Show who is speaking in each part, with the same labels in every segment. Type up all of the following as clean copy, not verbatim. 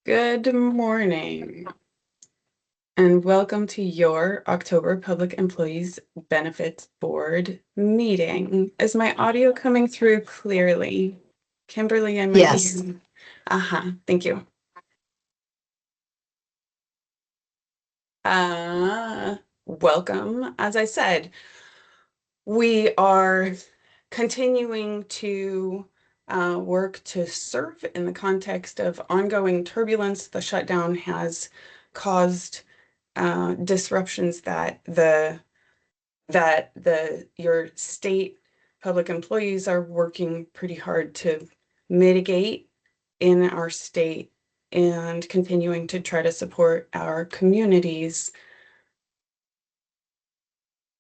Speaker 1: Good morning, and welcome to your October Public Employees Benefits Board meeting. Is my audio coming through clearly? Kimberly, I might
Speaker 2: Yes.
Speaker 1: be. Thank you. Welcome. As I said, we are continuing to work to serve in the context of ongoing turbulence. The shutdown has caused disruptions that your state public employees are working pretty hard to mitigate in our state and continuing to try to support our communities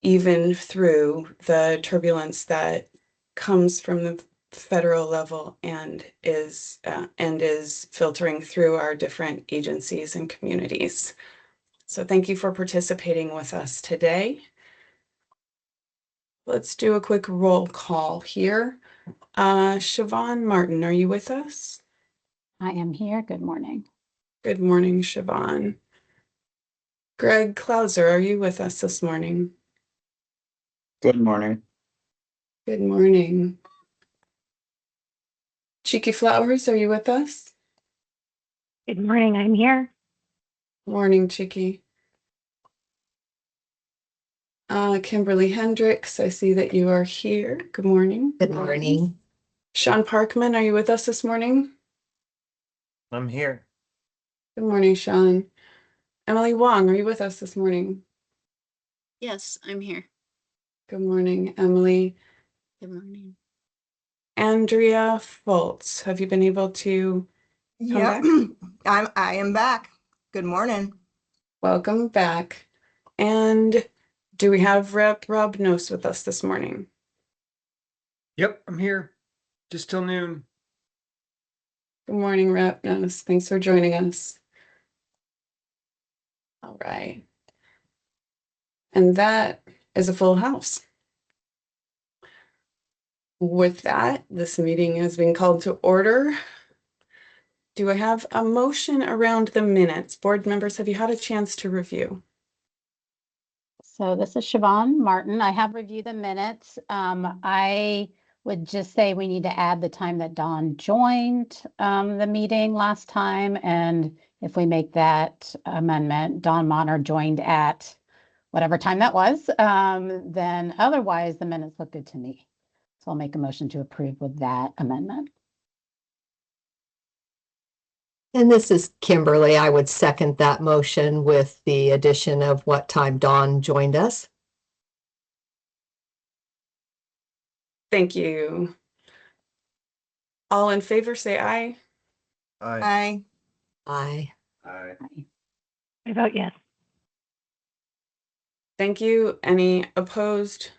Speaker 1: even through the turbulence that comes from the federal level and is filtering through our different agencies and communities. So thank you for participating with us today. Let's do a quick roll call here. Siobhan Martin, are you with us?
Speaker 3: I am here. Good morning.
Speaker 1: Good morning, Siobhan. Greg Clauser, are you with us this morning?
Speaker 4: Good morning.
Speaker 1: Good morning. Cheeky Flowers, are you with us?
Speaker 5: Good morning, I'm here.
Speaker 1: Morning, Cheeky. Kimberly Hendricks, I see that you are here. Good morning.
Speaker 2: Good morning.
Speaker 1: Sean Parkman, are you with us this morning?
Speaker 4: I'm here.
Speaker 1: Good morning, Sean. Emily Wong, are you with us this morning?
Speaker 6: Yes, I'm here.
Speaker 1: Good morning, Emily.
Speaker 6: Good morning.
Speaker 1: Andrea Foltz, have you been able to come back?
Speaker 2: I am back. Good morning.
Speaker 1: Welcome back. And do we have Rep. Rob Nose with us this morning?
Speaker 4: Yep, I'm here. Just till noon.
Speaker 1: Good morning, Rep. Nose. Thanks for joining us. All right. And that is a full house. With that, this meeting has been called to order. Do I have a motion around the minutes? Board members, have you had a chance to review?
Speaker 3: So this is Siobhan Martin. I have reviewed the minutes. I would just say we need to add the time that Dawn joined the meeting last time. And if we make that amendment, Dawn Monner joined at whatever time that was, then otherwise the minutes look good to me. So I'll make a motion to approve with that amendment.
Speaker 2: And this is Kimberly. I would second that motion with the addition of what time Dawn joined us.
Speaker 1: Thank you. All in favor, say aye.
Speaker 4: Aye.
Speaker 2: Aye.
Speaker 4: Aye.
Speaker 5: I vote yes.
Speaker 1: Thank you. Any opposed?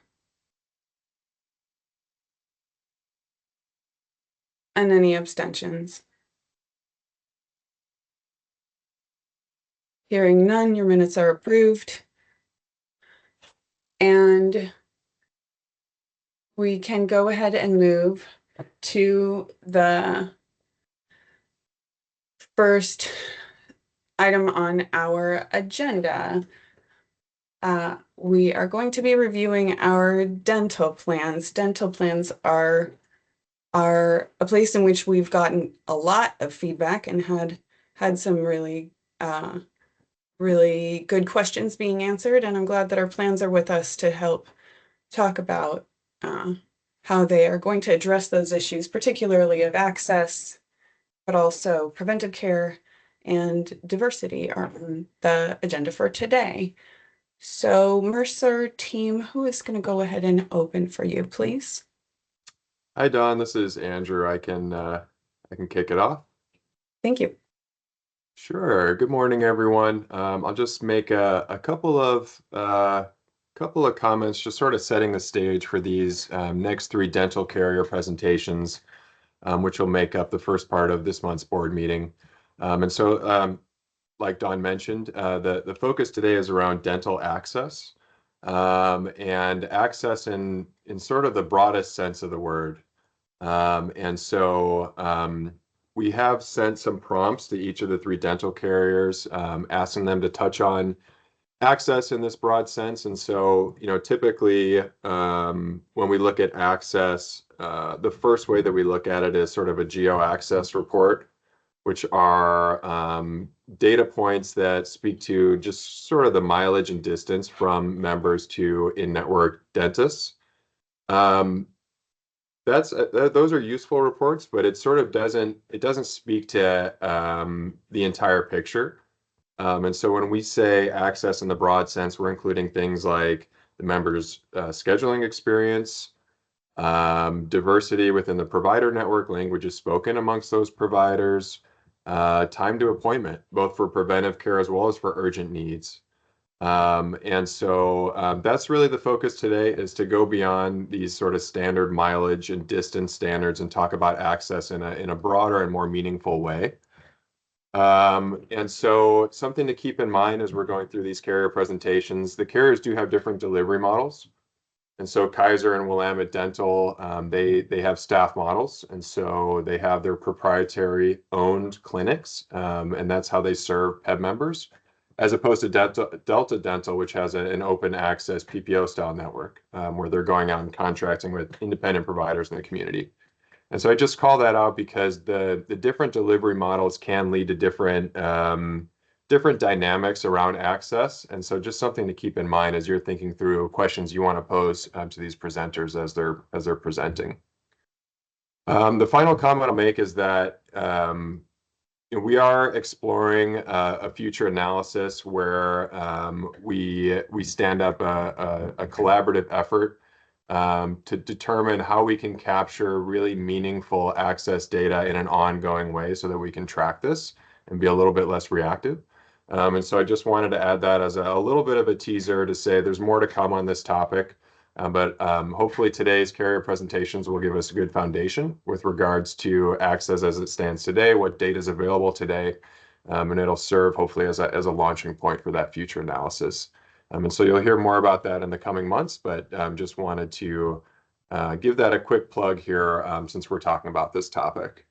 Speaker 1: And any abstentions? Hearing none, your minutes are approved. And we can go ahead and move to the first item on our agenda. We are going to be reviewing our dental plans. Dental plans are a place in which we've gotten a lot of feedback and had some really good questions being answered. And I'm glad that our plans are with us to help talk about how they are going to address those issues, particularly of access, but also preventive care and diversity are on the agenda for today. So Mercer team, who is going to go ahead and open for you, please?
Speaker 7: Hi, Don. This is Andrew. I can kick it off.
Speaker 1: Thank you.
Speaker 7: Sure. Good morning, everyone. I'll just make a couple of comments, just sort of setting the stage for these next three dental carrier presentations, which will make up the first part of this month's board meeting. Like Don mentioned, the focus today is around dental access, and access in sort of the broadest sense of the word. we have sent some prompts to each of the 3 dental carriers, asking them to touch on access in this broad sense. And so, typically when we look at access, the first way that we look at it is sort of a geo access report, which are data points that speak to just sort of the mileage and distance from members to in-network dentists. Those are useful reports, but it sort of doesn't speak to the entire picture. And so when we say access in the broad sense, we're including things like the member's scheduling experience, diversity within the provider network, languages spoken amongst those providers, time to appointment, both for preventive care as well as for urgent needs. And so that's really the focus today, is to go beyond these sort of standard mileage and distance standards and talk about access in a broader and more meaningful way. And so something to keep in mind as we're going through these carrier presentations, the carriers do have different delivery models. And so Kaiser and Willamette Dental, they have staff models. And so they have their proprietary owned clinics, and that's how they serve PEBB members, as opposed to Delta Dental, which has an open access PPO style network, where they're going out and contracting with independent providers in the community. And so I just call that out because the different delivery models can lead to different dynamics around access. And so just something to keep in mind as you're thinking through questions you want to pose to these presenters as they're presenting. The final comment I'll make is that we are exploring a future analysis where we stand up a collaborative effort to determine how we can capture really meaningful access data in an ongoing way so that we can track this and be a little bit less reactive. And so I just wanted to add that as a little bit of a teaser to say there's more to come on this topic. But hopefully today's carrier presentations will give us a good foundation with regards to access as it stands today, what data is available today, and it'll serve hopefully as a launching point for that future analysis. And so you'll hear more about that in the coming months, but just wanted to give that a quick plug here since we're talking about this topic.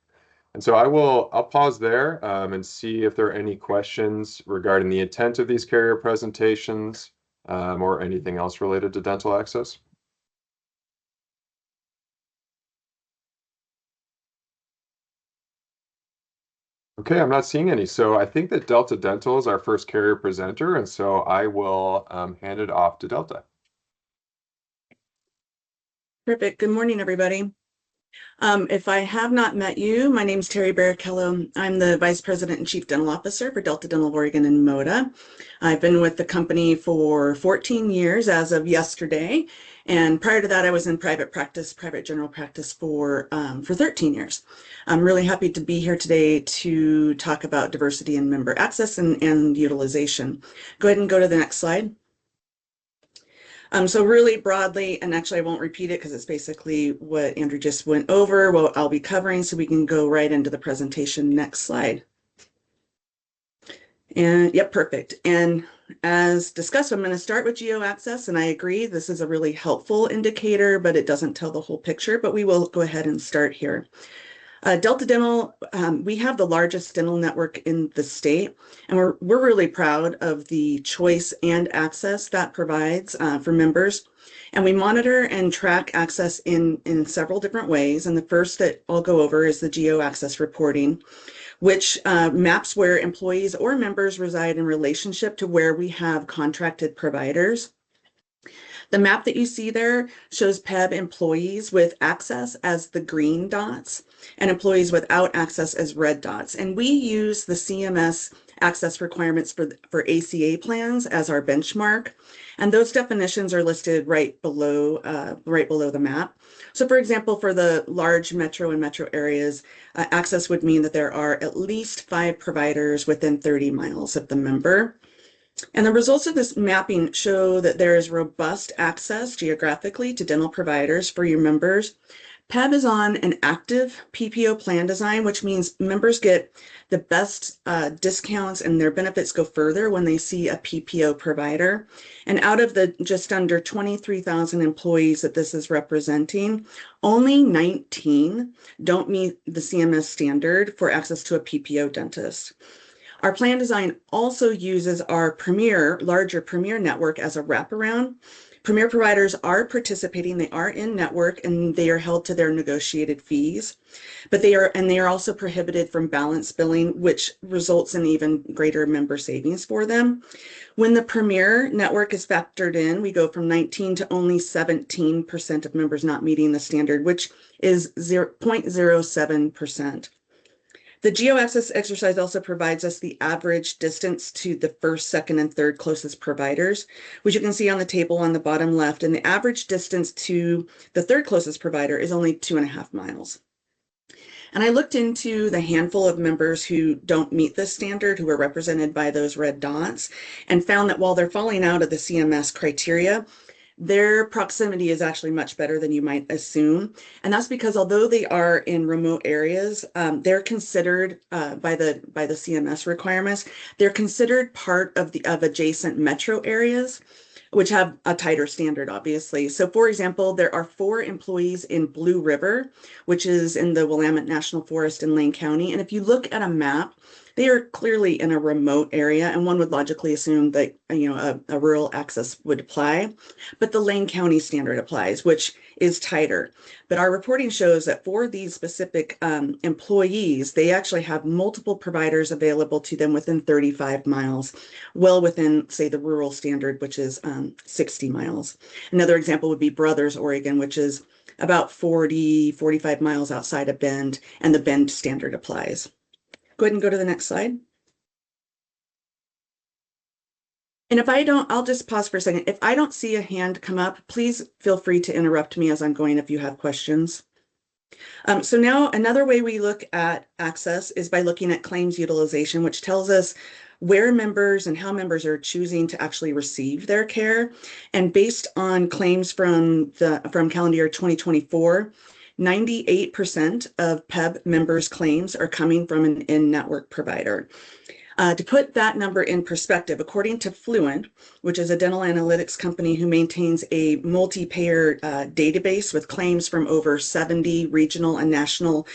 Speaker 7: And so I'll pause there and see if there are any questions regarding the intent of these carrier presentations or anything else related to dental access. Okay, I'm not seeing any. So I think that Delta Dental is our first carrier presenter, and so I will hand it off to Delta.
Speaker 1: Perfect. Good morning, everybody. If I have not met you, my name is Terry Barrichello. I'm the Vice President and Chief Dental Officer for Delta Dental of Oregon and MODA. I've been with the company for 14 years as of yesterday. And prior to that, I was in private practice, private general practice for 13 years. I'm really happy to be here today to talk about diversity and member access and utilization. Go ahead and go to the next slide. So really broadly, and actually I won't repeat it because it's basically what Andrew just went over, what I'll be covering, so we can go right into the presentation. Next slide. And yep, perfect. And as discussed, I'm going to start with geo access, and I agree this is a really helpful indicator, but it doesn't tell the whole picture, but we will go ahead and start here. Delta Dental, we have the largest dental network in the state, and we're really proud of the choice and access that provides for members. And we monitor and track access in several different ways. And the first that I'll go over is the geo access reporting, which maps where employees or members reside in relationship to where we have contracted providers. The map that you see there shows PEBB employees with access as the green dots and employees without access as red dots. And we use the CMS access requirements for ACA plans as our benchmark. And those definitions are listed right below the map. So for example, for the large metro and metro areas, access would mean that there are at least 5 providers within 30 miles of the member. And the results of this mapping show that there is robust access geographically to dental providers for your members. PEB is on an active PPO plan design, which means members get the best discounts and their benefits go further when they see a PPO provider. And out of the just under 23,000 employees that this is representing, only 19 don't meet the CMS standard for access to a PPO dentist. Our plan design also uses our larger Premier network as a wraparound. Premier providers are participating, they are in network, and they are held to their negotiated fees, but they are also prohibited from balance billing, which results in even greater member savings for them. When the Premier network is factored in, we go from 19 to only 17% of members not meeting the standard, which is 0.07%. The geo-access exercise also provides us the average distance to the first, second, and third closest providers, which you can see on the table on the bottom left. And the average distance to the third closest provider is only 2.5 miles. And I looked into the handful of members who don't meet this standard, who are represented by those red dots, and found that while they're falling out of the CMS criteria, their proximity is actually much better than you might assume. And that's because although they are in remote areas, they're considered by the CMS requirements, they're considered part of adjacent metro areas, which have a tighter standard, obviously. So for example, there are 4 employees in Blue River, which is in the Willamette National Forest in Lane County. And if you look at a map, they are clearly in a remote area, and one would logically assume that a rural access would apply, but the Lane County standard applies, which is tighter. But our reporting shows that for these specific employees, they actually have multiple providers available to them within 35 miles, well within, say, the rural standard, which is 60 miles. Another example would be Brothers, Oregon, which is about 45 miles outside of Bend, and the Bend standard applies. Go ahead and go to the next slide. And if I don't, I'll just pause for a second. If I don't see a hand come up, please feel free to interrupt me as I'm going if you have questions. So now another way we look at access is by looking at claims utilization, which tells us where members and how members are choosing to actually receive their care. And based on claims from calendar year 2024, 98% of PEB members' claims are coming from an in-network provider. To put that number in perspective, according to Fluent, which is a dental analytics company who maintains a multi-payer database with claims from over 70 regional and national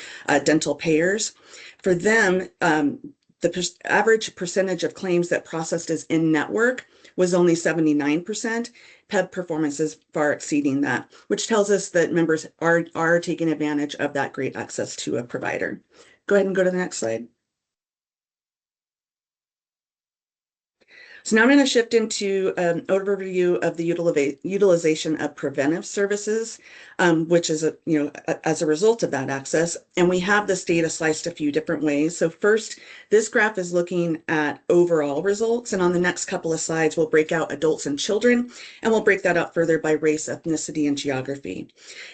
Speaker 1: dental payers, for them, the average percentage of claims that processed as in-network was only 79%. PEB performance is far exceeding that, which tells us that members are taking advantage of that great access to a provider. Go ahead and go to the next slide. So now I'm going to shift into an overview of the utilization of preventive services, which is as a result of that access. And we have this data sliced a few different ways. So first, this graph is looking at overall results. And on the next couple of slides, we'll break out adults and children, and we'll break that out further by race, ethnicity, and geography.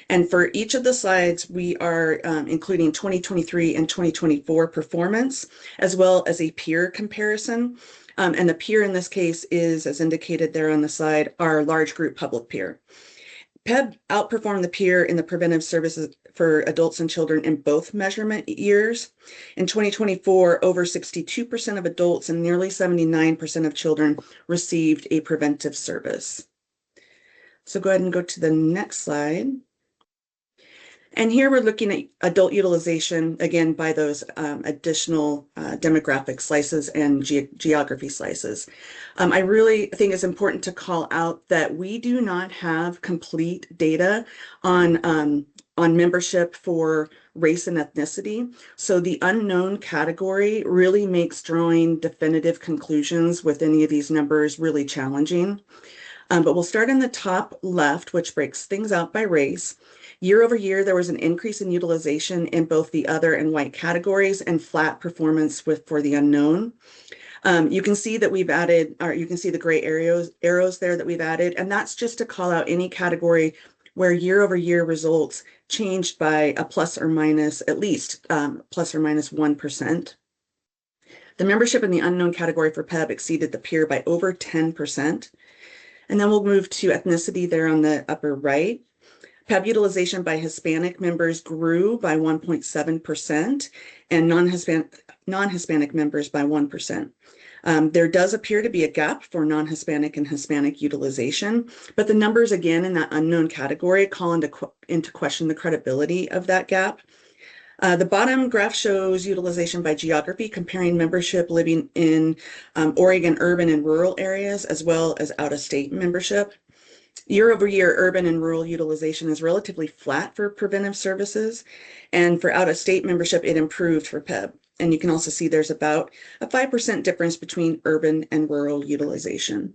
Speaker 1: And for each of the slides, we are including 2023 and 2024 performance, as well as a peer comparison. And the peer in this case is, as indicated there on the slide, our large group public peer. PEB outperformed the peer in the preventive services for adults and children in both measurement years. In 2024, over 62% of adults and nearly 79% of children received a preventive service. So go ahead and go to the next slide. And here we're looking at adult utilization, again, by those additional demographic slices and geography slices. I really think it's important to call out that we do not have complete data on membership for race and ethnicity. So the unknown category really makes drawing definitive conclusions with any of these numbers really challenging. But we'll start in the top left, which breaks things out by race. Year over year, there was an increase in utilization in both the other and white categories and flat performance for the unknown. You can see that we've added, or you can see the gray arrows there that we've added, and that's just to call out any category where year over year results changed by a plus or minus, at least plus or minus 1%. The membership in the unknown category for PEB exceeded the peer by over 10%. And then we'll move to ethnicity there on the upper right. PEB utilization by Hispanic members grew by 1.7% and non-Hispanic members by 1%. There does appear to be a gap for non-Hispanic and Hispanic utilization, but the numbers again in that unknown category call into question the credibility of that gap. The bottom graph shows utilization by geography, comparing membership living in Oregon urban and rural areas, as well as out-of-state membership. Year over year, urban and rural utilization is relatively flat for preventive services, and for out-of-state membership, it improved for PEB. And you can also see there's about a 5% difference between urban and rural utilization.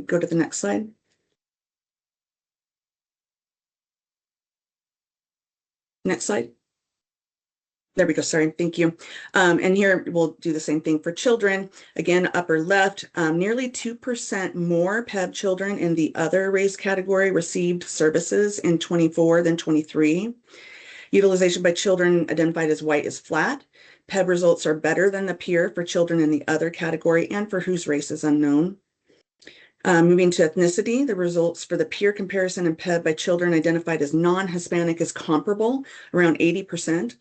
Speaker 1: Go to the next slide. Next slide. There we go. Sorry. Thank you. And here we'll do the same thing for children. Again, upper left, nearly 2% more PEB children in the other race category received services in 24 than 23. Utilization by children identified as white is flat. PEB results are better than the peer for children in the other category and for whose race is unknown. Moving to ethnicity, the results for the peer comparison in PEB by children identified as non-Hispanic is comparable, around 80%.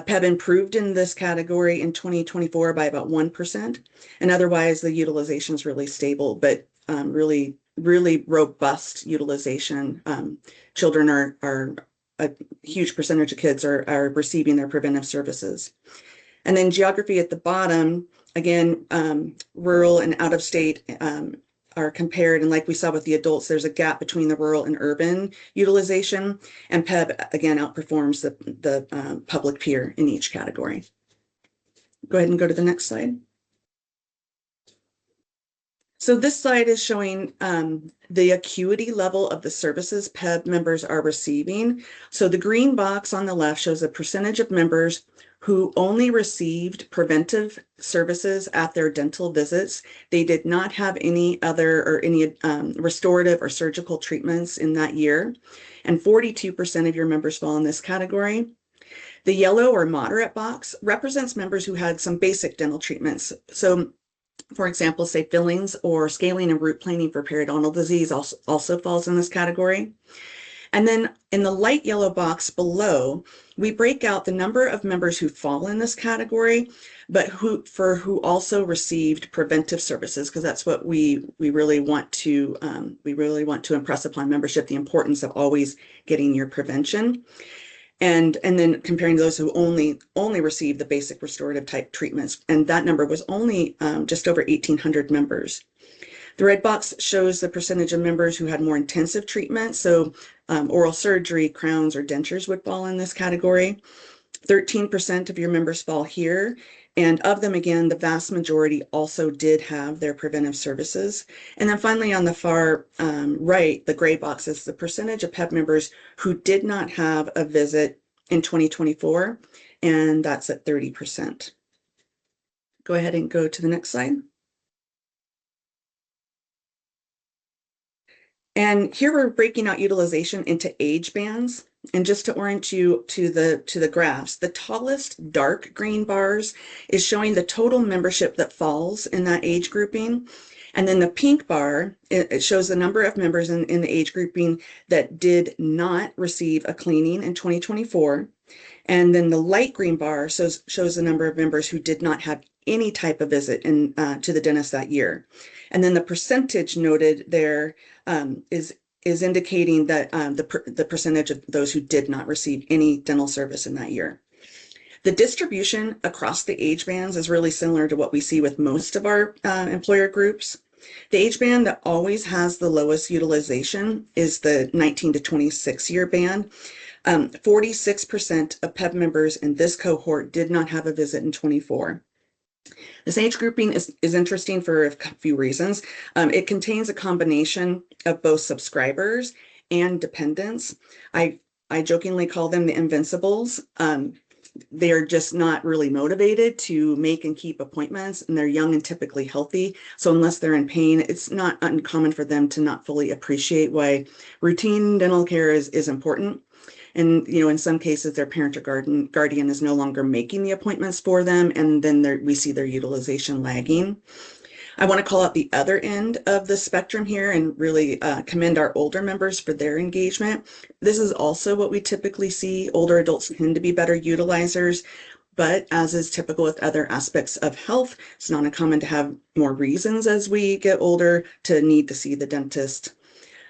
Speaker 1: PEB improved in this category in 2024 by about 1%, and otherwise the utilization is really stable, but really robust utilization. Children are a huge percentage of kids are receiving their preventive services. And then geography at the bottom, again, rural and out of state are compared, and like we saw with the adults, there's a gap between the rural and urban utilization, and PEB again outperforms the public peer in each category. Go ahead and go to the next slide. So this slide is showing the acuity level of the services PEB members are receiving. So the green box on the left shows a percentage of members who only received preventive services at their dental visits. They did not have any other or any restorative or surgical treatments in that year. And 42% of your members fall in this category. The yellow or moderate box represents members who had some basic dental treatments. So for example, say fillings or scaling and root planing for periodontal disease also falls in this category. And then in the light yellow box below, we break out the number of members who fall in this category, but who also received preventive services, because that's what we really want to impress upon membership, the importance of always getting your prevention. And then comparing those who only received the basic restorative type treatments, and that number was only just over 1,800 members. The red box shows the percentage of members who had more intensive treatment. So oral surgery, crowns, or dentures would fall in this category. 13% of your members fall here. And of them, again, the vast majority also did have their preventive services. And then finally, on the far right, the gray box is the percentage of PEB members who did not have a visit in 2024, and that's at 30%. Go ahead and go to the next slide. And here we're breaking out utilization into age bands. And just to orient you to the graphs, the tallest dark green bars is showing the total membership that falls in that age grouping. And then the pink bar, it shows the number of members in the age grouping that did not receive a cleaning in 2024. And then the light green bar shows the number of members who did not have any type of visit to the dentist that year. And then the percentage noted there is indicating that the percentage of those who did not receive any dental service in that year. The distribution across the age bands is really similar to what we see with most of our employer groups. The age band that always has the lowest utilization is the 19 to 26 year band. 46% of PEB members in this cohort did not have a visit in 24. This age grouping is interesting for a few reasons. It contains a combination of both subscribers and dependents. I jokingly call them the invincibles. They're just not really motivated to make and keep appointments, and they're young and typically healthy. So unless they're in pain, it's not uncommon for them to not fully appreciate why routine dental care is important. And, in some cases, their parent or guardian is no longer making the appointments for them, and then we see their utilization lagging.
Speaker 8: I want to call out the other end of the spectrum here and really commend our older members for their engagement. This is also what we typically see. Older adults tend to be better utilizers, but as is typical with other aspects of health, it's not uncommon to have more reasons as we get older to need to see the dentist.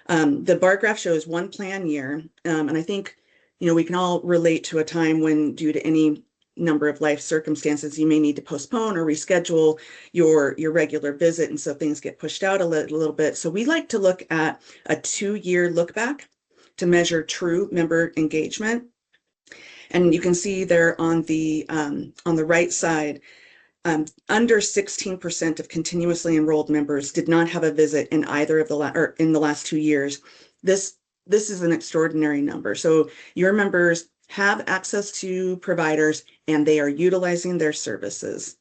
Speaker 8: The bar graph shows one plan year, and I think, we can all relate to a time when, due to any number of life circumstances, you may need to postpone or reschedule your regular visit, and so things get pushed out a little bit. So we like to look at a 2-year look back to measure true member engagement. And you can see there on the right side, under 16% of continuously enrolled members did not have a visit in either of in the last 2 years. This is an extraordinary number. So your members have access to providers and they are utilizing their services.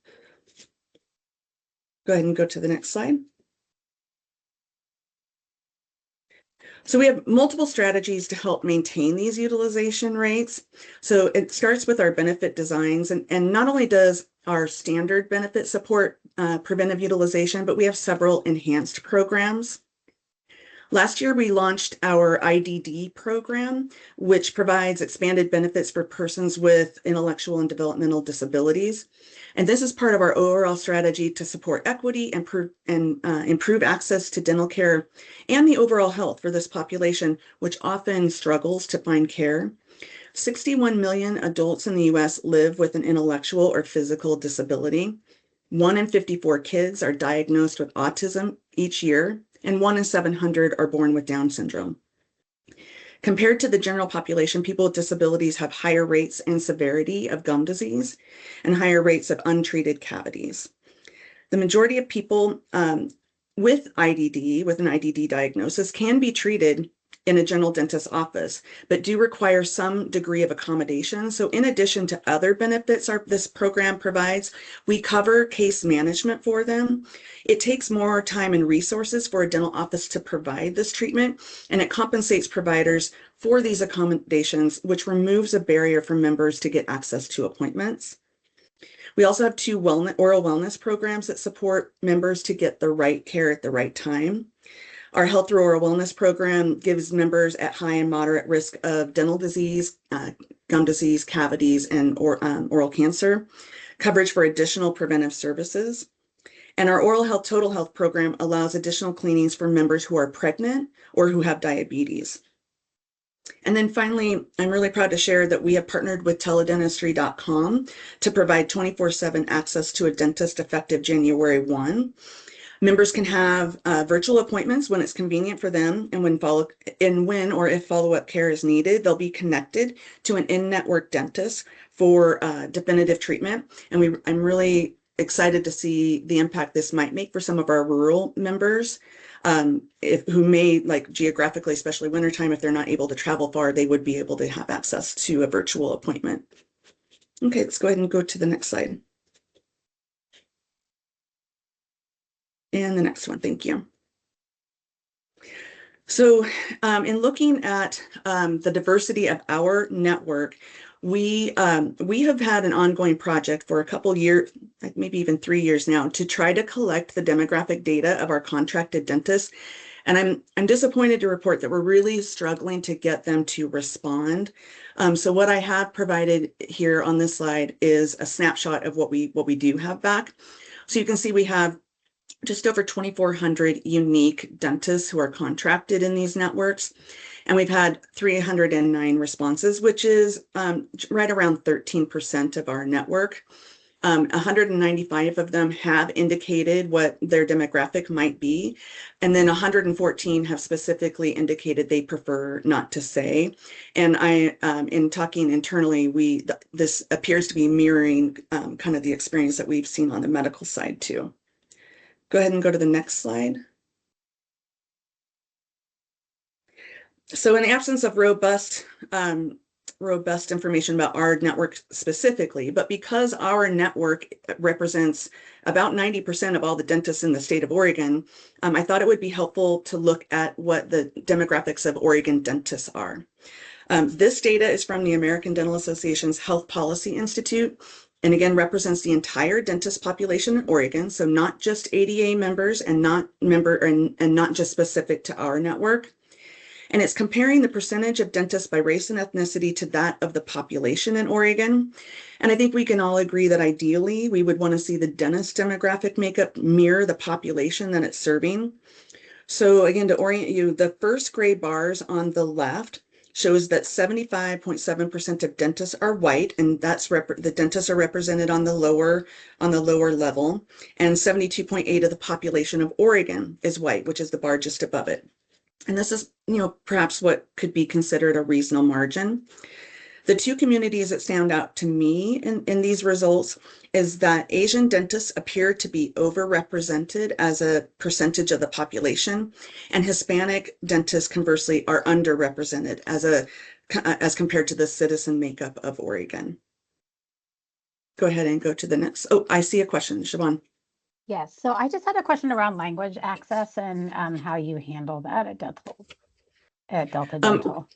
Speaker 8: Go ahead and go to the next slide. So we have multiple strategies to help maintain these utilization rates. So it starts with our benefit designs, and not only does our standard benefit support preventive utilization, but we have several enhanced programs. Last year, we launched our IDD program, which provides expanded benefits for persons with intellectual and developmental disabilities. And this is part of our overall strategy to support equity and improve access to dental care and the overall health for this population, which often struggles to find care. 61 million adults in the US live with an intellectual or physical disability. 1 in 54 kids are diagnosed with autism each year, and 1 in 700 are born with Down syndrome. Compared to the general population, people with disabilities have higher rates and severity of gum disease and higher rates of untreated cavities. The majority of people with an IDD diagnosis, can be treated in a general dentist's office, but do require some degree of accommodation. So in addition to other benefits this program provides, we cover case management for them. It takes more time and resources for a dental office to provide this treatment, and it compensates providers for these accommodations, which removes a barrier for members to get access to appointments. We also have 2 oral wellness programs that support members to get the right care at the right time. Our Health Through Oral Wellness program gives members at high and moderate risk of dental disease, gum disease, cavities, and oral cancer coverage for additional preventive services. And our Oral Health Total Health program allows additional cleanings for members who are pregnant or who have diabetes. And then finally, I'm really proud to share that we have partnered with teledentistry.com to provide 24/7 access to a dentist effective January 1. Members can have virtual appointments when it's convenient for them, and when or if follow-up care is needed, they'll be connected to an in-network dentist for definitive treatment. And I'm really excited to see the impact this might make for some of our rural members who may, like geographically, especially wintertime, if they're not able to travel far, they would be able to have access to a virtual appointment. Okay, let's go ahead and go to the next slide. And the next one, thank you. So in looking at the diversity of our network, we have had an ongoing project for a couple years, maybe even 3 years now, to try to collect the demographic data of our contracted dentists. And I'm disappointed to report that we're really struggling to get them to respond. So what I have provided here on this slide is a snapshot of what we do have back. So you can see we have just over 2,400 unique dentists who are contracted in these networks. And we've had 309 responses, which is right around 13% of our network. 195 of them have indicated what their demographic might be. And then 114 have specifically indicated they prefer not to say. And in talking internally, this appears to be mirroring kind of the experience that we've seen on the medical side too. Go ahead and go to the next slide. So in the absence of robust information about our network specifically, but because our network represents about 90% of all the dentists in the state of Oregon, I thought it would be helpful to look at what the demographics of Oregon dentists are. This data is from the American Dental Association's Health Policy Institute. and again represents the entire dentist population in Oregon, so not just ADA members and not just specific to our network. And it's comparing the percentage of dentists by race and ethnicity to that of the population in Oregon. And I think we can all agree that ideally we would want to see the dentist demographic makeup mirror the population that it's serving. So again, to orient you, the first gray bars on the left shows that 75.7% of dentists are white, and that's the dentists are represented on the lower level, and 72.8% of the population of Oregon is white, which is the bar just above it. And this is, perhaps what could be considered a reasonable margin. The two communities that stand out to me in these results is that Asian dentists appear to be overrepresented as a percentage of the population, and Hispanic dentists conversely are underrepresented as compared to the citizen makeup of Oregon. Go ahead and go to the next. Oh, I see a question, Siobhan.
Speaker 3: Yes, so I just had a question around language access and how you handle that at Delta Dental.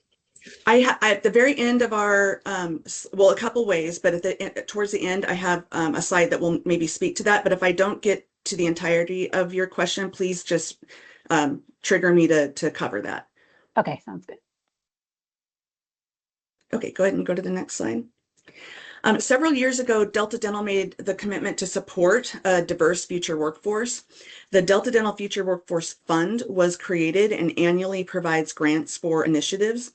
Speaker 8: At the very end of our, well, a couple ways, but towards the end, I have a slide that will maybe speak to that. But if I don't get to the entirety of your question, please just trigger me to cover that.
Speaker 3: Okay, sounds good.
Speaker 8: Okay, go ahead and go to the next slide. Several years ago, Delta Dental made the commitment to support a diverse future workforce. The Delta Dental Future Workforce Fund was created and annually provides grants for initiatives.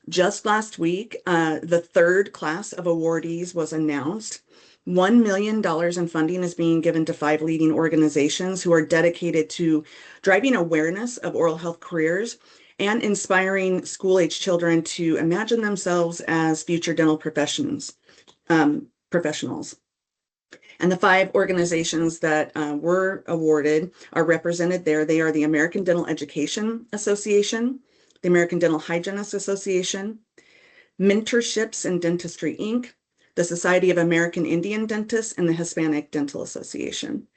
Speaker 8: Just last week, the third class of awardees was announced. $1 million in funding is being given to 5 leading organizations who are dedicated to driving awareness of oral health careers and inspiring school-age children to imagine themselves as future dental professionals. And the 5 organizations that were awarded are represented there. They are the American Dental Education Association, the American Dental Hygienists Association, Mentorships in Dentistry, Inc., the Society of American Indian Dentists, and the Hispanic Dental Association.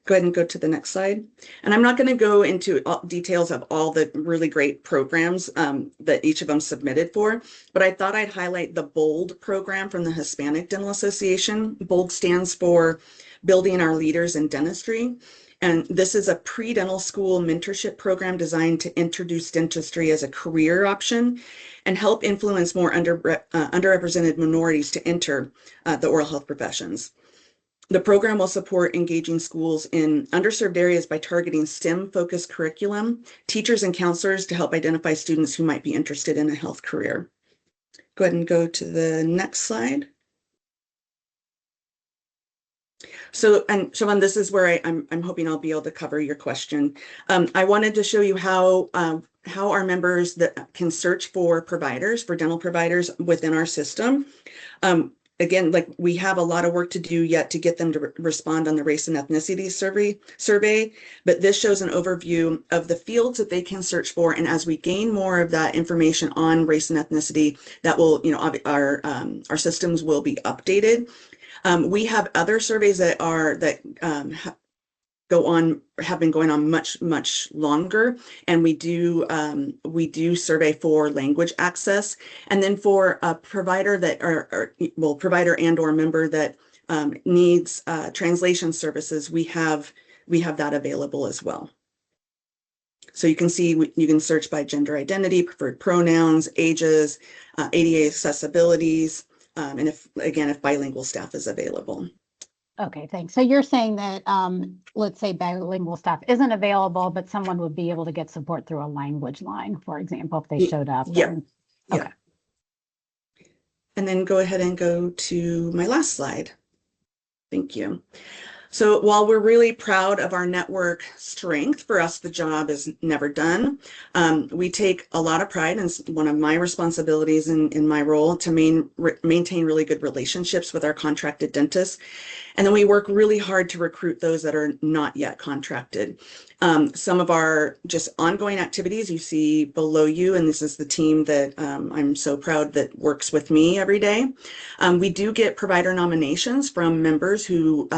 Speaker 8: Go ahead and go to the next slide. And I'm not going to go into details of all the really great programs that each of them submitted for, but I thought I'd highlight the BOLD program from the Hispanic Dental Association. BOLD stands for Building Our Leaders in Dentistry. And this is a pre-dental school mentorship program designed to introduce dentistry as a career option and help influence more underrepresented minorities to enter the oral health professions. The program will support engaging schools in underserved areas by targeting STEM-focused curriculum, teachers and counselors to help identify students who might be interested in a health career. Go ahead and go to the next slide. So, and Siobhan, this is where I'm hoping I'll be able to cover your question. I wanted to show you how our members that can search for providers, for dental providers within our system. Again, like we have a lot of work to do yet to get them to respond on the race and ethnicity survey, but this shows an overview of the fields that they can search for. And as we gain more of that information on race and ethnicity, that will, our systems will be updated. We have other surveys that have been going on much longer, and we do survey for language access, and then for a provider that provider and or member that needs translation services, we have that available as well. So you can see you can search by gender identity, preferred pronouns, ages, ADA accessibilities, and if bilingual staff is available.
Speaker 3: Okay, thanks. So you're saying that, let's say bilingual staff isn't available, but someone would be able to get support through a language line, for example, if they showed up.
Speaker 8: Yeah.
Speaker 3: Okay.
Speaker 8: Yeah. And then go ahead and go to my last slide. Thank you. So while we're really proud of our network strength, for us, the job is never done. We take a lot of pride, and it's one of my responsibilities in my role to maintain really good relationships with our contracted dentists. And then we work really hard to recruit those that are not yet contracted. Some of our just ongoing activities you see below you, and this is the team that I'm so proud that works with me every day. We do get provider nominations from members who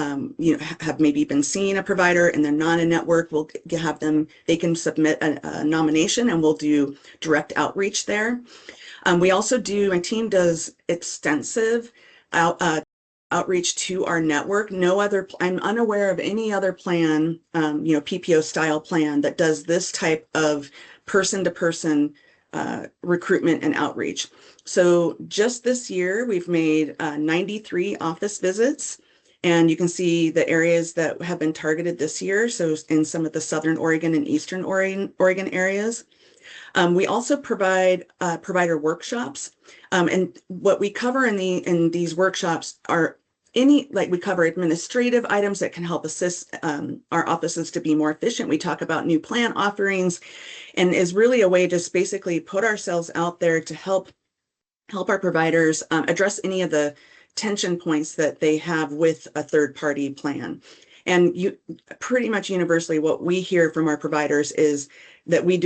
Speaker 8: have maybe been seeing a provider and they're not a network. We'll have them, they can submit a nomination and we'll do direct outreach there. We also do, my team does extensive outreach to our network. I'm unaware of any other plan, PPO style plan that does this type of person-to-person recruitment and outreach. So just this year, we've made 93 office visits. And you can see the areas that have been targeted this year. So in some of the Southern Oregon and Eastern Oregon areas. We also provide provider workshops. And what we cover in these workshops are we cover administrative items that can help assist our offices to be more efficient. We talk about new plan offerings, and is really a way to just basically put ourselves out there to help our providers address any of the tension points that they have with a third-party plan. And pretty much universally, what we hear from our providers is that we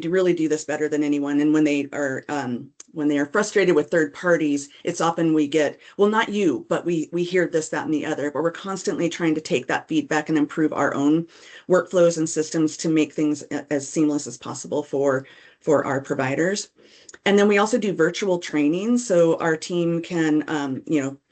Speaker 8: really do this better than anyone. And when they are frustrated with third parties, it's often we get, well, not you, but we hear this, that, and the other. But we're constantly trying to take that feedback and improve our own workflows and systems to make things as seamless as possible for our providers. And then we also do virtual training. So our team can,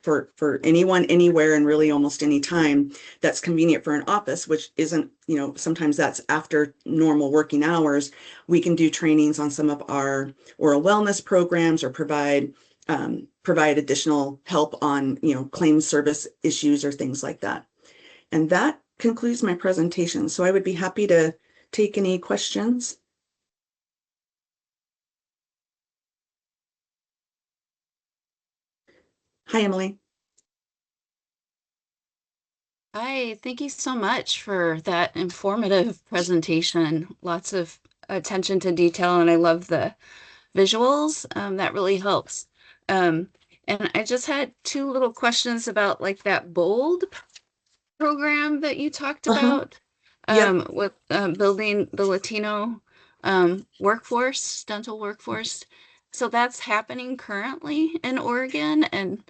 Speaker 8: for anyone, anywhere, and really almost any time that's convenient for an office, which isn't, sometimes that's after normal working hours, we can do trainings on some of our oral wellness programs or provide additional help on, claims service issues or things like that. And that concludes my presentation. So I would be happy to take any questions. Hi, Emily.
Speaker 6: Hi, thank you so much for that informative presentation. Lots of attention to detail, and I love the visuals. That really helps. And I just had two little questions about like that BOLD program that you talked about
Speaker 8: Yep.
Speaker 6: with building the Latino workforce, dental workforce. So that's happening currently in Oregon, and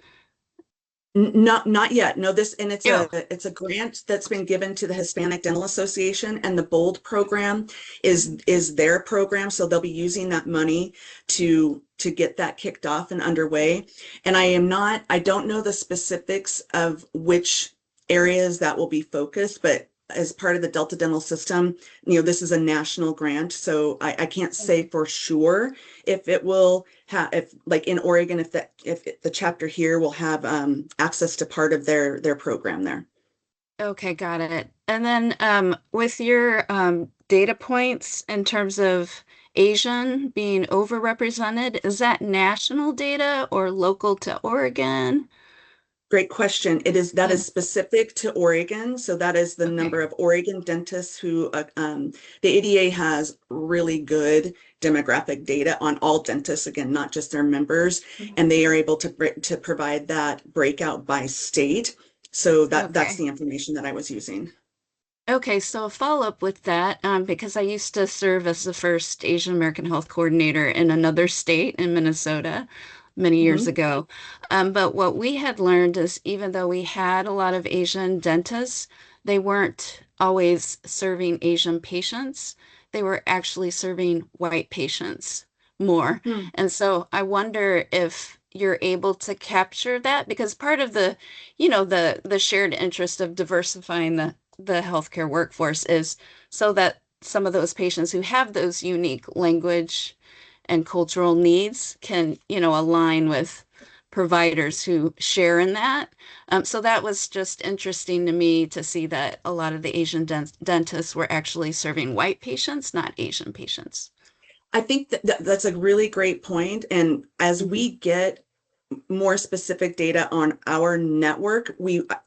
Speaker 8: Not yet. No, it's
Speaker 6: oh,
Speaker 8: a grant that's been given to the Hispanic Dental Association, and the BOLD program is their program. So they'll be using that money to get that kicked off and underway. And I don't know the specifics of which areas that will be focused, but as part of the Delta Dental System, this is a national grant. So I can't say for sure if it will have, if like in Oregon, if the chapter here will have access to part of their program there.
Speaker 6: okay, got it. And then with your data points in terms of Asian being overrepresented, is that national data or local to Oregon?
Speaker 8: Great question. That
Speaker 6: Yeah,
Speaker 8: is specific to Oregon. So that is the
Speaker 6: okay.
Speaker 8: number of Oregon dentists who the ADA has really good demographic data on all dentists, again, not just their members, and they are able to provide that breakout by state. So that's
Speaker 6: Okay.
Speaker 8: the information that I was using.
Speaker 6: Okay, so a follow-up with that, because I used to serve as the first Asian American health coordinator in another state in Minnesota many years
Speaker 8: Mhm.
Speaker 6: ago. But what we had learned is even though we had a lot of Asian dentists, they weren't always serving Asian patients. They were actually serving white patients more.
Speaker 8: Hmm.
Speaker 6: And so I wonder if you're able to capture that because part of the shared interest of diversifying the healthcare workforce is so that some of those patients who have those unique language and cultural needs can, align with providers who share in that. So that was just interesting to me to see that a lot of the Asian dentists were actually serving white patients, not Asian patients.
Speaker 8: I think that's a really great point. And as
Speaker 6: Mhm.
Speaker 8: we get more specific data on our network,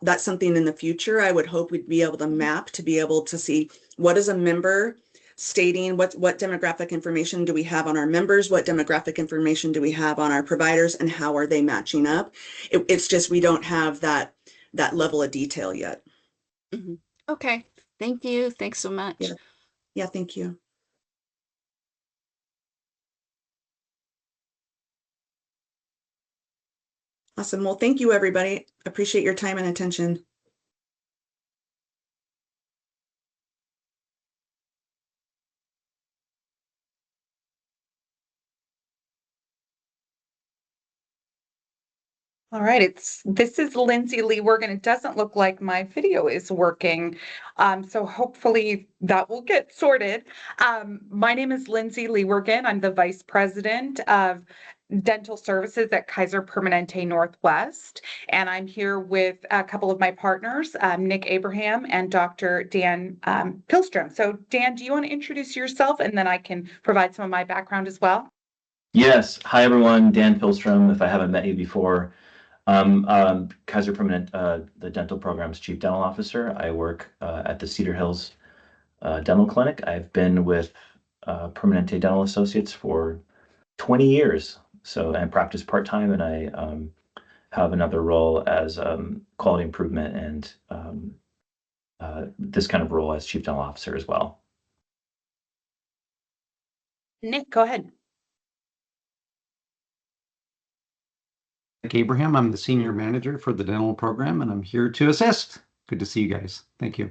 Speaker 8: that's something in the future I would hope we'd be able to map to be able to see what is a member stating, what demographic information do we have on our members, what demographic information do we have on our providers, and how are they matching up. It's just we don't have that level of detail yet.
Speaker 6: Mhm. Okay. Thank you. Thanks so much.
Speaker 8: Yeah. Yeah, thank you. Awesome. Well, thank you, everybody. Appreciate your time and attention.
Speaker 9: All right, this is Lindsay Leewerg, and it doesn't look like my video is working. So hopefully that will get sorted. My name is Lindsay Leewerg. I'm the Vice President of Dental Services at Kaiser Permanente Northwest, and I'm here with a couple of my partners, Nick Abraham and Dr. Dan Pilstrom. So Dan, do you want to introduce yourself, and then I can provide some of my background as well?
Speaker 10: Yes. Hi, everyone. Dan Pilstrom. If I haven't met you before, Kaiser Permanente, the dental program's chief dental officer. I work at the Cedar Hills Dental Clinic. I've been with Permanente Dental Associates for 20 years. So I practice part-time, and I have another role as quality improvement and this kind of role as chief dental officer as well.
Speaker 9: Nick, go ahead.
Speaker 11: Nick Abraham. I'm the senior manager for the dental program, and I'm here to assist. Good to see you guys. Thank you.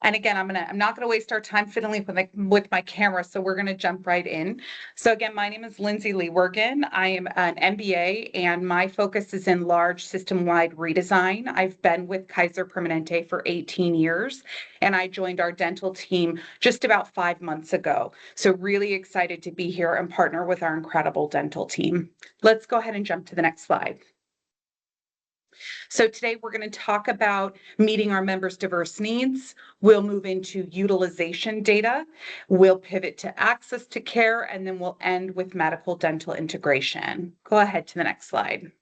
Speaker 9: And again, I'm not going to waste our time fiddling with my camera, so we're going to jump right in. So again, my name is Lindsay Leewerg. I am an MBA, and my focus is in large system-wide redesign. I've been with Kaiser Permanente for 18 years, and I joined our dental team just about 5 months ago. So really excited to be here and partner with our incredible dental team. Let's go ahead and jump to the next slide. So today we're going to talk about meeting our members' diverse needs. We'll move into utilization data. We'll pivot to access to care, and then we'll end with medical dental integration. Go ahead to the next slide.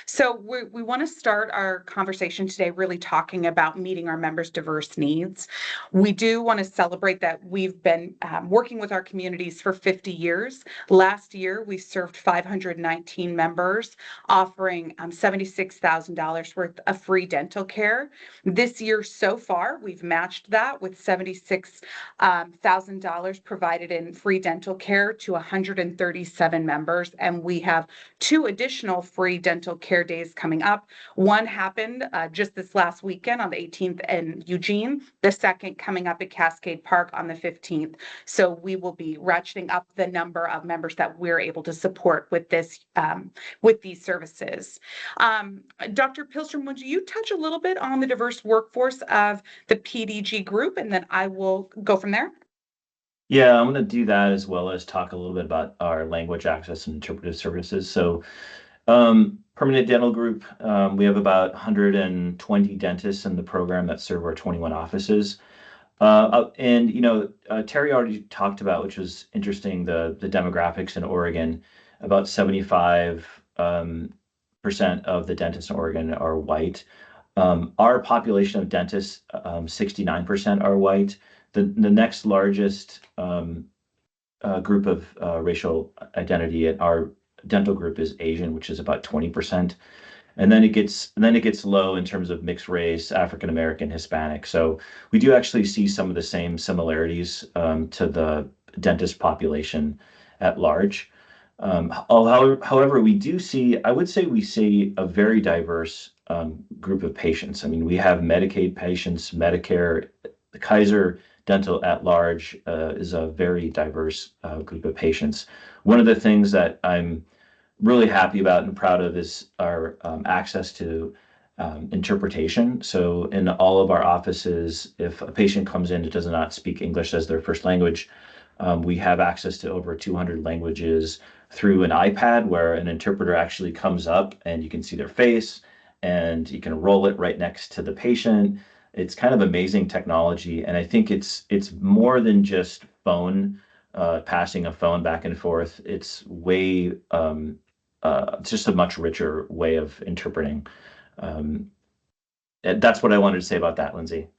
Speaker 9: So we want to start our conversation today really talking about meeting our members' diverse needs. We do want to celebrate that we've been working with our communities for 50 years. Last year, we served 519 members, offering $76,000 worth of free dental care. This year so far, we've matched that with $76,000 provided in free dental care to 137 members, and we have 2 additional free dental care days coming up. One happened just this last weekend on the 18th in Eugene, the second coming up at Cascade Park on the 15th. So we will be ratcheting up the number of members that we're able to support with this with these services. Dr. Pilstrom, would you touch a little bit on the diverse workforce of the PDG group, and then I will go from there?
Speaker 10: Yeah, I'm going to do that as well as talk a little bit about our language access and interpretive services. So Permanent Dental Group, we have about 120 dentists in the program that serve our 21 offices. And, you know, Terry already talked about, which was interesting, the demographics in Oregon. About 75% of the dentists in Oregon are white. Our population of dentists, 69% are white. The next largest group of racial identity at our dental group is Asian, which is about 20%. And then it gets low in terms of mixed race, African American, Hispanic. So we do actually see some of the same similarities to the dentist population at large. However, we do see, I would say we see a very diverse group of patients. I mean, we have Medicaid patients, Medicare, the Kaiser Dental at large is a very diverse group of patients. One of the things that I'm really happy about and proud of is our access to interpretation. So in all of our offices, if a patient comes in that does not speak English as their first language, we have access to over 200 languages through an iPad where an interpreter actually comes up and you can see their face and you can roll it right next to the patient. It's kind of amazing technology, and I think it's more than just phone passing a phone back and forth. It's way it's just a much richer way of interpreting. That's what I wanted to say about that, Lindsay.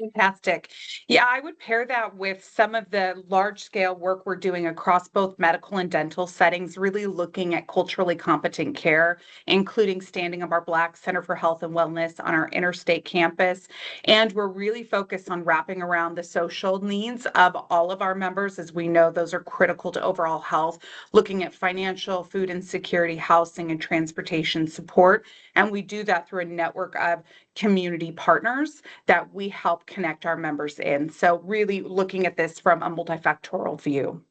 Speaker 9: Fantastic. Yeah, I would pair that with some of the large scale work we're doing across both medical and dental settings, really looking at culturally competent care, including standing up our Black Center for Health and Wellness on our interstate campus. And we're really focused on wrapping around the social needs of all of our members, as we know those are critical to overall health, looking at financial, food insecurity, housing, and transportation support. And we do that through a network of community partners that we help connect our members in. So really looking at this from a multifactorial view.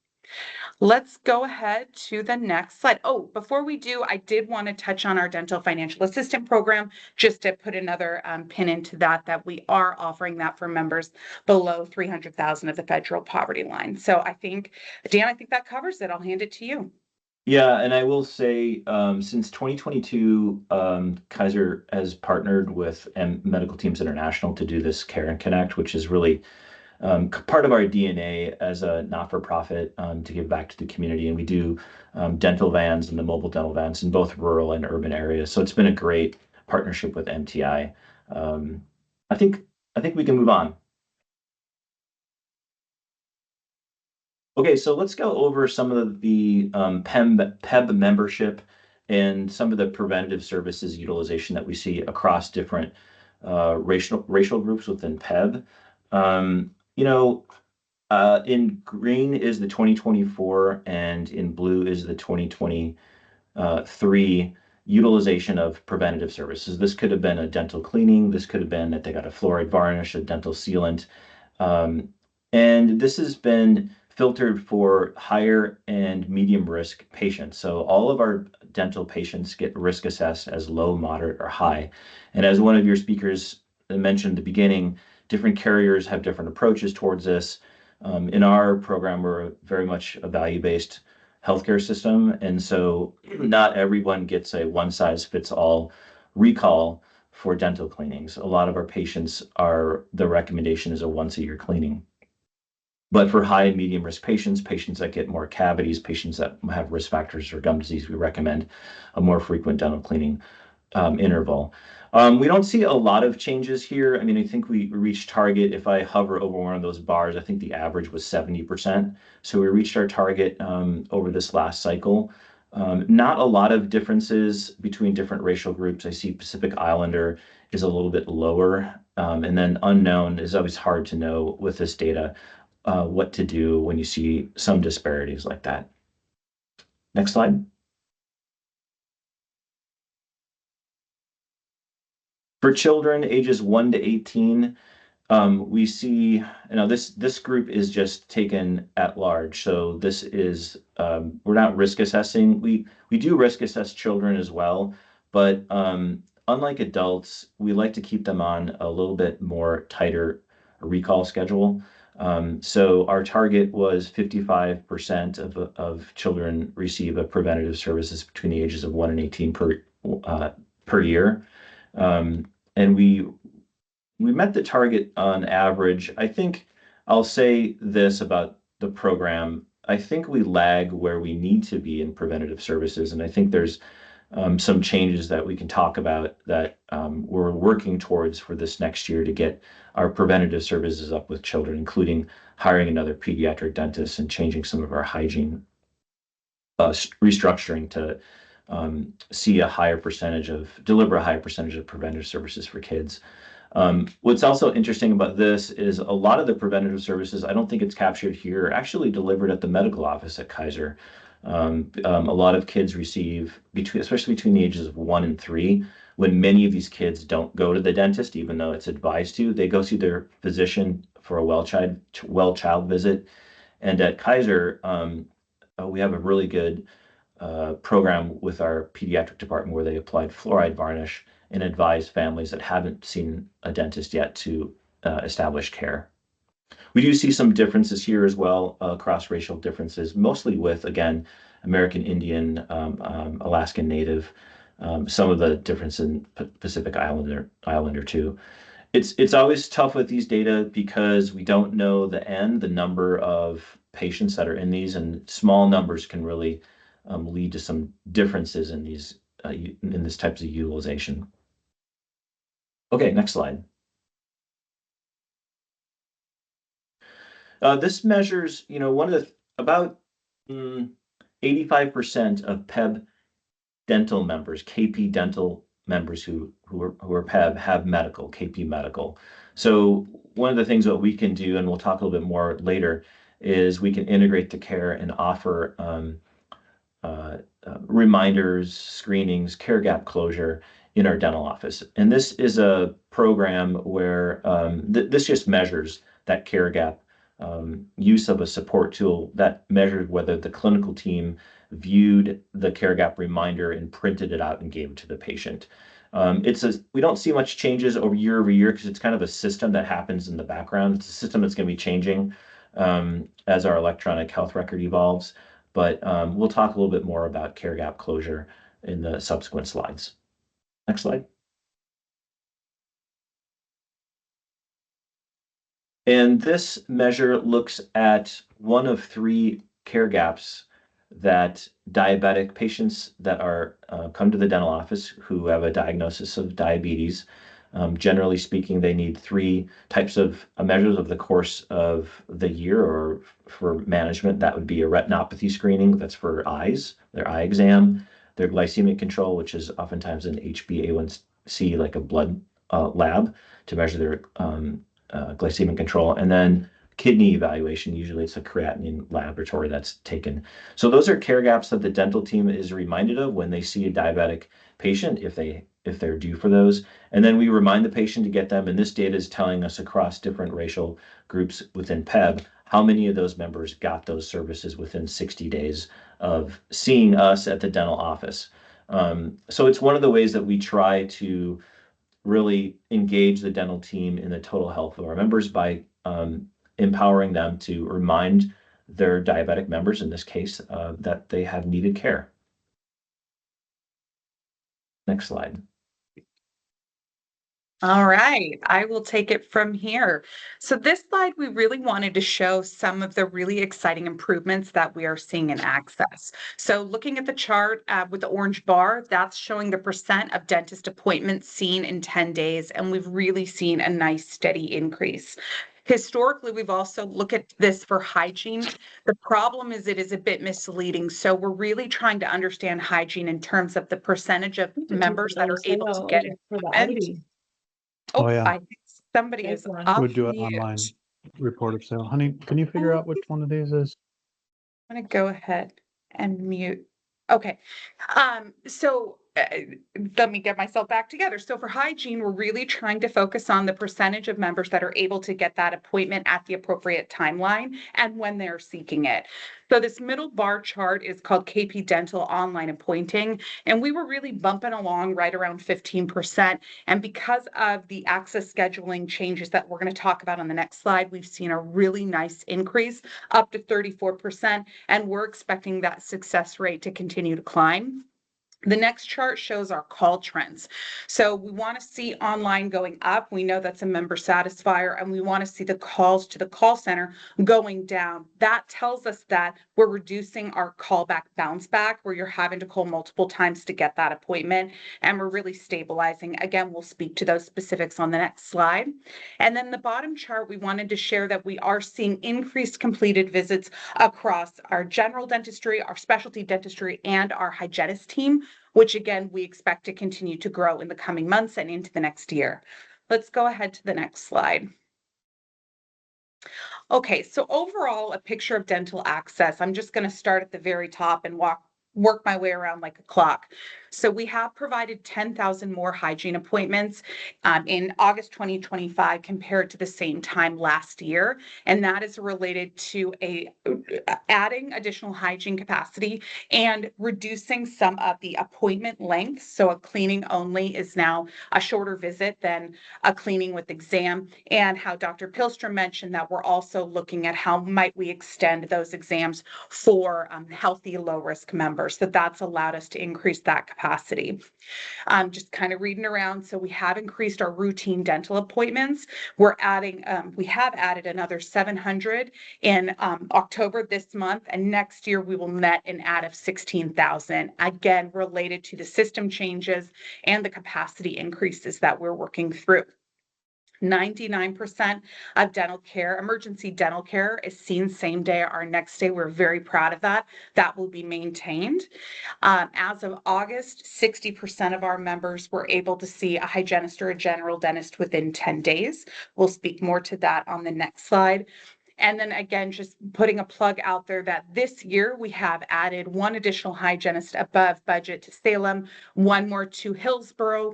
Speaker 9: Let's go ahead to the next slide. Oh, before we do, I did want to touch on our dental financial assistance program, just to put another pin into that we are offering that for members below 300,000 of the federal poverty line. So I think, Dan, I think that covers it. I'll hand it to you.
Speaker 10: Yeah, and I will say, since 2022, Kaiser has partnered with Medical Teams International to do this Care and Connect, which is really part of our DNA as a not-for-profit to give back to the community. And we do dental vans and the mobile dental vans in both rural and urban areas. So it's been a great partnership with MTI. I think we can move on. Okay, so let's go over some of the PEBB membership and some of the preventative services utilization that we see across different racial groups within PEBB. In green is the 2024 and in blue is the 2023 utilization of preventative services. This could have been a dental cleaning. This could have been that they got a fluoride varnish, a dental sealant. And this has been filtered for higher and medium risk patients. So all of our dental patients get risk assessed as low, moderate, or high. And as one of your speakers mentioned at the beginning, different carriers have different approaches towards this. In our program, we're very much a value-based healthcare system. And so not everyone gets a one-size-fits-all recall for dental cleanings. A lot of our patients the recommendation is a once-a-year cleaning. But for high and medium risk patients that get more cavities, patients that have risk factors for gum disease, we recommend a more frequent dental cleaning interval. We don't see a lot of changes here. I mean, I think we reached target. If I hover over one of those bars, I think the average was 70%. So we reached our target over this last cycle. Not a lot of differences between different racial groups. I see Pacific Islander is a little bit lower. And then unknown is always hard to know with this data what to do when you see some disparities like that. Next slide. For children ages 1 to 18, we see, this group is just taken at large. So this is, we're not risk assessing. We do risk assess children as well, but unlike adults, we like to keep them on a little bit more tighter recall schedule. So our target was 55% of children receive a preventative services between the ages of 1 and 18 per year. And we met the target on average. I think I'll say this about the program. I think we lag where we need to be in preventative services. And I think there's some changes that we can talk about that we're working towards for this next year to get our preventative services up with children, including hiring another pediatric dentist and changing some of our hygiene restructuring to deliver a higher percentage of preventative services for kids. What's also interesting about this is a lot of the preventative services, I don't think it's captured here, are actually delivered at the medical office at Kaiser. A lot of kids receive, especially between the ages of 1 and 3, when many of these kids don't go to the dentist, even though it's advised to, they go see their physician for a well child visit. And at Kaiser, we have a really good program with our pediatric department where they applied fluoride varnish and advised families that haven't seen a dentist yet to establish care. We do see some differences here as well, cross-racial differences, mostly with, again, American Indian, Alaskan Native, some of the difference in Pacific Islander too. It's always tough with these data because we don't know the number of patients that are in these, and small numbers can really lead to some differences in this types of utilization. Okay, next slide. This measures, about 85% of PEBB dental members, KP dental members who are PEBB have KP medical. So one of the things that we can do, and we'll talk a little bit more later, is we can integrate the care and offer reminders, screenings, care gap closure in our dental office. And this is a program where this just measures that care gap use of a support tool that measured whether the clinical team viewed the care gap reminder and printed it out and gave it to the patient. We don't see much changes over year because it's kind of a system that happens in the background. It's a system that's going to be changing as our electronic health record evolves. But we'll talk a little bit more about care gap closure in the subsequent slides. Next slide. And this measure looks at one of 3 care gaps that diabetic patients that are come to the dental office who have a diagnosis of diabetes. Generally speaking, they need 3 types of measures of the course of the year, or for management, that would be a retinopathy screening, that's for eyes, their eye exam, their glycemic control, which is oftentimes an HbA1c, like a blood lab to measure their glycemic control, and then kidney evaluation. Usually it's a creatinine laboratory that's taken. So those are care gaps that the dental team is reminded of when they see a diabetic patient, if they're due for those. And then we remind the patient to get them, and this data is telling us across different racial groups within PEBB how many of those members got those services within 60 days of seeing us at the dental office. So it's one of the ways that we try to really engage the dental team in the total health of our members by empowering them to remind their diabetic members, in this case, that they have needed care. Next slide.
Speaker 9: All right, I will take it from here. So this slide, we really wanted to show some of the really exciting improvements that we are seeing in access. So looking at the chart with the orange bar, that's showing the percent of dentist appointments seen in 10 days, and we've really seen a nice steady increase. Historically, we've also looked at this for hygiene. The problem is it is a bit misleading. So we're really trying to understand hygiene in terms of the percentage of members that are able to get it.
Speaker 12: Oh, yeah.
Speaker 9: I think somebody is off
Speaker 12: Would do an
Speaker 9: mute.
Speaker 12: online report of sale. Honey, can you figure out which one of these is?
Speaker 9: I'm gonna go ahead and mute. Okay. Let me get myself back together. So for hygiene, we're really trying to focus on the percentage of members that are able to get that appointment at the appropriate timeline and when they're seeking it. So this middle bar chart is called KP Dental Online Appointing, and we were really bumping along right around 15%. And because of the access scheduling changes that we're going to talk about on the next slide, we've seen a really nice increase up to 34%, and we're expecting that success rate to continue to climb. The next chart shows our call trends. So we want to see online going up. We know that's a member satisfier, and we want to see the calls to the call center going down. That tells us that we're reducing our callback bounce back, where you're having to call multiple times to get that appointment, and we're really stabilizing. Again, we'll speak to those specifics on the next slide. And then the bottom chart, we wanted to share that we are seeing increased completed visits across our general dentistry, our specialty dentistry, and our hygienist team, which again, we expect to continue to grow in the coming months and into the next year. Let's go ahead to the next slide. Okay, so overall, a picture of dental access. I'm just going to start at the very top and work my way around like a clock. So we have provided 10,000 more hygiene appointments in August 2025 compared to the same time last year. And that is related to adding additional hygiene capacity and reducing some of the appointment length. So a cleaning only is now a shorter visit than a cleaning with exam. And how Dr. Pilstrom mentioned that we're also looking at how might we extend those exams for healthy low-risk members. So that's allowed us to increase that capacity. Just kind of reading around. So we have increased our routine dental appointments. We have added another 700 in October this month, and next year we will net an add of 16,000, again, related to the system changes and the capacity increases that we're working through. 99% of dental care, emergency dental care, is seen same day or next day. We're very proud of that. That will be maintained. As of August, 60% of our members were able to see a hygienist or a general dentist within 10 days. We'll speak more to that on the next slide. And then again, just putting a plug out there that this year we have added one additional hygienist above budget to Salem, one more to Hillsborough.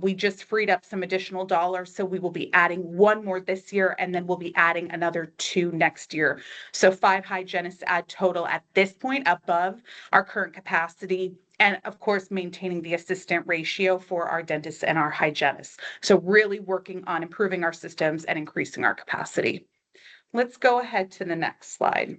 Speaker 9: We just freed up some additional dollars, so we will be adding one more this year, and then we'll be adding another 2 next year. So 5 hygienists add total at this point above our current capacity, and of course, maintaining the assistant ratio for our dentists and our hygienists. So really working on improving our systems and increasing our capacity. Let's go ahead to the next slide.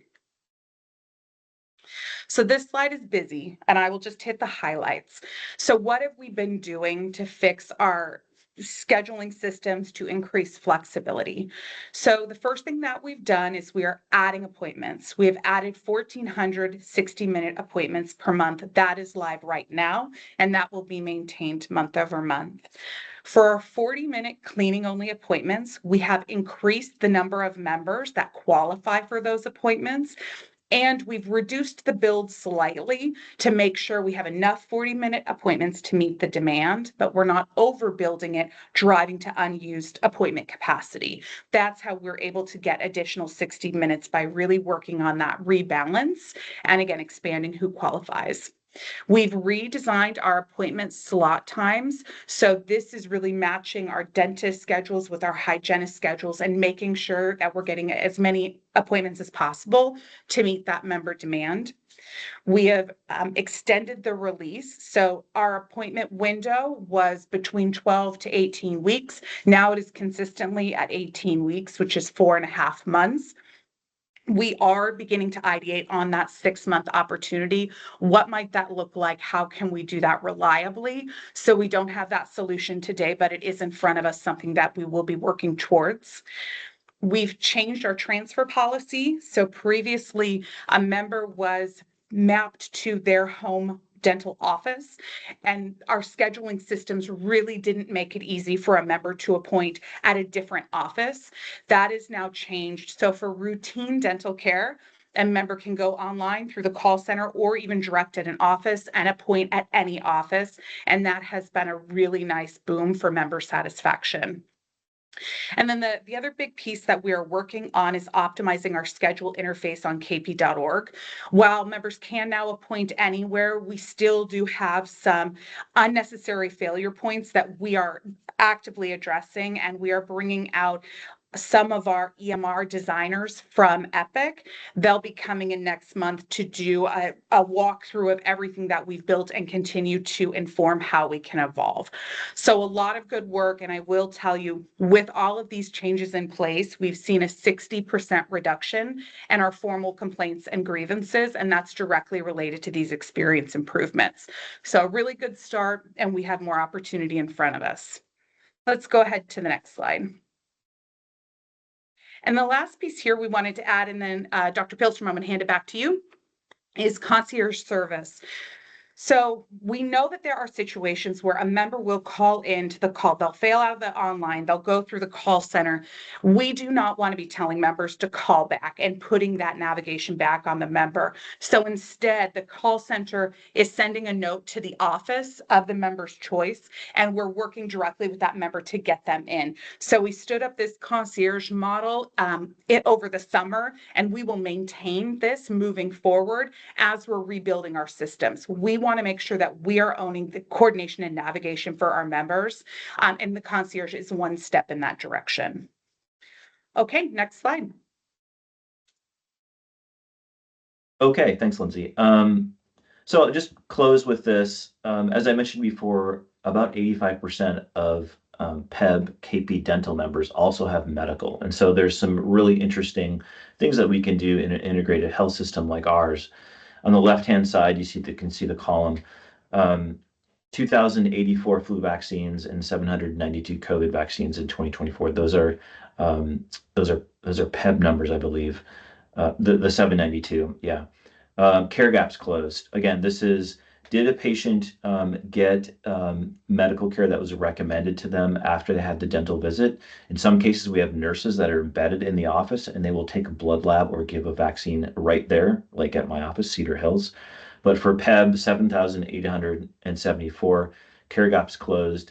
Speaker 9: So this slide is busy, and I will just hit the highlights. So what have we been doing to fix our scheduling systems to increase flexibility? So the first thing that we've done is we are adding appointments. We have added 1,400 60-minute appointments per month. That is live right now, and that will be maintained month over month. For our 40-minute cleaning only appointments, we have increased the number of members that qualify for those appointments. And we've reduced the build slightly to make sure we have enough 40-minute appointments to meet the demand, but we're not overbuilding it, driving to unused appointment capacity. That's how we're able to get additional 60 minutes, by really working on that rebalance and again, expanding who qualifies. We've redesigned our appointment slot times. So this is really matching our dentist schedules with our hygienist schedules and making sure that we're getting as many appointments as possible to meet that member demand. We have extended the release. So our appointment window was between 12 to 18 weeks. Now it is consistently at 18 weeks, which is 4.5 months. We are beginning to ideate on that 6-month opportunity. What might that look like? How can we do that reliably? So we don't have that solution today, but it is in front of us, something that we will be working towards. We've changed our transfer policy. So previously, a member was mapped to their home dental office, and our scheduling systems really didn't make it easy for a member to appoint at a different office. That is now changed. So for routine dental care, a member can go online through the call center or even direct at an office and appoint at any office. And that has been a really nice boom for member satisfaction. And then the other big piece that we are working on is optimizing our schedule interface on kp.org. While members can now appoint anywhere, we still do have some unnecessary failure points that we are actively addressing, and we are bringing out some of our EMR designers from Epic. They'll be coming in next month to do a walkthrough of everything that we've built and continue to inform how we can evolve. So a lot of good work. And I will tell you, with all of these changes in place, we've seen a 60% reduction in our formal complaints and grievances. And that's directly related to these experience improvements. So a really good start, and we have more opportunity in front of us. Let's go ahead to the next slide. And the last piece here we wanted to add, and then Dr. Pilstrom, I'm going to hand it back to you, is concierge service. So we know that there are situations where a member will call into the call. They'll fail out of the online. They'll go through the call center. We do not want to be telling members to call back and putting that navigation back on the member. So instead, the call center is sending a note to the office of the member's choice, and we're working directly with that member to get them in. So we stood up this concierge model over the summer, and we will maintain this moving forward as we're rebuilding our systems. We want to make sure that we are owning the coordination and navigation for our members, and the concierge is one step in that direction. Okay, next slide.
Speaker 10: Okay, thanks, Lindsay. So I'll just close with this. As I mentioned before, about 85% of PEBB KP dental members also have medical. And so there's some really interesting things that we can do in an integrated health system like ours. On the left-hand side, you can see the column, 2,084 flu vaccines and 792 COVID vaccines in 2024. Those are PEBB numbers, I believe. The 792, yeah. Care gaps closed. Again, this is, did a patient get medical care that was recommended to them after they had the dental visit? In some cases, we have nurses that are embedded in the office, and they will take a blood lab or give a vaccine right there, like at my office, Cedar Hills. But for PEBB, 7,874 care gaps closed,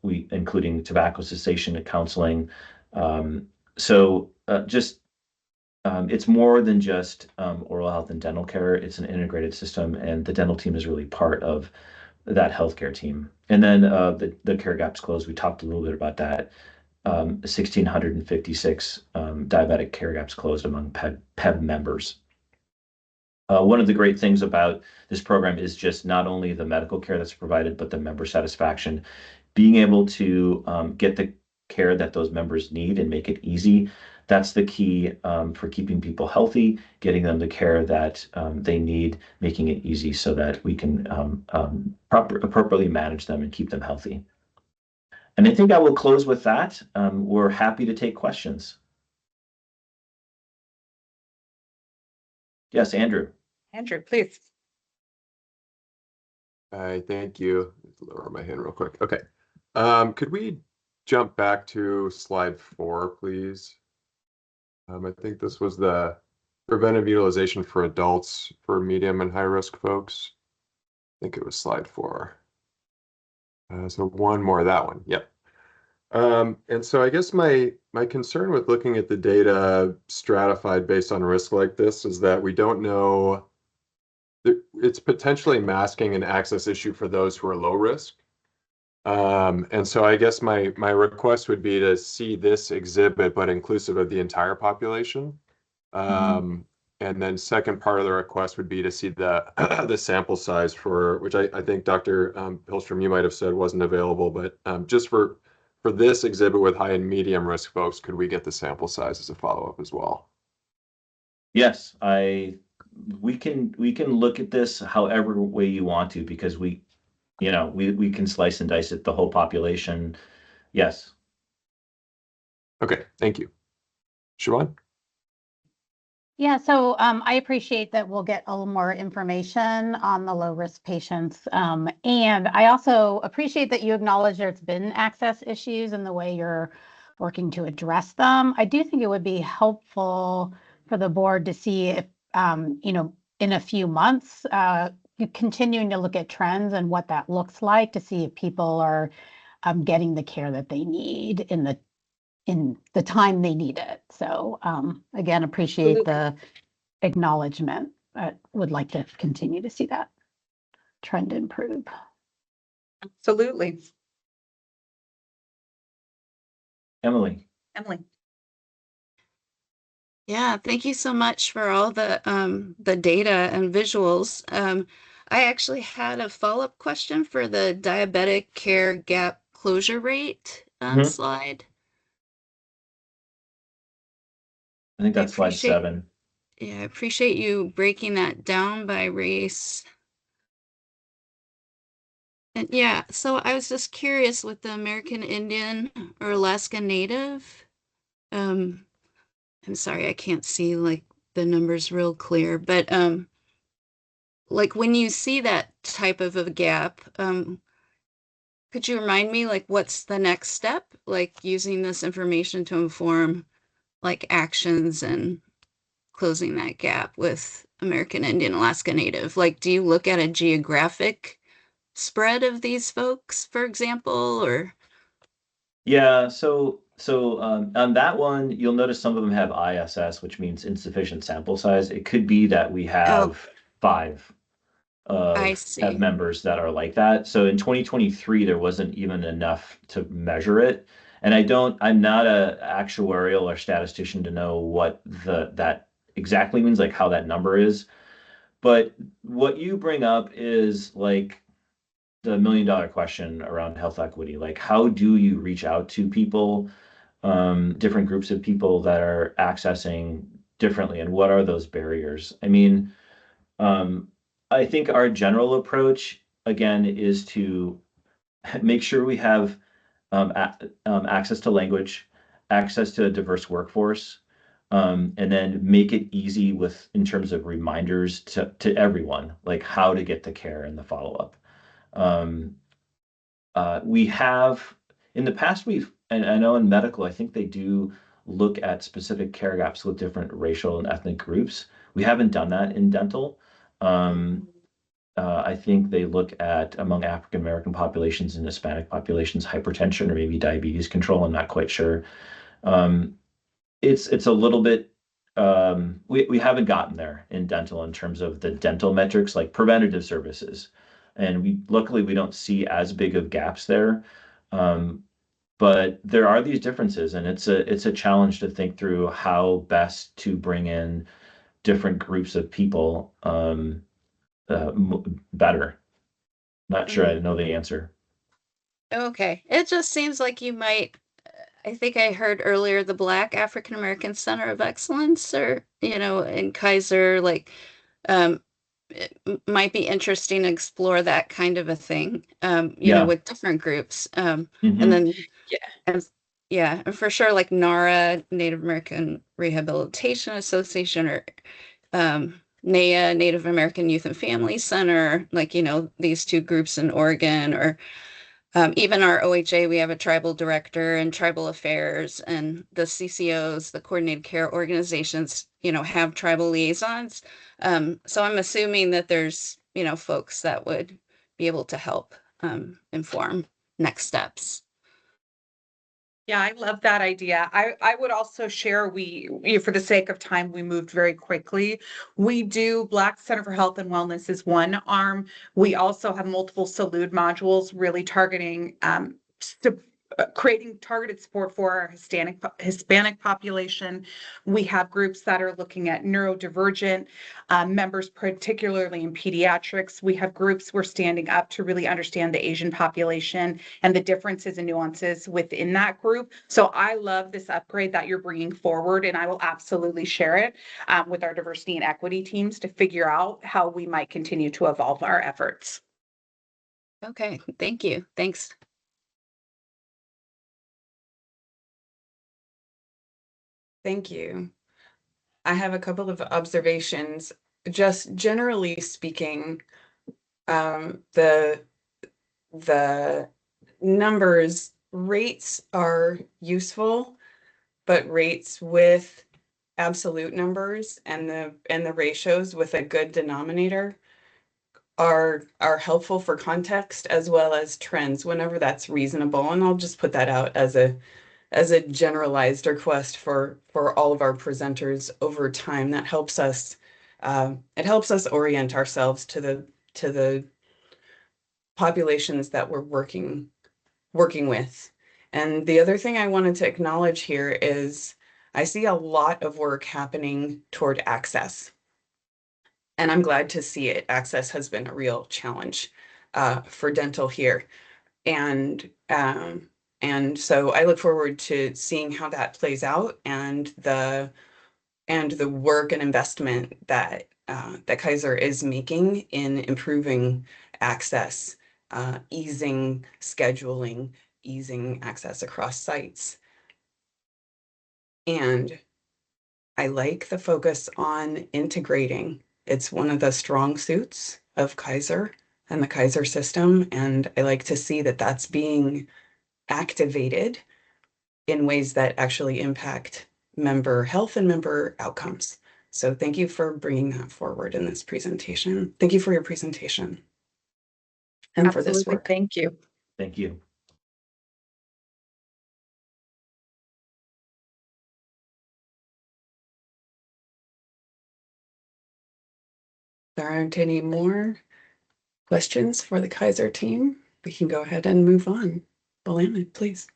Speaker 10: including tobacco cessation and counseling. So just it's more than just oral health and dental care. It's an integrated system, and the dental team is really part of that healthcare team. And then the care gaps closed. We talked a little bit about that. 1,656 diabetic care gaps closed among PEBB members. One of the great things about this program is just not only the medical care that's provided, but the member satisfaction, being able to get the care that those members need and make it easy. That's the key for keeping people healthy, getting them the care that they need, making it easy so that we can appropriately manage them and keep them healthy. And I think I will close with that. We're happy to take questions. Yes, Andrew.
Speaker 9: Andrew, please.
Speaker 7: Hi, thank you. Lower my hand real quick. Okay. Could we jump back to slide 4, please? I think this was the preventive utilization for adults for medium and high risk folks. I think it was slide 4. So one more, that one. Yep. And so I guess my concern with looking at the data stratified based on risk like this is that we don't know. It's potentially masking an access issue for those who are low risk. And so I guess my request would be to see this exhibit, but inclusive of the entire population. And then second part of the request would be to see the the sample size for, which I think Dr. Hillstrom, you might have said wasn't available, but just for this exhibit with high and medium risk folks, could we get the sample size as a follow-up as well?
Speaker 10: Yes, we can look at this however way you want to, because we can slice and dice it, the whole population. Yes.
Speaker 7: Okay, thank you. Siobhan?
Speaker 3: Yeah, so I appreciate that we'll get a little more information on the low-risk patients. And I also appreciate that you acknowledge there's been access issues and the way you're working to address them. I do think it would be helpful for the board to see if, in a few months, continuing to look at trends and what that looks like, to see if people are getting the care that they need in the time they need it. So again, appreciate the acknowledgement. I would like to continue to see that trend improve.
Speaker 9: Absolutely.
Speaker 10: Emily.
Speaker 6: Yeah, thank you so much for all the data and visuals. I actually had a follow-up question for the diabetic care gap closure rate slide.
Speaker 10: I think that's slide 7.
Speaker 6: Yeah, I appreciate you breaking that down by race. And yeah, so I was just curious with the American Indian or Alaska Native. I'm sorry, I can't see like the numbers real clear, but like when you see that type of a gap, could you remind me like what's the next step? Like using this information to inform like actions and closing that gap with American Indian, Alaska Native? Like, do you look at a geographic spread of these folks, for example, or?
Speaker 10: Yeah, so on that one, you'll notice some of them have ISS, which means insufficient sample size. It could be that we have 5 have members that are like that. So in 2023, there wasn't even enough to measure it. And I'm not a actuarial or statistician to know what that exactly means, like how that number is. But what you bring up is like the $1 million question around health equity. Like, how do you reach out to people, different groups of people that are accessing differently, and what are those barriers? I mean, I think our general approach, again, is to make sure we have access to language, access to a diverse workforce, and then make it easy in terms of reminders to everyone, like how to get the care and the follow-up. We have, in the past, and I know in medical, I think they do look at specific care gaps with different racial and ethnic groups. We haven't done that in dental. I think they look at, among African American populations and Hispanic populations, hypertension or maybe diabetes control. I'm not quite sure. It's a little bit we haven't gotten there in dental in terms of the dental metrics like preventative services. And luckily we don't see as big of gaps there. But there are these differences, and it's a challenge to think through how best to bring in different groups of people better. Not sure I know the answer.
Speaker 6: Okay. It just seems like you might, I think I heard earlier the Black African American Center of Excellence, or, in Kaiser, like, it might be interesting to explore that kind of a thing,
Speaker 10: Yeah.
Speaker 6: with different groups. And
Speaker 10: Mhm.
Speaker 6: then,
Speaker 9: Yeah.
Speaker 6: and for sure, like NARA, Native American Rehabilitation Association, or NAYA, Native American Youth and Family Center, like, these two groups in Oregon, or even our OHA, we have a tribal director and tribal affairs, and the CCOs, the coordinated care organizations, have tribal liaisons. So I'm assuming that there's, folks that would be able to help inform next steps.
Speaker 9: Yeah, I love that idea. I would also share, for the sake of time, we moved very quickly. We do Black Center for Health and Wellness is one arm. We also have multiple Salud modules really targeting creating targeted support for our Hispanic population. We have groups that are looking at neurodivergent members, particularly in pediatrics. We have groups we're standing up to really understand the Asian population and the differences and nuances within that group. So I love this upgrade that you're bringing forward, and I will absolutely share it with our diversity and equity teams to figure out how we might continue to evolve our efforts.
Speaker 6: Okay, thank you. Thanks.
Speaker 1: Thank you. I have a couple of observations. Just generally speaking, the numbers, rates are useful, but rates with absolute numbers and the ratios with a good denominator are helpful for context as well as trends whenever that's reasonable. And I'll just put that out as a generalized request for all of our presenters over time. That helps us it helps us orient ourselves to the populations that we're working with. And the other thing I wanted to acknowledge here is I see a lot of work happening toward access. And I'm glad to see it. Access has been a real challenge for dental here. And so I look forward to seeing how that plays out, and the work and investment that that Kaiser is making in improving access, easing scheduling, easing access across sites. And I like the focus on integrating. It's one of the strong suits of Kaiser and the Kaiser system, and I like to see that that's being activated in ways that actually impact member health and member outcomes. So thank you for bringing that forward in this presentation. Thank you for your presentation and for this
Speaker 9: Absolutely.
Speaker 1: work.
Speaker 9: Thank you.
Speaker 10: Thank you.
Speaker 1: There aren't any more questions for the Kaiser team. We can go ahead and move on. Willamette, please.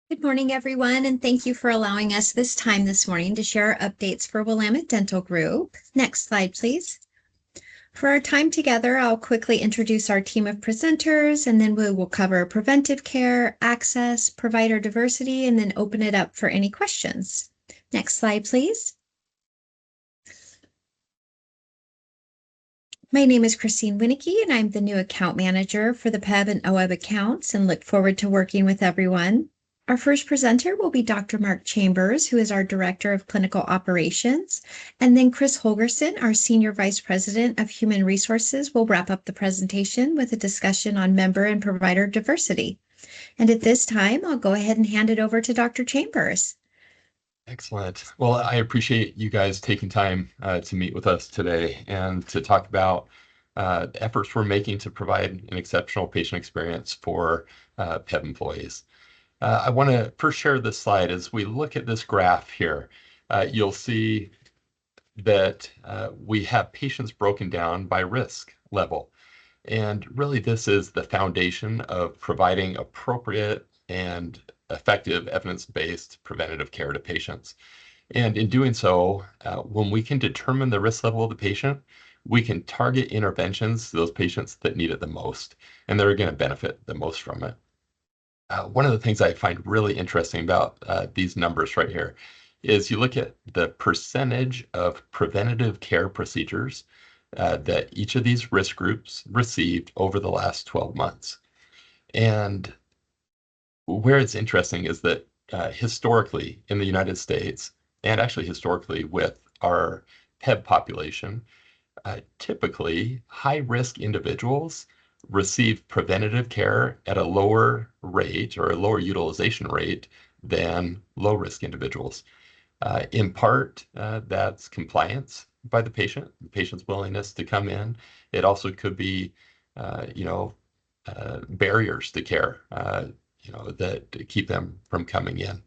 Speaker 13: Good morning, everyone, and thank you for allowing us this time this morning to share our updates for Willamette Dental Group. Next slide, please. For our time together, I'll quickly introduce our team of presenters, and then we will cover preventive care, access, provider diversity, and then open it up for any questions. Next slide, please. My name is Christine Winnicky, and I'm the new account manager for the PEBB and OEB accounts, and look forward to working with everyone. Our first presenter will be Dr. Mark Chambers, who is our Director of Clinical Operations, and then Chris Holgerson, our Senior Vice President of Human Resources, will wrap up the presentation with a discussion on member and provider diversity. And at this time, I'll go ahead and hand it over to Dr. Chambers.
Speaker 7: Excellent. Well, I appreciate you guys taking time to meet with us today and to talk about efforts we're making to provide an exceptional patient experience for PEB employees. I want to first share this slide. As we look at this graph here, you'll see that we have patients broken down by risk level. And really, this is the foundation of providing appropriate and effective evidence-based preventative care to patients. And in doing so, when we can determine the risk level of the patient, we can target interventions to those patients that need it the most, and they're going to benefit the most from it. One of the things I find really interesting about these numbers right here is you look at the percentage of preventative care procedures that each of these risk groups received over the last 12 months. And where it's interesting is that historically in the United States, and actually historically with our PEB population, typically high-risk individuals receive preventative care at a lower rate or a lower utilization rate than low-risk individuals. In part, that's compliance by the patient's willingness to come in. It also could be, barriers to care, that keep them from coming in.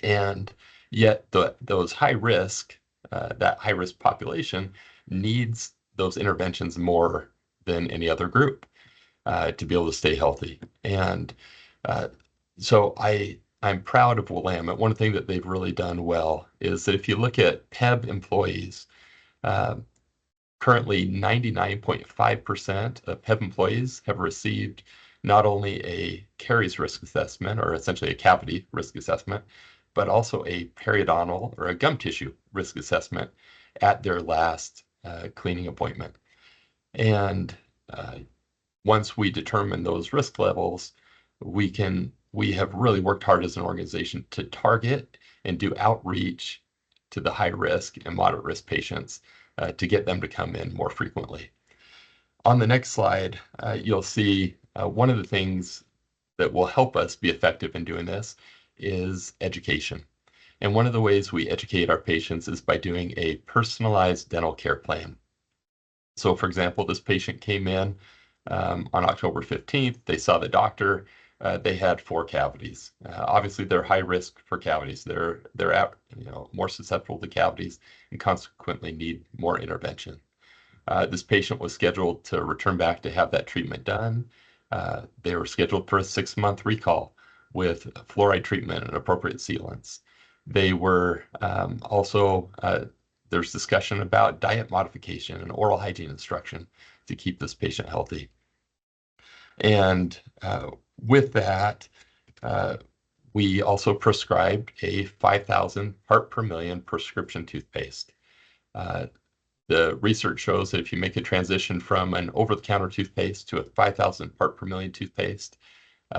Speaker 7: And yet those high risk, that high risk population needs those interventions more than any other group to be able to stay healthy. And so I'm proud of Willamette. One thing that they've really done well is that if you look at PEB employees, currently 99.5% of PEB employees have received not only a caries risk assessment, or essentially a cavity risk assessment, but also a periodontal or a gum tissue risk assessment at their last cleaning appointment. And once we determine those risk levels, we have really worked hard as an organization to target and do outreach to the high risk and moderate risk patients to get them to come in more frequently. On the next slide, you'll see one of the things that will help us be effective in doing this is education. And one of the ways we educate our patients is by doing a personalized dental care plan. So for example, this patient came in on October 15th, they saw the doctor, they had 4 cavities. Obviously they're high risk for cavities. They're more susceptible to cavities and consequently need more intervention. This patient was scheduled to return back to have that treatment done. They were scheduled for a 6-month recall with fluoride treatment and appropriate sealants. They were there's discussion about diet modification and oral hygiene instruction to keep this patient healthy. And with that, we also prescribed a 5,000 part per million prescription toothpaste. The research shows that if you make a transition from an over-the-counter toothpaste to a 5,000 part per million toothpaste,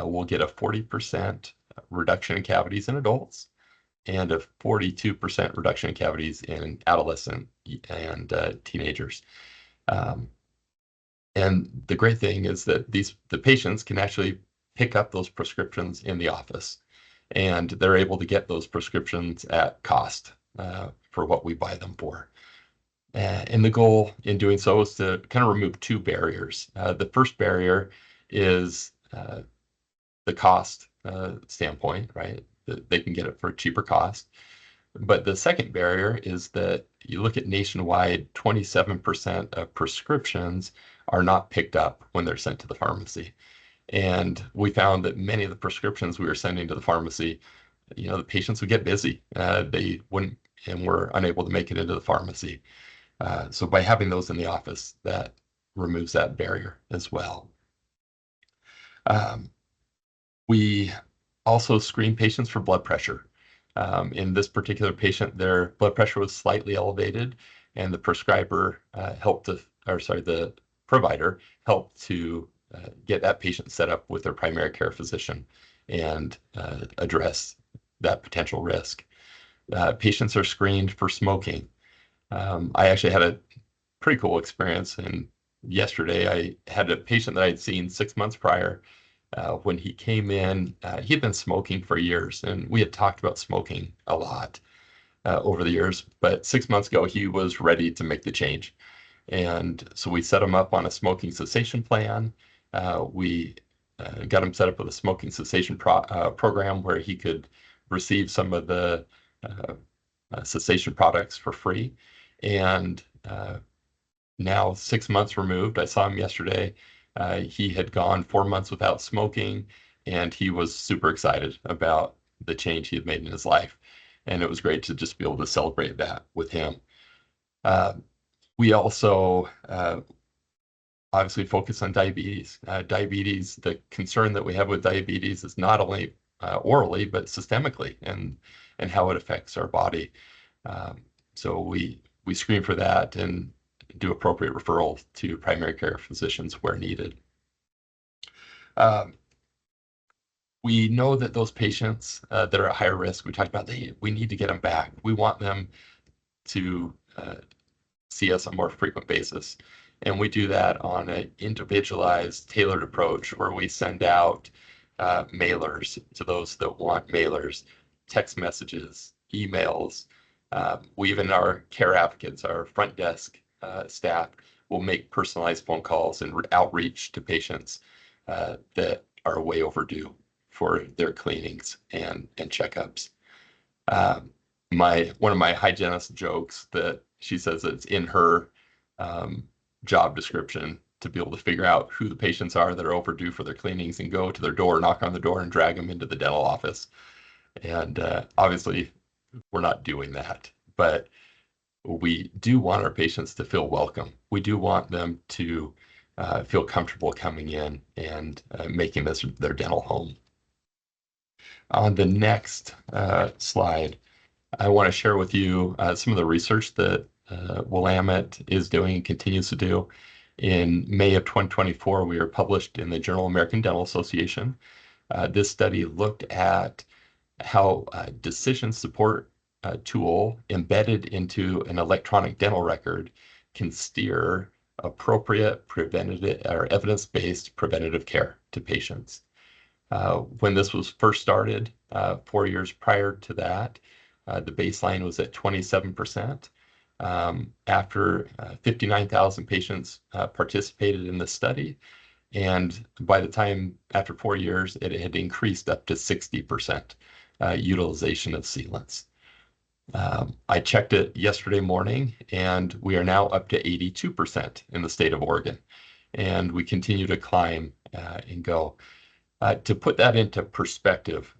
Speaker 7: we'll get a 40% reduction in cavities in adults and a 42% reduction in cavities in adolescent and teenagers. And the great thing is that the patients can actually pick up those prescriptions in the office, and they're able to get those prescriptions at cost for what we buy them for. And the goal in doing so is to kind of remove 2 barriers. The first barrier is the cost standpoint, right? They can get it for a cheaper cost. But the second barrier is that you look at nationwide, 27% of prescriptions are not picked up when they're sent to the pharmacy. And we found that many of the prescriptions we were sending to the pharmacy, the patients would get busy. They wouldn't and were unable to make it into the pharmacy. So by having those in the office, that removes that barrier as well. We also screen patients for blood pressure. In this particular patient, their blood pressure was slightly elevated, and the the provider helped to get that patient set up with their primary care physician and address that potential risk. Patients are screened for smoking. I actually had a pretty cool experience, and yesterday I had a patient that I had seen 6 months prior. When he came in, he had been smoking for years, and we had talked about smoking a lot over the years. But 6 months ago, he was ready to make the change. And so we set him up on a smoking cessation plan. We got him set up with a smoking cessation program where he could receive some of the cessation products for free. And now 6 months removed, I saw him yesterday. He had gone 4 months without smoking, and he was super excited about the change he had made in his life. And it was great to just be able to celebrate that with him. We also obviously focus on diabetes. Diabetes, the concern that we have with diabetes is not only orally, but systemically and how it affects our body. So we screen for that and do appropriate referrals to primary care physicians where needed. We know that those patients that are at higher risk, we talked about, we need to get them back. We want them to see us on a more frequent basis. And we do that on an individualized, tailored approach where we send out mailers to those that want mailers, text messages, emails. We even, our care advocates, our front desk staff will make personalized phone calls and outreach to patients that are way overdue for their cleanings and checkups. One of my hygienist jokes that she says it's in her job description to be able to figure out who the patients are that are overdue for their cleanings and go to their door, knock on the door, and drag them into the dental office. And obviously, we're not doing that, but we do want our patients to feel welcome. We do want them to feel comfortable coming in and making this their dental home. On the next slide, I want to share with you some of the research that Willamette is doing and continues to do. In May of 2024, we were published in the Journal of American Dental Association. This study looked at how decision support tool embedded into an electronic dental record can steer appropriate preventative or evidence-based preventative care to patients. When this was first started 4 years prior to that, the baseline was at 27%. After 59,000 patients participated in the study, and by the time after 4 years, it had increased up to 60% utilization of sealants. I checked it yesterday morning, and we are now up to 82% in the state of Oregon, and we continue to climb and go. To put that into perspective,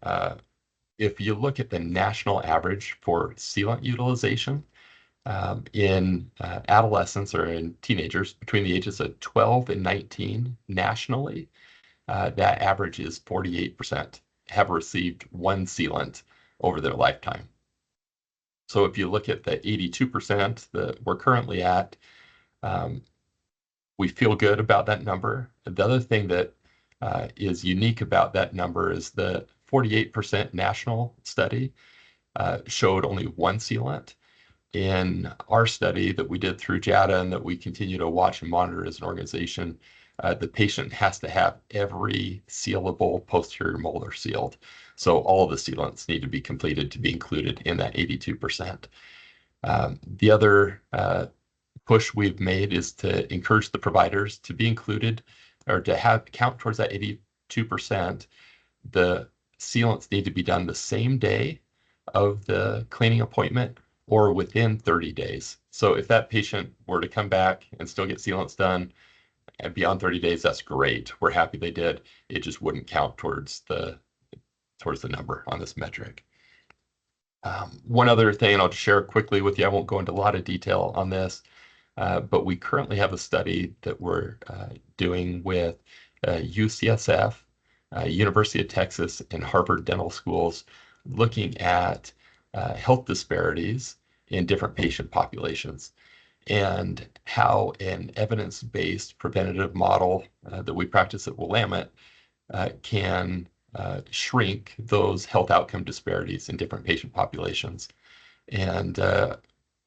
Speaker 7: if you look at the national average for sealant utilization in adolescents or in teenagers between the ages of 12 and 19 nationally, that average is 48% have received one sealant over their lifetime. So if you look at the 82% that we're currently at, we feel good about that number. The other thing that is unique about that number is the 48% national study showed only one sealant. In our study that we did through JADA and that we continue to watch and monitor as an organization, the patient has to have every sealable posterior molar sealed. So all of the sealants need to be completed to be included in that 82%. The other push we've made is to encourage the providers to be included or to count towards that 82%. The sealants need to be done the same day of the cleaning appointment or within 30 days. So if that patient were to come back and still get sealants done and beyond 30 days, that's great. We're happy they did. It just wouldn't count towards the number on this metric. One other thing, and I'll just share quickly with you, I won't go into a lot of detail on this, but we currently have a study that we're doing with UCSF, University of Texas, and Harvard Dental Schools, looking at health disparities in different patient populations and how an evidence-based preventative model that we practice at Willamette can shrink those health outcome disparities in different patient populations. And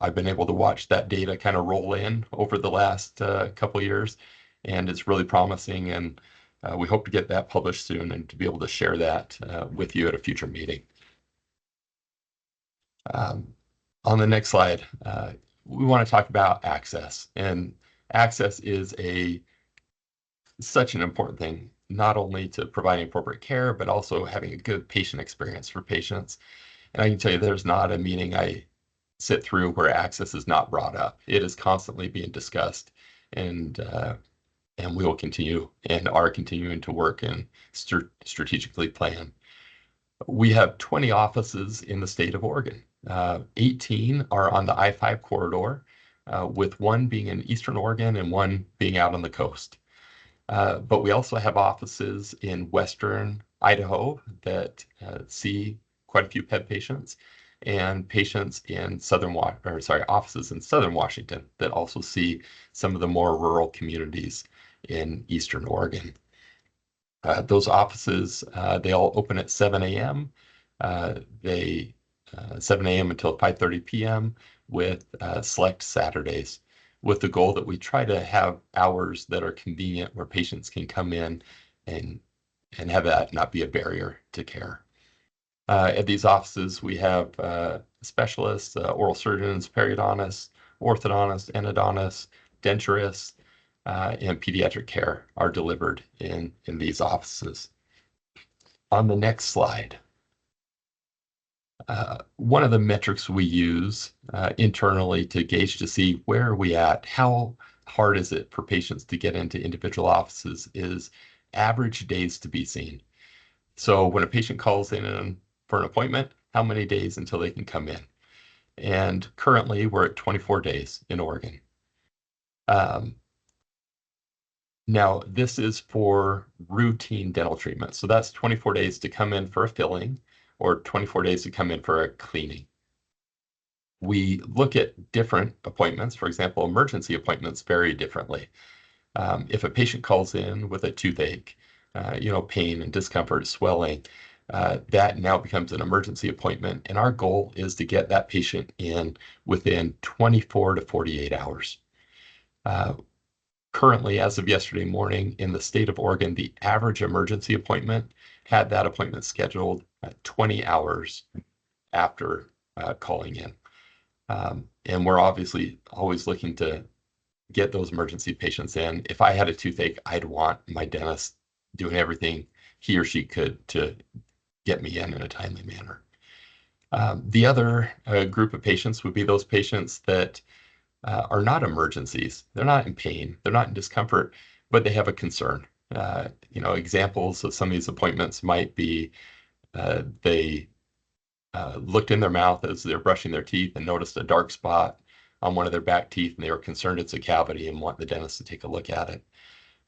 Speaker 7: I've been able to watch that data kind of roll in over the last couple of years, and it's really promising. And we hope to get that published soon and to be able to share that with you at a future meeting. On the next slide, we want to talk about access. And access is such an important thing. not only to providing appropriate care, but also having a good patient experience for patients. And I can tell you there's not a meeting I sit through where access is not brought up. It is constantly being discussed, and we will continue and are continuing to work and strategically plan. We have 20 offices in the state of Oregon. 18 are on the I-5 corridor, with one being in Eastern Oregon and one being out on the coast. But we also have offices in Western Idaho that see quite a few PEB patients, and patients in offices in Southern Washington that also see some of the more rural communities in Eastern Oregon. Those offices, they all open at 7 a.m. They 7 a.m. until 5:30 p.m. with select Saturdays, with the goal that we try to have hours that are convenient where patients can come in and have that not be a barrier to care. At these offices, we have specialists, oral surgeons, periodontists, orthodontists, endodontists, denturists, and pediatric care are delivered in these offices. On the next slide, one of the metrics we use internally to gauge to see where are we at, how hard is it for patients to get into individual offices, is average days to be seen. So when a patient calls in for an appointment, how many days until they can come in? And currently we're at 24 days in Oregon. Now, this is for routine dental treatment. So that's 24 days to come in for a filling or 24 days to come in for a cleaning. We look at different appointments. For example, emergency appointments vary differently. If a patient calls in with a toothache, pain and discomfort, swelling, that now becomes an emergency appointment. And our goal is to get that patient in within 24 to 48 hours. Currently, as of yesterday morning, in the state of Oregon, the average emergency appointment had that appointment scheduled 20 hours after calling in. And we're obviously always looking to get those emergency patients in. If I had a toothache, I'd want my dentist doing everything he or she could to get me in a timely manner. The other group of patients would be those patients that are not emergencies. They're not in pain, they're not in discomfort, but they have a concern. Examples of some of these appointments might be they looked in their mouth as they're brushing their teeth and noticed a dark spot on one of their back teeth, and they were concerned it's a cavity and want the dentist to take a look at it.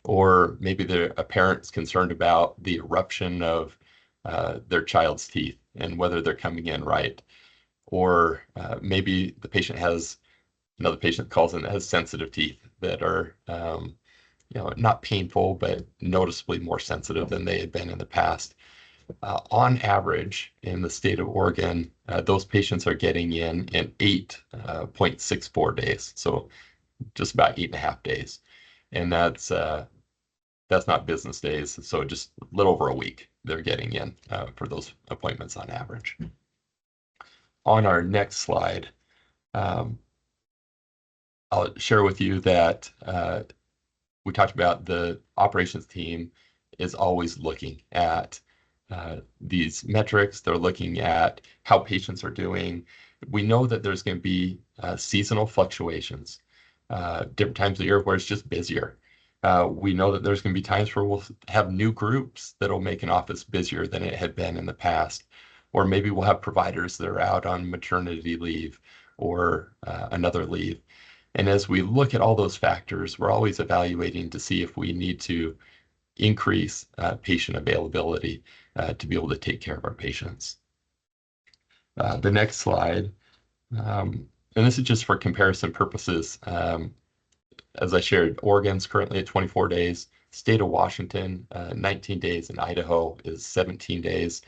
Speaker 7: Or maybe a parent's concerned about the eruption of their child's teeth and whether they're coming in right. Or maybe another patient calls in that has sensitive teeth that are, not painful, but noticeably more sensitive than they had been in the past. On average, in the state of Oregon, those patients are getting in 8.64 days, so just about 8.5 days. And that's not business days, so just a little over a week they're getting in for those appointments on average. On our next slide, I'll share with you that we talked about the operations team is always looking at these metrics. They're looking at how patients are doing. We know that there's going to be seasonal fluctuations, different times of the year where it's just busier. We know that there's going to be times where we'll have new groups that'll make an office busier than it had been in the past. Or maybe we'll have providers that are out on maternity leave or another leave. And as we look at all those factors, we're always evaluating to see if we need to increase patient availability to be able to take care of our patients. The next slide, and this is just for comparison purposes. As I shared, Oregon's currently at 24 days, state of Washington, 19 days, and Idaho is 17 days.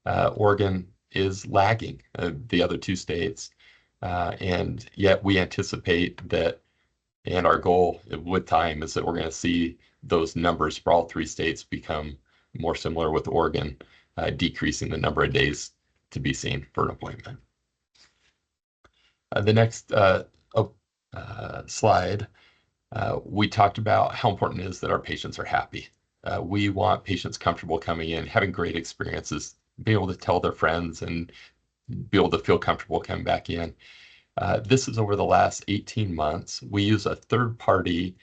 Speaker 7: Oregon is lagging the other two states. And yet we anticipate that, and our goal with time is that we're going to see those numbers for all three states become more similar, with Oregon decreasing the number of days to be seen for an appointment. The next slide, we talked about how important it is that our patients are happy. we want patients comfortable coming in, having great experiences, be able to tell their friends and be able to feel comfortable coming back in. This is over the last 18 months. We use a third-party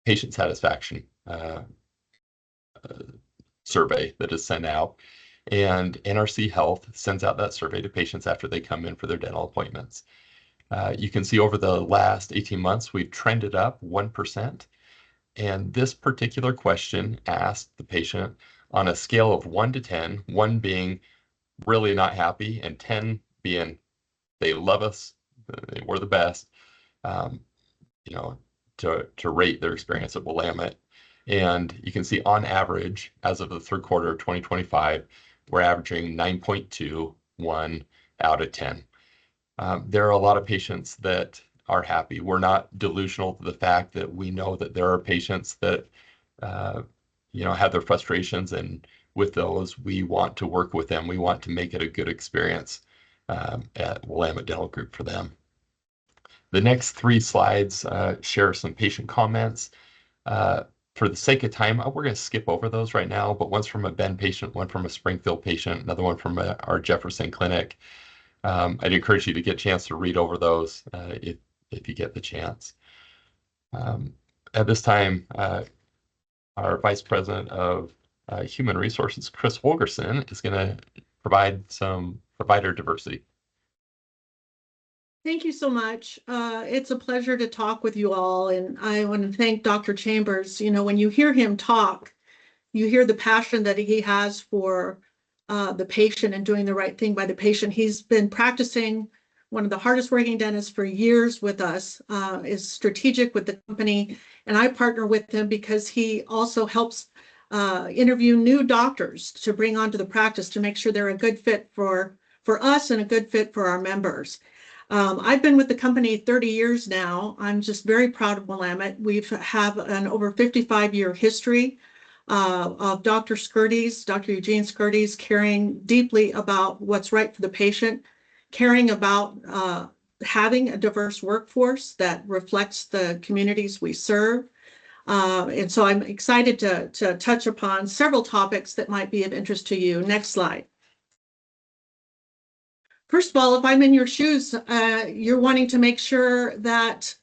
Speaker 7: patient satisfaction survey that is sent out, and NRC Health sends out that survey to patients after they come in for their dental appointments. You can see over the last 18 months, we've trended up 1%. And this particular question asked the patient on a scale of 1 to 10, 1 being really not happy, and 10 being they love us, we're the best, you know, to rate their experience at Willamette. And you can see on average, as of the third quarter of 2025, we're averaging 9.21 out of 10. There are a lot of patients that are happy. We're not delusional to the fact that we know that there are patients that, you know, have their frustrations, and with those, we want to work with them. We want to make it a good experience at Willamette Dental Group for them. The next 3 slides share some patient comments. For the sake of time, we're going to skip over those right now, but one's from a Bend patient, one from a Springfield patient, another one from our Jefferson clinic. I'd encourage you to get a chance to read over those if you get the chance. At this time, our Vice President of Human Resources, Chris Holgerson, is going to provide some provider diversity.
Speaker 14: Thank you so much. It's a pleasure to talk with you all, and I want to thank Dr. Chambers. You know, when you hear him talk, you hear the passion that he has for the patient and doing the right thing by the patient. He's been practicing, one of the hardest working dentists for years with us, is strategic with the company, and I partner with him because he also helps interview new doctors to bring onto the practice to make sure they're a good fit for us and a good fit for our members. I've been with the company 30 years now. I'm just very proud of Willamette. We have an over 55-year history of Dr. Eugene Skirties, caring deeply about what's right for the patient, caring about having a diverse workforce that reflects the communities we serve. And so I'm excited to touch upon several topics that might be of interest to you. Next slide. First of all, if I'm in your shoes, you're wanting to make sure that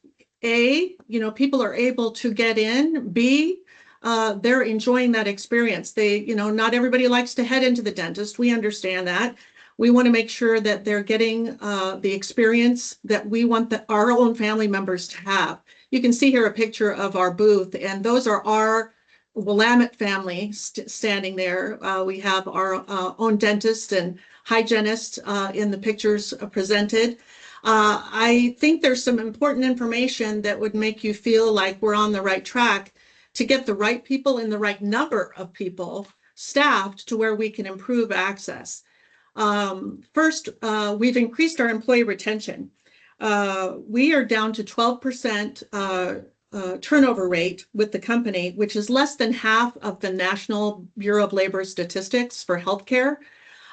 Speaker 14: A, you know, people are able to get in, B, they're enjoying that experience. You know, not everybody likes to head into the dentist. We understand that. We want to make sure that they're getting the experience that we want our own family members to have. You can see here a picture of our booth, and those are our Willamette family standing there. We have our own dentist and hygienist in the pictures presented. I think there's some important information that would make you feel like we're on the right track to get the right people and the right number of people staffed to where we can improve access. First, we've increased our employee retention. We are down to 12% turnover rate with the company, which is less than half of the National Bureau of Labor statistics for healthcare.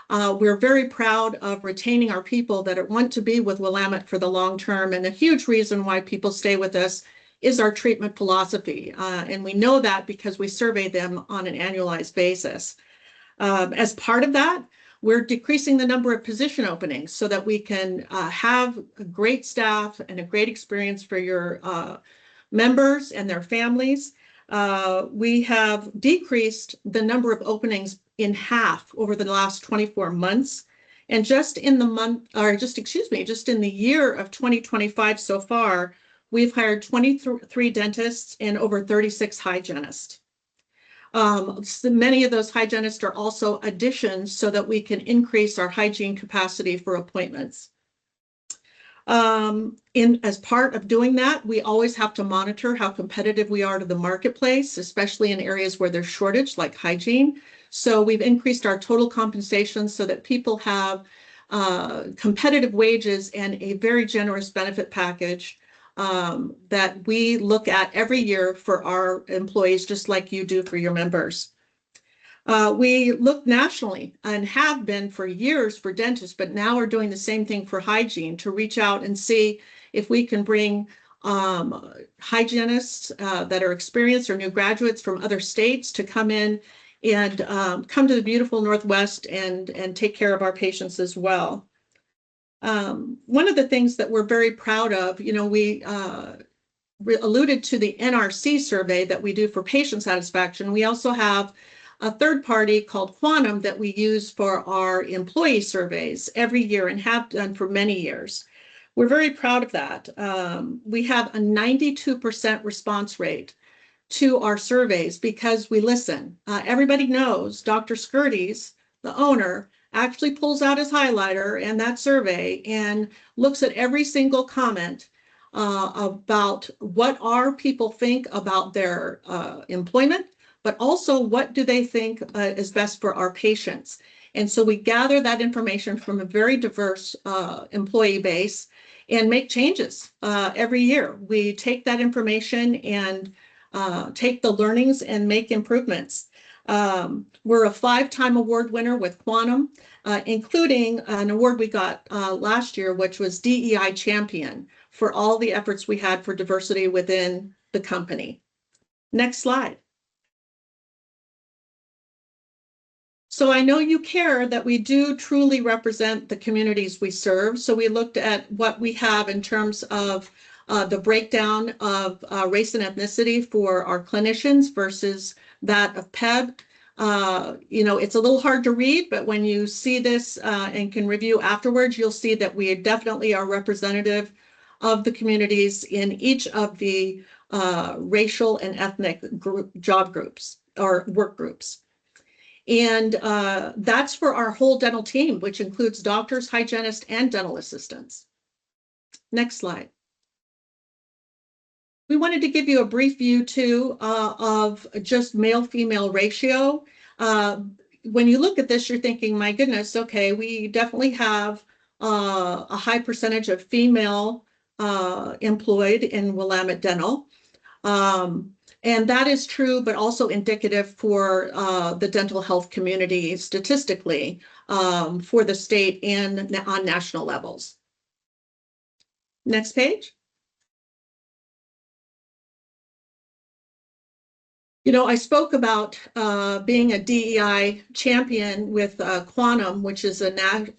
Speaker 14: We're very proud of retaining our people that want to be with Willamette for the long term, and a huge reason why people stay with us is our treatment philosophy, and we know that because we survey them on an annualized basis. As part of that, we're decreasing the number of position openings so that we can have a great staff and a great experience for your members and their families. We have decreased the number of openings in half over the last 24 months. And just in the year of 2025 so far, we've hired 23 dentists and over 36 hygienists. So many of those hygienists are also additions so that we can increase our hygiene capacity for appointments. As part of doing that, we always have to monitor how competitive we are to the marketplace, especially in areas where there's shortage, like hygiene. So we've increased our total compensation so that people have competitive wages and a very generous benefit package that we look at every year for our employees, just like you do for your members. We look nationally and have been for years for dentists, but now we're doing the same thing for hygiene to reach out and see if we can bring hygienists that are experienced or new graduates from other states to come in and come to the beautiful Northwest and take care of our patients as well. One of the things that we're very proud of, you know, we alluded to the NRC survey that we do for patient satisfaction. We also have a third party called Quantum that we use for our employee surveys every year and have done for many years. We're very proud of that. We have a 92% response rate to our surveys because we listen. Everybody knows Dr. Skirties, the owner, actually pulls out his highlighter and that survey and looks at every single comment about what our people think about their employment, but also what do they think is best for our patients. And so we gather that information from a very diverse employee base and make changes every year. We take that information and take the learnings and make improvements. We're a 5-time award winner with Quantum, including an award we got last year, which was DEI Champion, for all the efforts we had for diversity within the company. Next slide. So I know you care that we do truly represent the communities we serve. So we looked at what we have in terms of the breakdown of race and ethnicity for our clinicians versus that of PEBB. You know, it's a little hard to read, but when you see this and can review afterwards, you'll see that we definitely are representative of the communities in each of the racial and ethnic job groups or work groups. And that's for our whole dental team, which includes doctors, hygienists, and dental assistants. Next slide. We wanted to give you a brief view too of just male-female ratio. When you look at this, you're thinking, my goodness, okay, we definitely have a high percentage of female employed in Willamette Dental. And that is true, but also indicative for the dental health community statistically for the state and on national levels. Next page. You know, I spoke about being a DEI champion with Quantum, which is a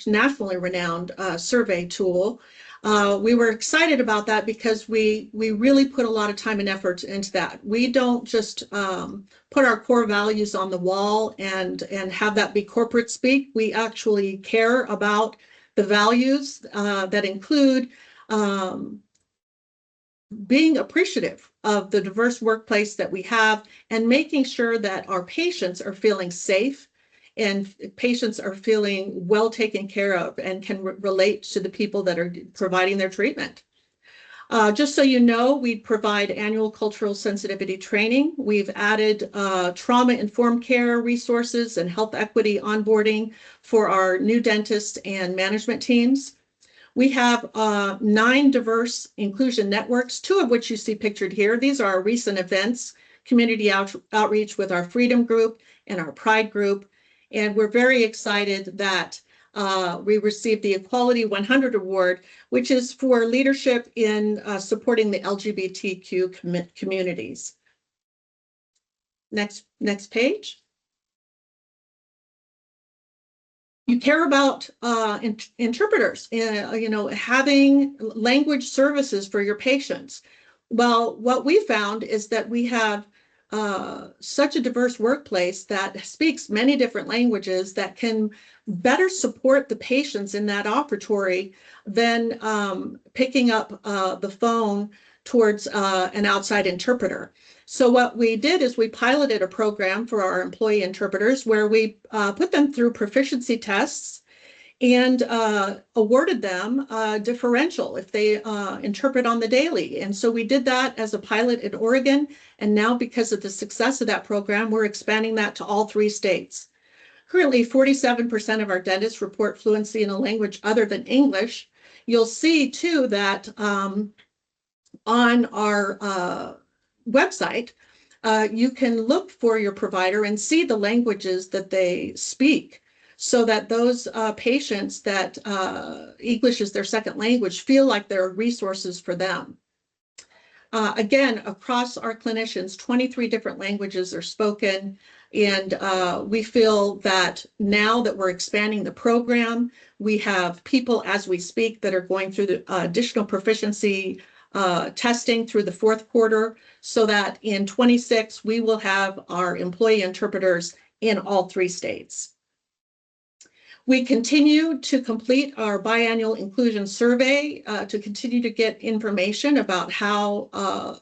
Speaker 14: nationally renowned survey tool. We were excited about that because we really put a lot of time and effort into that. We don't just put our core values on the wall and have that be corporate speak. We actually care about the values that include being appreciative of the diverse workplace that we have and making sure that our patients are feeling safe and patients are feeling well taken care of and can relate to the people that are providing their treatment. Just so you know, we provide annual cultural sensitivity training. We've added trauma-informed care resources and health equity onboarding for our new dentists and management teams. We have 9 diverse inclusion networks, 2 of which you see pictured here. These are our recent events, community outreach with our Freedom Group and our Pride Group. And we're very excited that we received the Equality 100 Award, which is for leadership in supporting the LGBTQ communities. Next page. You care about interpreters, you know, having language services for your patients. Well, what we found is that we have such a diverse workplace that speaks many different languages that can better support the patients in that operatory than picking up the phone towards an outside interpreter. So what we did is we piloted a program for our employee interpreters where we put them through proficiency tests and awarded them a differential if they interpret on the daily. And so we did that as a pilot in Oregon. And now because of the success of that program, we're expanding that to all 3 states. Currently, 47% of our dentists report fluency in a language other than English. You'll see too that on our website, you can look for your provider and see the languages that they speak so that those patients that English is their second language feel like there are resources for them. Again, across our clinicians, 23 different languages are spoken. And we feel that now that we're expanding the program, we have people as we speak that are going through the additional proficiency testing through the fourth quarter, so that in 26, we will have our employee interpreters in all 3 states. We continue to complete our biannual inclusion survey to continue to get information about how,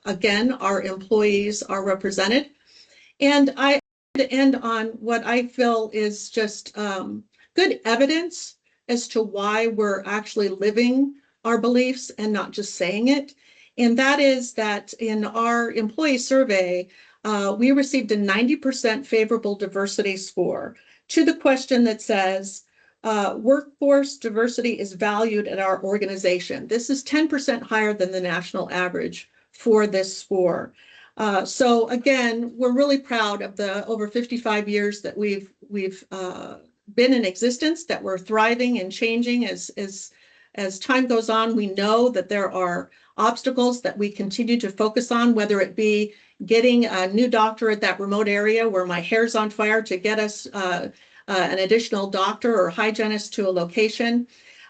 Speaker 14: again, our employees are represented. And I to end on what I feel is just good evidence as to why we're actually living our beliefs and not just saying it. And that is that in our employee survey, we received a 90% favorable diversity score to the question that says, workforce diversity is valued at our organization. This is 10% higher than the national average for this score. So again, we're really proud of the over 55 years that we've been in existence, that we're thriving and changing as time goes on. We know that there are obstacles that we continue to focus on, whether it be getting a new doctor at that remote area where my hair's on fire to get us an additional doctor or hygienist to a location,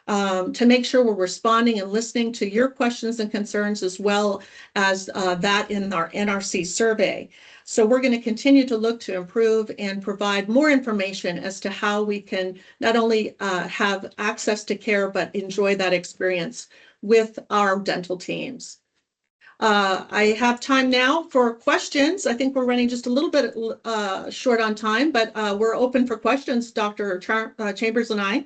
Speaker 14: to make sure we're responding and listening to your questions and concerns, as well as that in our NRC survey. So we're going to continue to look to improve and provide more information as to how we can not only have access to care, but enjoy that experience with our dental teams. I have time now for questions. I think we're running just a little bit short on time, but we're open for questions, Dr. Chambers and I.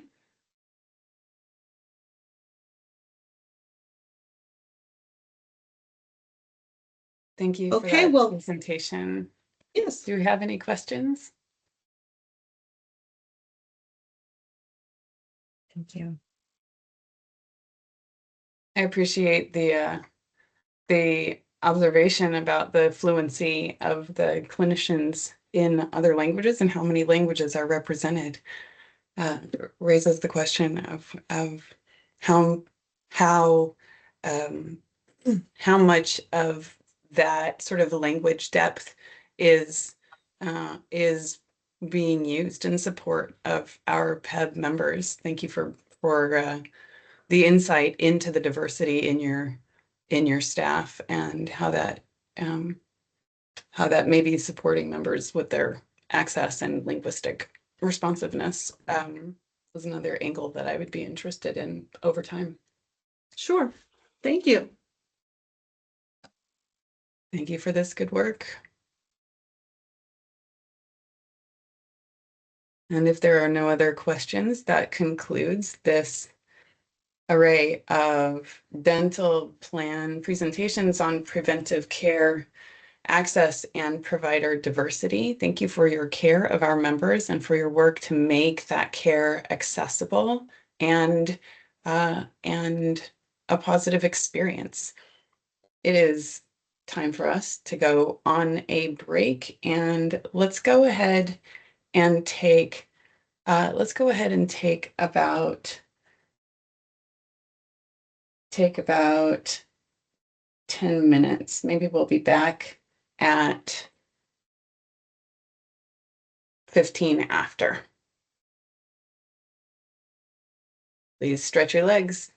Speaker 1: Thank you for
Speaker 14: Okay,
Speaker 1: that
Speaker 14: well,
Speaker 1: presentation.
Speaker 14: Yes.
Speaker 1: Do we have any questions?
Speaker 13: Thank you.
Speaker 1: I appreciate the observation about the fluency of the clinicians in other languages and how many languages are represented. Raises the question of how much of that sort of language depth is being used in support of our PEB members. Thank you for the insight into the diversity in your staff and how that may be supporting members with their access and linguistic responsiveness. Was another angle that I would be interested in over time.
Speaker 14: Sure. Thank you.
Speaker 1: Thank you for this good work. And if there are no other questions, that concludes this array of dental plan presentations on preventive care, access, and provider diversity. Thank you for your care of our members and for your work to make that care accessible and a positive experience. It is time for us to go on a break, and let's go ahead and take about 10 minutes. Maybe we'll be back at 15 after. Please stretch your legs.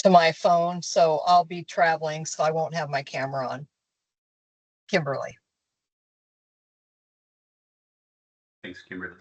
Speaker 2: to my phone, so I'll be traveling, so I won't have my camera on. Kimberly.
Speaker 11: Thanks, Kimberly.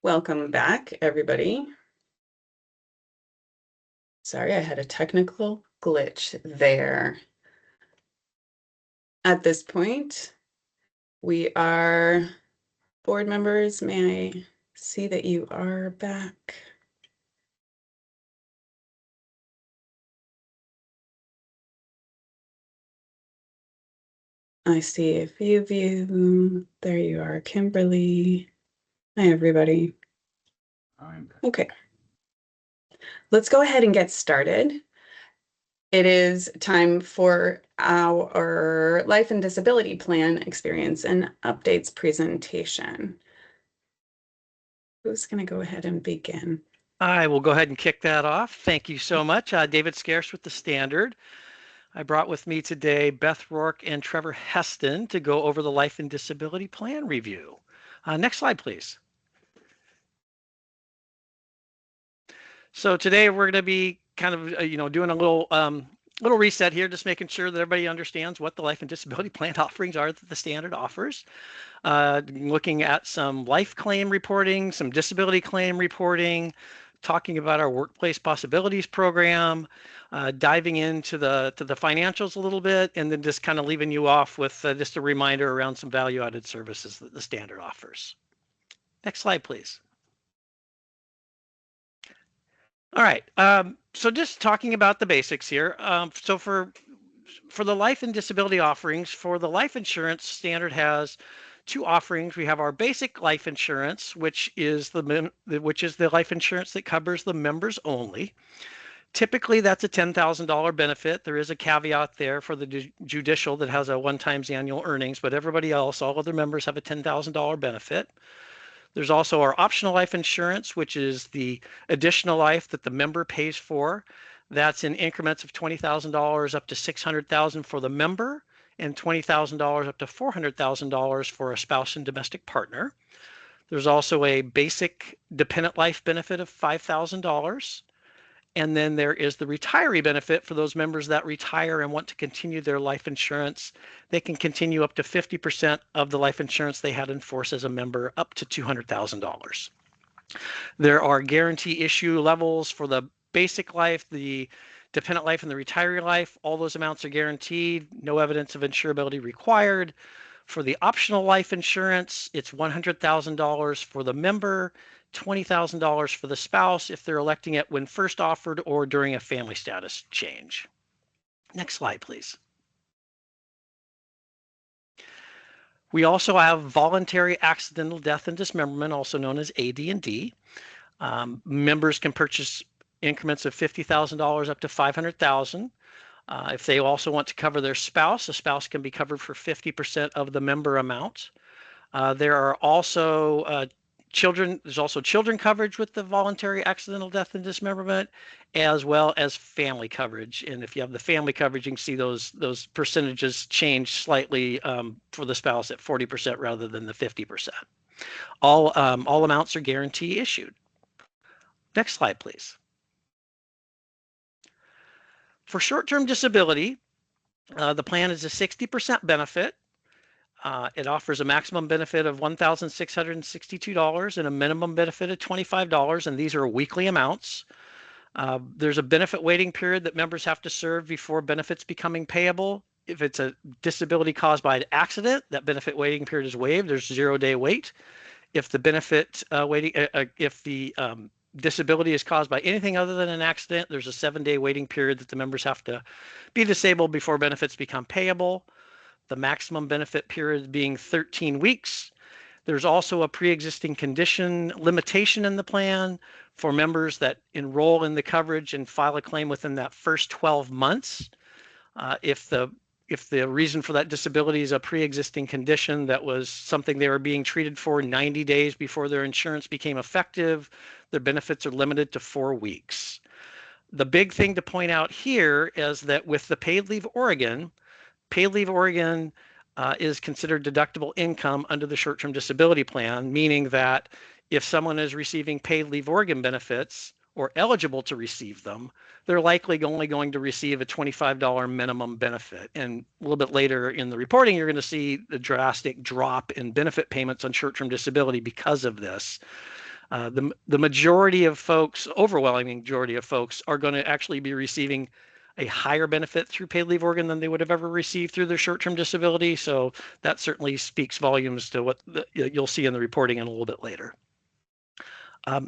Speaker 1: Welcome back, everybody. Sorry, I had a technical glitch there. At this point, we are board members. May I see that you are back? I see a few of you. There you are, Kimberly. Hi, everybody. Okay. Let's go ahead and get started. It is time for our Life and Disability Plan Experience and Updates presentation. Who's going to go ahead and begin?
Speaker 15: I will go ahead and kick that off. Thank you so much. David Scarce with the Standard. I brought with me today Beth Rourke and Trevor Heston to go over the Life and Disability Plan review. Next slide, please. So today we're going to be kind of, doing a little reset here, just making sure that everybody understands what the Life and Disability Plan offerings are that the Standard offers. Looking at some life claim reporting, some disability claim reporting, talking about our Workplace Possibilities program, diving into the financials a little bit, and then just kind of leaving you off with just a reminder around some value-added services that the Standard offers. Next slide, please. All right, so just talking about the basics here. So for the life and disability offerings, for the life insurance, Standard has two offerings. We have our basic life insurance, which is the life insurance that covers the members only. Typically, that's a $10,000 benefit. There is a caveat there for the judicial that has a 1x annual earnings, but everybody else, all other members, have a $10,000 benefit. There's also our optional life insurance, which is the additional life that the member pays for. That's in increments of $20,000 up to $600,000 for the member, and $20,000 up to $400,000 for a spouse and domestic partner. There's also a basic dependent life benefit of $5,000. And then there is the retiree benefit for those members that retire and want to continue their life insurance. They can continue up to 50% of the life insurance they had in force as a member, up to $200,000. There are guarantee issue levels for the basic life, the dependent life, and the retiree life. All those amounts are guaranteed. No evidence of insurability required. For the optional life insurance, it's $100,000 for the member, $20,000 for the spouse if they're electing it when first offered or during a family status change. Next slide, please. We also have voluntary accidental death and dismemberment, also known as AD&D. Members can purchase increments of $50,000 up to $500,000. If they also want to cover their spouse, a spouse can be covered for 50% of the member amount. There are also children. There's also children coverage with the voluntary accidental death and dismemberment, as well as family coverage. And if you have the family coverage, you can see those percentages change slightly for the spouse at 40% rather than the 50%. All amounts are guarantee issued. Next slide, please. For short-term disability, the plan is a 60% benefit. It offers a maximum benefit of $1,662 and a minimum benefit of $25, and these are weekly amounts. There's a benefit waiting period that members have to serve before benefits becoming payable. If it's a disability caused by an accident, that benefit waiting period is waived. There's a 0-day wait. If the benefit if the disability is caused by anything other than an accident, there's a 7-day waiting period that the members have to be disabled before benefits become payable. The maximum benefit period being 13 weeks. There's also a pre-existing condition limitation in the plan for members that enroll in the coverage and file a claim within that first 12 months. If the if the reason for that disability is a pre-existing condition that was something they were being treated for 90 days before their insurance became effective, their benefits are limited to 4 weeks. The big thing to point out here is that with the Paid Leave Oregon is considered deductible income under the short-term disability plan, meaning that if someone is receiving Paid Leave Oregon benefits or eligible to receive them, they're likely only going to receive a $25 minimum benefit. And a little bit later in the reporting, you're going to see the drastic drop in benefit payments on short-term disability because of this. The majority of folks, overwhelming majority of folks, are going to actually be receiving a higher benefit through Paid Leave Oregon than they would have ever received through their short-term disability. So that certainly speaks volumes to what you'll see in the reporting in a little bit later.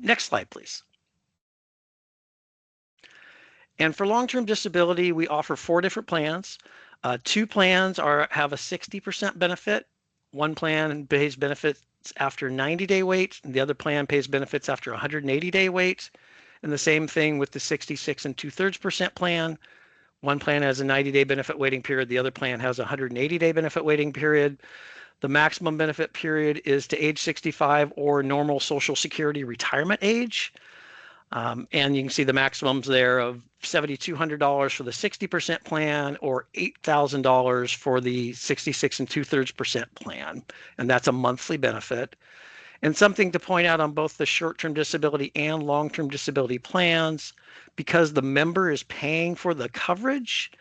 Speaker 15: Next slide, please. And for long-term disability, we offer 4 different plans. 2 plans have a 60% benefit. One plan pays benefits after 90-day wait, and the other plan pays benefits after 180-day wait. And the same thing with the 66 2/3% plan. One plan has a 90-day benefit waiting period. The other plan has a 180-day benefit waiting period. The maximum benefit period is to age 65 or normal Social Security retirement age. And you can see the maximums there of $7,200 for the 60% plan or $8,000 for the 66 2/3% plan. And that's a monthly benefit. And something to point out on both the short-term disability and long-term disability plans, because the member is paying for the coverage,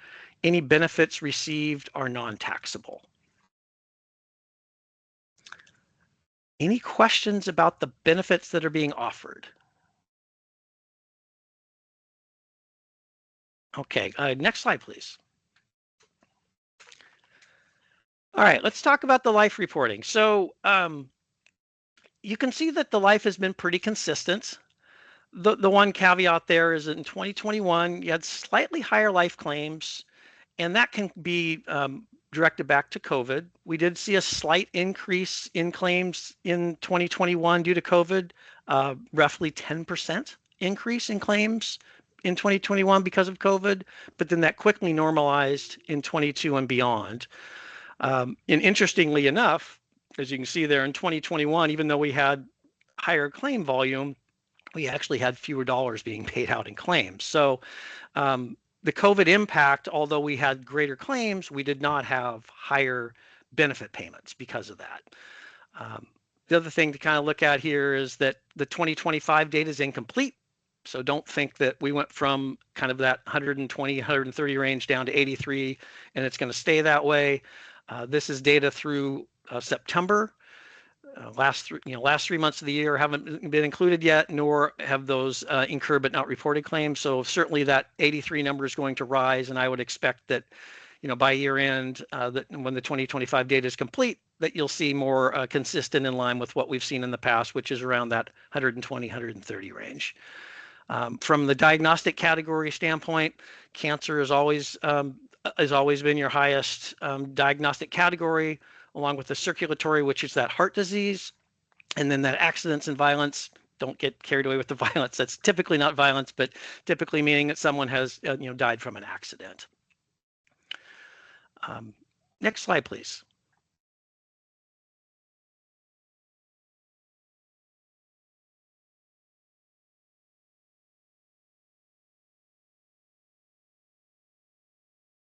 Speaker 15: any benefits received are non-taxable. Any questions about the benefits that are being offered? Okay, next slide, please. All right, let's talk about the life reporting. So you can see that the life has been pretty consistent. The one caveat there is that in 2021, you had slightly higher life claims, and that can be directed back to COVID. We did see a slight increase in claims in 2021 due to COVID, roughly 10% increase in claims in 2021 because of COVID, but then that quickly normalized in 22 and beyond. And interestingly enough, as you can see there in 2021, even though we had higher claim volume, we actually had fewer dollars being paid out in claims. So the COVID impact, although we had greater claims, we did not have higher benefit payments because of that. The other thing to kind of look at here is that the 2025 data is incomplete. So don't think that we went from kind of that 120, 130 range down to 83, and it's going to stay that way. This is data through September. Last 3 months of the year haven't been included yet, nor have those incurred but not reported claims. So certainly that 83 number is going to rise, and I would expect that, by year end, that when the 2025 data is complete, that you'll see more consistent in line with what we've seen in the past, which is around that 120, 130 range. From the diagnostic category standpoint, cancer has always been your highest diagnostic category, along with the circulatory, which is that heart disease, and then that accidents and violence. Don't get carried away with the violence. That's typically not violence, but typically meaning that someone has died from an accident. Next slide, please.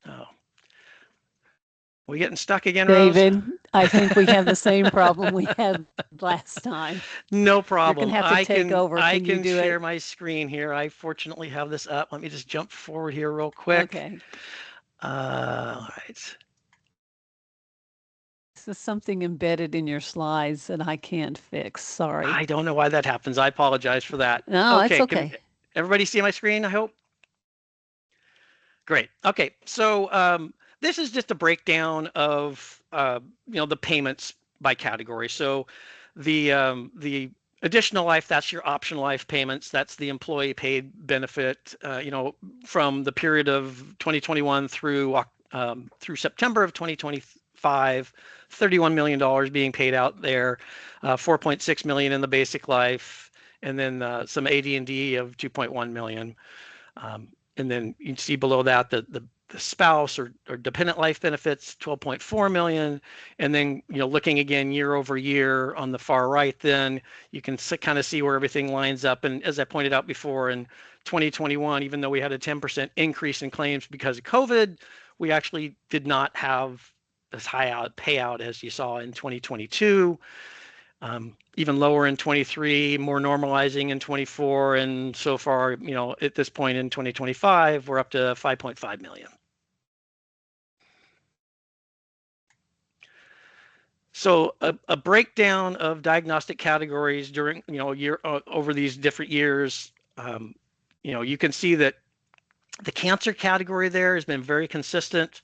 Speaker 15: Oh. We getting stuck again,
Speaker 16: David,
Speaker 15: Rose?
Speaker 16: I think we have the same problem we had last time.
Speaker 15: No problem.
Speaker 16: You're gonna have to take over.
Speaker 15: I
Speaker 16: Can you
Speaker 15: can
Speaker 16: do
Speaker 15: share
Speaker 16: it?
Speaker 15: my screen here. I fortunately have this up. Let me just jump forward here real quick.
Speaker 16: Okay.
Speaker 15: All right.
Speaker 16: This is something embedded in your slides that I can't fix. Sorry.
Speaker 15: I don't know why that happens. I apologize for that.
Speaker 16: No, it's
Speaker 15: Can
Speaker 16: okay.
Speaker 15: everybody see my screen, I hope? Great. Okay. So this is just a breakdown of the payments by category. So the additional life, that's your optional life payments. That's the employee paid benefit. From the period of 2021 through September of 2025, $31 million being paid out there, 4.6 million in the basic life, and then some AD&D of 2.1 million. And then you can see below that the the spouse or dependent life benefits, 12.4 million. And then, looking again year over year on the far right, then you can kind of see where everything lines up. And as I pointed out before, in 2021, even though we had a 10% increase in claims because of COVID, we actually did not have as high payout as you saw in 2022. Even lower in 23, more normalizing in 24, and so far, at this point in 2025, we're up to 5.5 million. So a breakdown of diagnostic categories during, year over these different years. You can see that the cancer category there has been very consistent.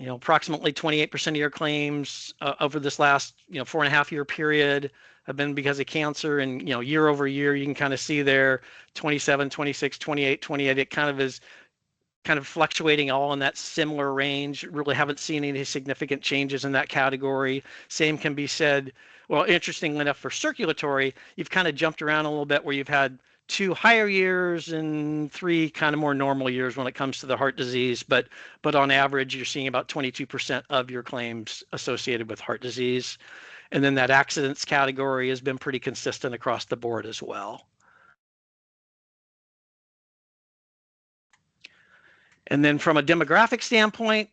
Speaker 15: Approximately 28% of your claims over this last, 4.5-year period have been because of cancer. And, year over year, you can kind of see there 27, 26, 28, 28. It kind of is kind of fluctuating all in that similar range. Really haven't seen any significant changes in that category. Same can be said, well, interestingly enough, for circulatory, you've kind of jumped around a little bit where you've had 2 higher years and 3 kind of more normal years when it comes to the heart disease. But on average, you're seeing about 22% of your claims associated with heart disease. And then that accidents category has been pretty consistent across the board as well. And then from a demographic standpoint,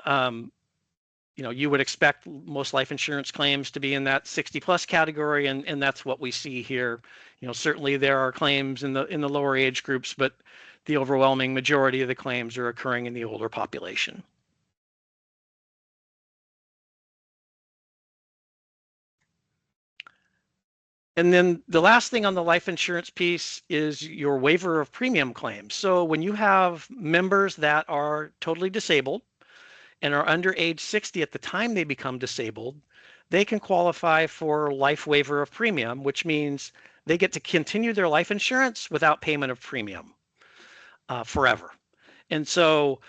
Speaker 15: you would expect most life insurance claims to be in that 60+ category, and that's what we see here. Certainly there are claims in the lower age groups, but the overwhelming majority of the claims are occurring in the older population. And then the last thing on the life insurance piece is your waiver of premium claims. So when you have members that are totally disabled and are under age 60 at the time they become disabled, they can qualify for life waiver of premium, which means they get to continue their life insurance without payment of premium forever. And so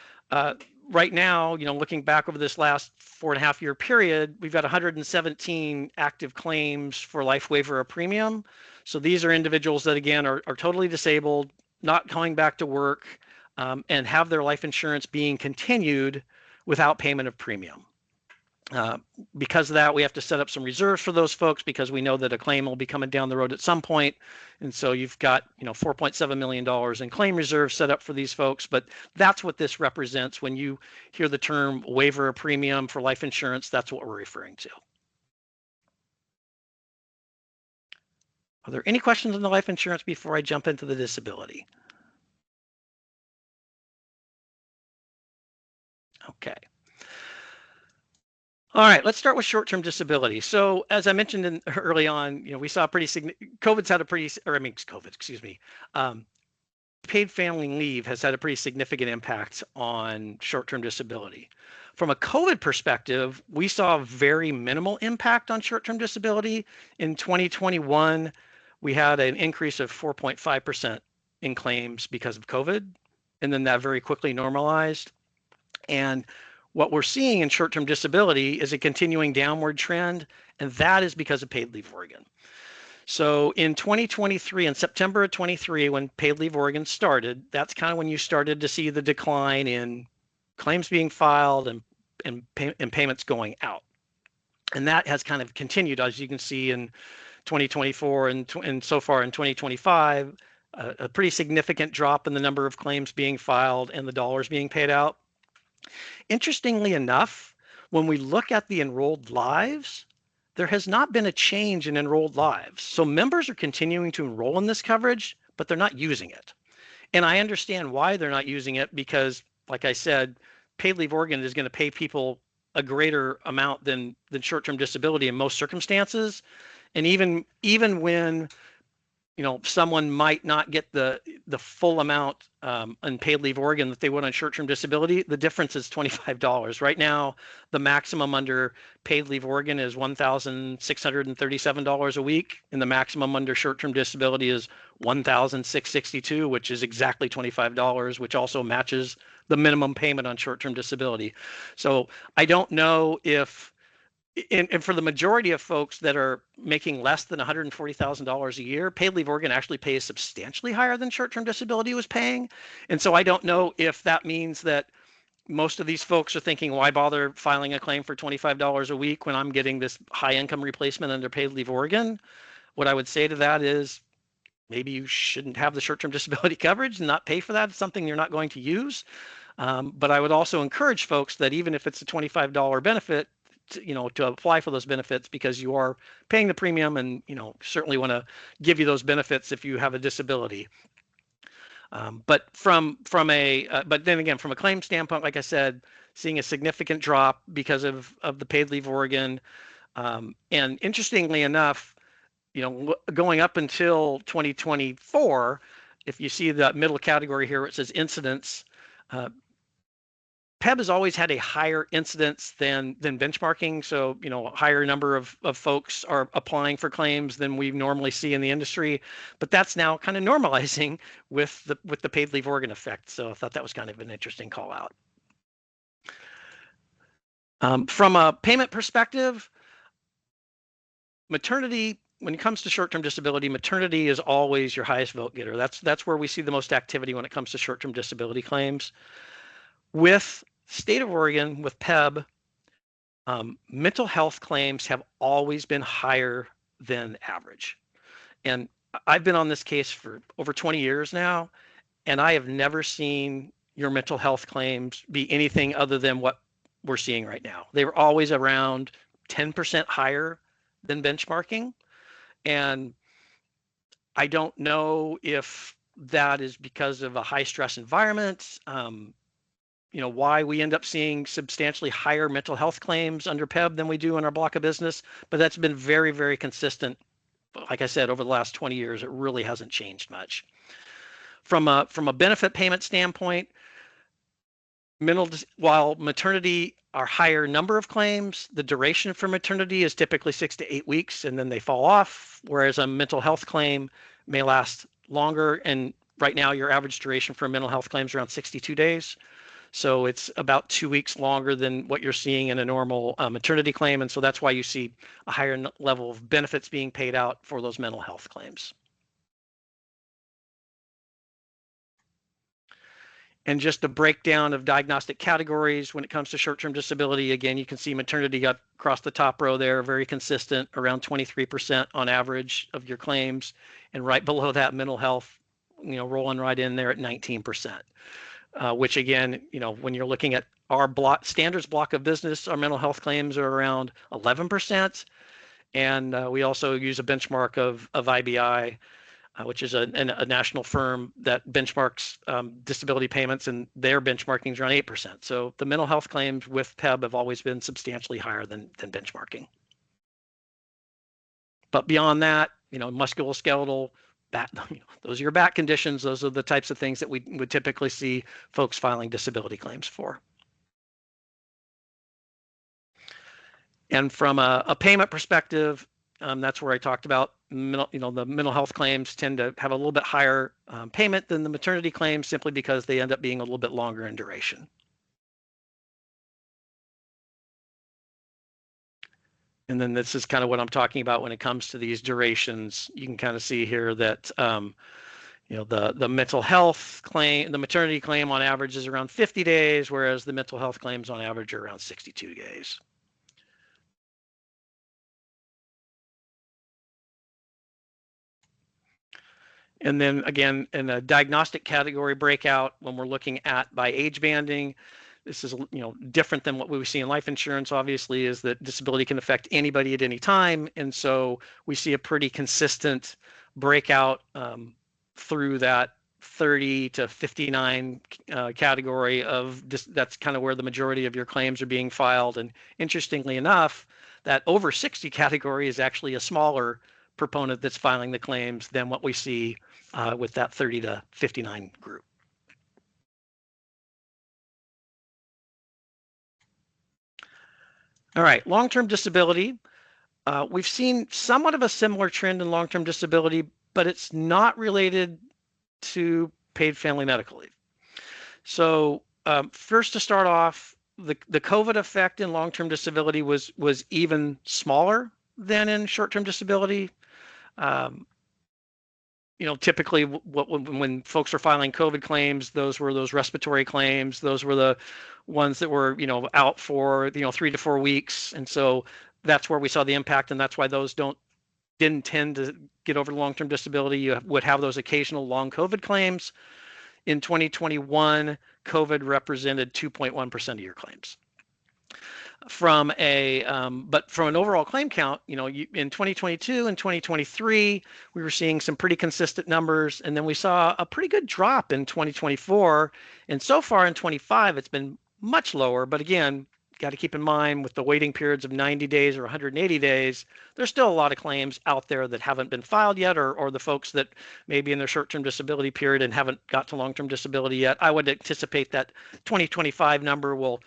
Speaker 15: right now, looking back over this last 4.5-year period, we've got 117 active claims for life waiver of premium. So these are individuals that, again, are totally disabled, not coming back to work, and have their life insurance being continued without payment of premium. Because of that, we have to set up some reserves for those folks because we know that a claim will be coming down the road at some point. And so you've got, $4.7 million in claim reserves set up for these folks. But that's what this represents. When you hear the term waiver of premium for life insurance, that's what we're referring to. Are there any questions on the life insurance before I jump into the disability? Okay. All right, let's start with short-term disability. So as I mentioned early on, we saw paid family leave has had a pretty significant impact on short-term disability. From a COVID perspective, we saw very minimal impact on short-term disability. In 2021, we had an increase of 4.5% in claims because of COVID, and then that very quickly normalized. And what we're seeing in short-term disability is a continuing downward trend, and that is because of paid leave Oregon. So in 2023, in September of 23, when paid leave Oregon started, that's kind of when you started to see the decline in claims being filed and payments going out. And that has kind of continued, as you can see in 2024 and so far in 2025, a pretty significant drop in the number of claims being filed and the dollars being paid out. Interestingly enough, when we look at the enrolled lives, there has not been a change in enrolled lives. So members are continuing to enroll in this coverage, but they're not using it. And I understand why they're not using it because, like I said, paid leave Oregon is going to pay people a greater amount than short-term disability in most circumstances. And even when someone might not get the full amount on paid leave Oregon that they would on short-term disability, the difference is $25. Right now, the maximum under paid leave Oregon is $1,637 a week, and the maximum under short-term disability is $1,662, which is exactly $25, which also matches the minimum payment on short-term disability. So I don't know if and for the majority of folks that are making less than $140,000 a year, paid leave Oregon actually pays substantially higher than short-term disability was paying. And so I don't know if that means that most of these folks are thinking, why bother filing a claim for $25 a week when I'm getting this high income replacement under paid leave Oregon? What I would say to that is maybe you shouldn't have the short-term disability coverage and not pay for that. It's something you're not going to use. But I would also encourage folks that even if it's a $25 benefit, to apply for those benefits, because you are paying the premium, and certainly want to give you those benefits if you have a disability. But then again, from a claim standpoint, like I said, seeing a significant drop because of the paid leave Oregon. And interestingly enough, going up until 2024, if you see the middle category here, it says incidents, PEB has always had a higher incidence than benchmarking. So, a higher number of folks are applying for claims than we normally see in the industry, but that's now kind of normalizing with the paid leave Oregon effect. So I thought that was kind of an interesting call out. From a payment perspective, maternity, when it comes to short-term disability, maternity is always your highest vote getter. That's where we see the most activity when it comes to short-term disability claims. With state of Oregon, with PEB, mental health claims have always been higher than average. And I've been on this case for over 20 years now, and I have never seen your mental health claims be anything other than what we're seeing right now. They were always around 10% higher than benchmarking. And I don't know if that is because of a high stress environment, why we end up seeing substantially higher mental health claims under PEB than we do in our block of business, but that's been very, very consistent. Like I said, over the last 20 years, it really hasn't changed much. From a benefit payment standpoint, while maternity are higher number of claims, the duration for maternity is typically 6 to 8 weeks, and then they fall off, whereas a mental health claim may last longer. And right now, your average duration for a mental health claim is around 62 days. So it's about 2 weeks longer than what you're seeing in a normal maternity claim. And so that's why you see a higher level of benefits being paid out for those mental health claims. And just a breakdown of diagnostic categories when it comes to short-term disability. Again, you can see maternity up across the top row there, very consistent, around 23% on average of your claims. And right below that, mental health, rolling right in there at 19%. Which again, when you're looking at our standards block of business, our mental health claims are around 11%. And we also use a benchmark of IBI, which is a national firm that benchmarks disability payments, and their benchmarking is around 8%. So the mental health claims with PEB have always been substantially higher than benchmarking. But beyond that, musculoskeletal, those are your back conditions. Those are the types of things that we would typically see folks filing disability claims for. And from a payment perspective, that's where I talked about, the mental health claims tend to have a little bit higher payment than the maternity claims, simply because they end up being a little bit longer in duration. And then this is kind of what I'm talking about when it comes to these durations. You can kind of see here that the mental health claim, the maternity claim on average is around 50 days, whereas the mental health claims on average are around 62 days. And then again, in a diagnostic category breakout, when we're looking at by age banding, this is different than what we see in life insurance, obviously, is that disability can affect anybody at any time. And so we see a pretty consistent breakout through that 30 to 59 category of that's kind of where the majority of your claims are being filed. And interestingly enough, that over 60 category is actually a smaller proponent that's filing the claims than what we see with that 30 to 59 group. All right, long-term disability. We've seen somewhat of a similar trend in long-term disability, but it's not related to paid family medical leave. So first, to start off, the COVID effect in long-term disability was even smaller than in short-term disability. typically when folks are filing COVID claims, those were those respiratory claims. Those were the ones that were, out for, 3 to 4 weeks. And so that's where we saw the impact. And that's why those didn't tend to get over long-term disability. You would have those occasional long COVID claims. In 2021, COVID represented 2.1% of your claims. But from an overall claim count, in 2022 and 2023, we were seeing some pretty consistent numbers, and then we saw a pretty good drop in 2024, and so far in 25, it's been much lower. But again, got to keep in mind with the waiting periods of 90 days or 180 days, there's still a lot of claims out there that haven't been filed yet, or the folks that may be in their short-term disability period and haven't got to long-term disability yet. I would anticipate that 2025 number will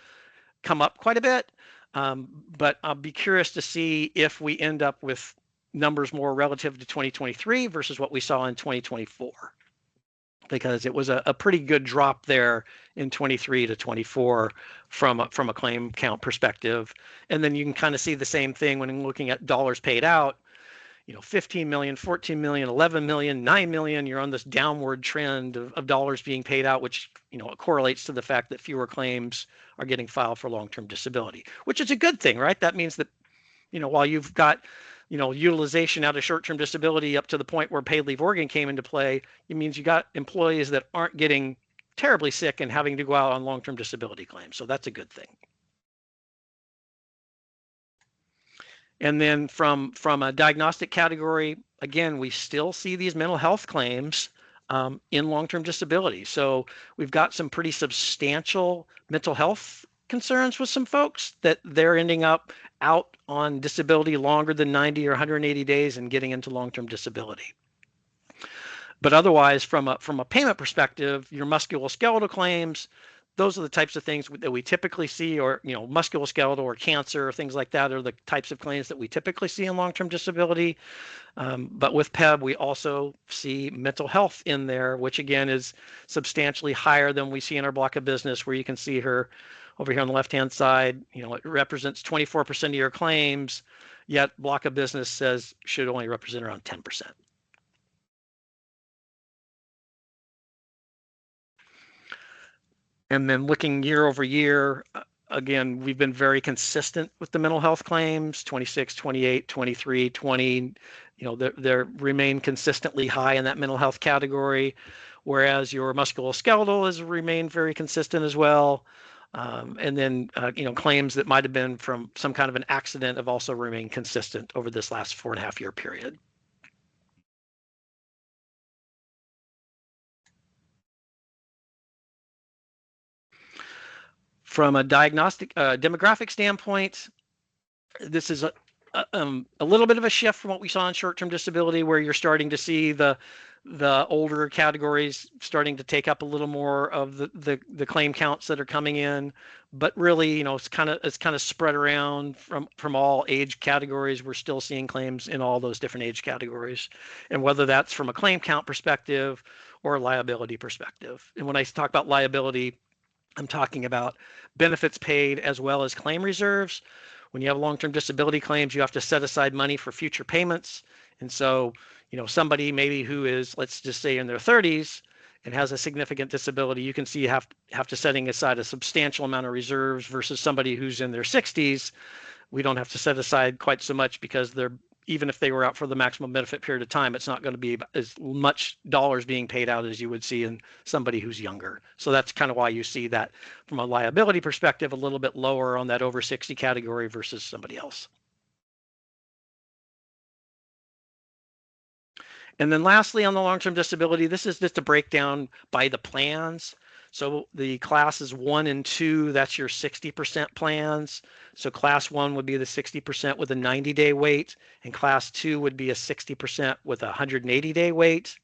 Speaker 15: come up quite a bit. But I'll be curious to see if we end up with numbers more relative to 2023 versus what we saw in 2024, because it was a pretty good drop there in 23 to 24 from a claim count perspective. And then you can kind of see the same thing when looking at dollars paid out. 15 million, 14 million, 11 million, 9 million, you're on this downward trend of dollars being paid out, which, it correlates to the fact that fewer claims are getting filed for long-term disability, which is a good thing, right? That means that, while you've got, utilization out of short-term disability up to the point where paid leave organ came into play, it means you got employees that aren't getting terribly sick and having to go out on long-term disability claims. So that's a good thing. And then from a diagnostic category, again, we still see these mental health claims in long-term disability. So we've got some pretty substantial mental health concerns with some folks that they're ending up out on disability longer than 90 or 180 days and getting into long-term disability. But otherwise, from a payment perspective, your musculoskeletal claims, those are the types of things that we typically see, or, musculoskeletal or cancer or things like that are the types of claims that we typically see in long-term disability. But with PEBB, we also see mental health in there, which again is substantially higher than we see in our block of business, where you can see her over here on the left-hand side. It represents 24% of your claims, yet block of business says should only represent around 10%. And then looking year over year, again, we've been very consistent with the mental health claims, 26, 28, 23, 20, they remain consistently high in that mental health category, whereas your musculoskeletal has remained very consistent as well. And then, claims that might have been from some kind of an accident have also remained consistent over this last 4.5 year period. From a diagnostic demographic standpoint, this is a little bit of a shift from what we saw in short-term disability, where you're starting to see the older categories starting to take up a little more of the claim counts that are coming in. But really, it's kind of spread around from all age categories. We're still seeing claims in all those different age categories, and whether that's from a claim count perspective or a liability perspective. And when I talk about liability, I'm talking about benefits paid as well as claim reserves. When you have long-term disability claims, you have to set aside money for future payments. And so, somebody maybe who is, let's just say, in their 30s and has a significant disability, you can see you have to setting aside a substantial amount of reserves, versus somebody who's in their 60s. We don't have to set aside quite so much, because even if they were out for the maximum benefit period of time, it's not going to be as much dollars being paid out as you would see in somebody who's younger. So that's kind of why you see that from a liability perspective, a little bit lower on that over 60 category versus somebody else. And then lastly, on the long-term disability, this is just a breakdown by the plans. So the classes 1 and 2, that's your 60% plans. So class 1 would be the 60% with a 90-day wait, and class 2 would be a 60% with a 180-day wait.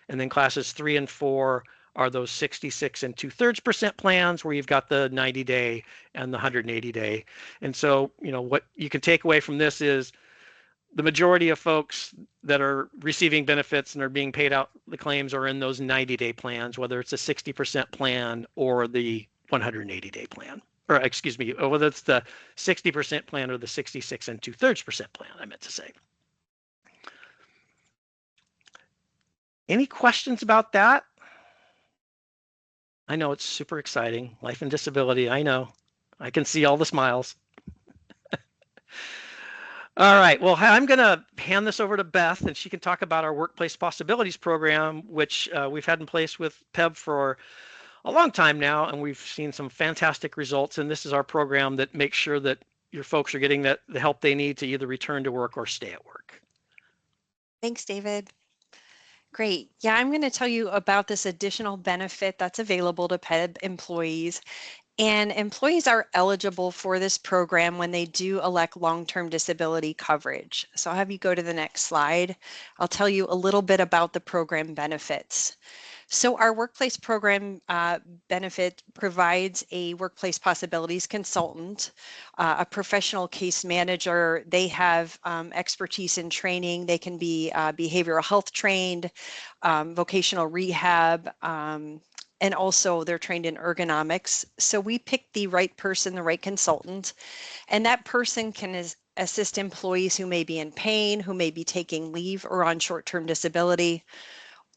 Speaker 15: And then classes 3 and 4 are those 66 and 2/3% plans, where you've got the 90-day and the 180-day. And so, what you can take away from this is the majority of folks that are receiving benefits and are being paid out the claims are in those 90-day plans, whether it's a 60% plan or the 180-day plan, or excuse me, or whether it's the 60% plan or the 66 and 2/3% plan, I meant to say. Any questions about that? I know it's super exciting. Life and disability. I know. I can see all the smiles. All right. Well, I'm going to hand this over to Beth, and she can talk about our Workplace Possibilities program, which we've had in place with PEB for a long time now, and we've seen some fantastic results. And this is our program that makes sure that your folks are getting the help they need to either return to work or stay at work.
Speaker 17: Thanks, David. Great. Yeah, I'm going to tell you about this additional benefit that's available to PEB employees. And employees are eligible for this program when they do elect long-term disability coverage. So I'll have you go to the next slide. I'll tell you a little bit about the program benefits. So our workplace program benefit provides a workplace possibilities consultant, a professional case manager. They have expertise in training. They can be behavioral health trained, vocational rehab, and also they're trained in ergonomics. So we pick the right person, the right consultant, and that person can assist employees who may be in pain, who may be taking leave or on short-term disability,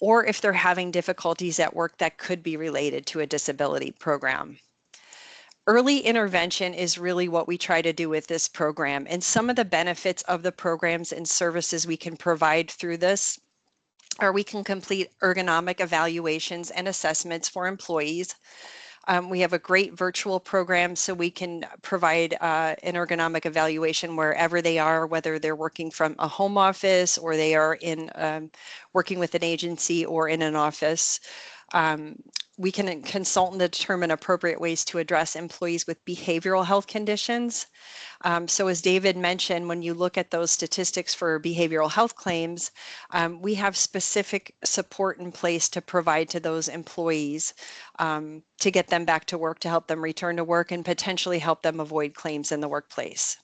Speaker 17: or if they're having difficulties at work that could be related to a disability program. Early intervention is really what we try to do with this program, and some of the benefits of the programs and services we can provide through this are we can complete ergonomic evaluations and assessments for employees. We have a great virtual program, so we can provide an ergonomic evaluation wherever they are, whether they're working from a home office or they are in working with an agency or in an office. We can consult and determine appropriate ways to address employees with behavioral health conditions. So as David mentioned, when you look at those statistics for behavioral health claims, we have specific support in place to provide to those employees to get them back to work, to help them return to work, and potentially help them avoid claims in the workplace.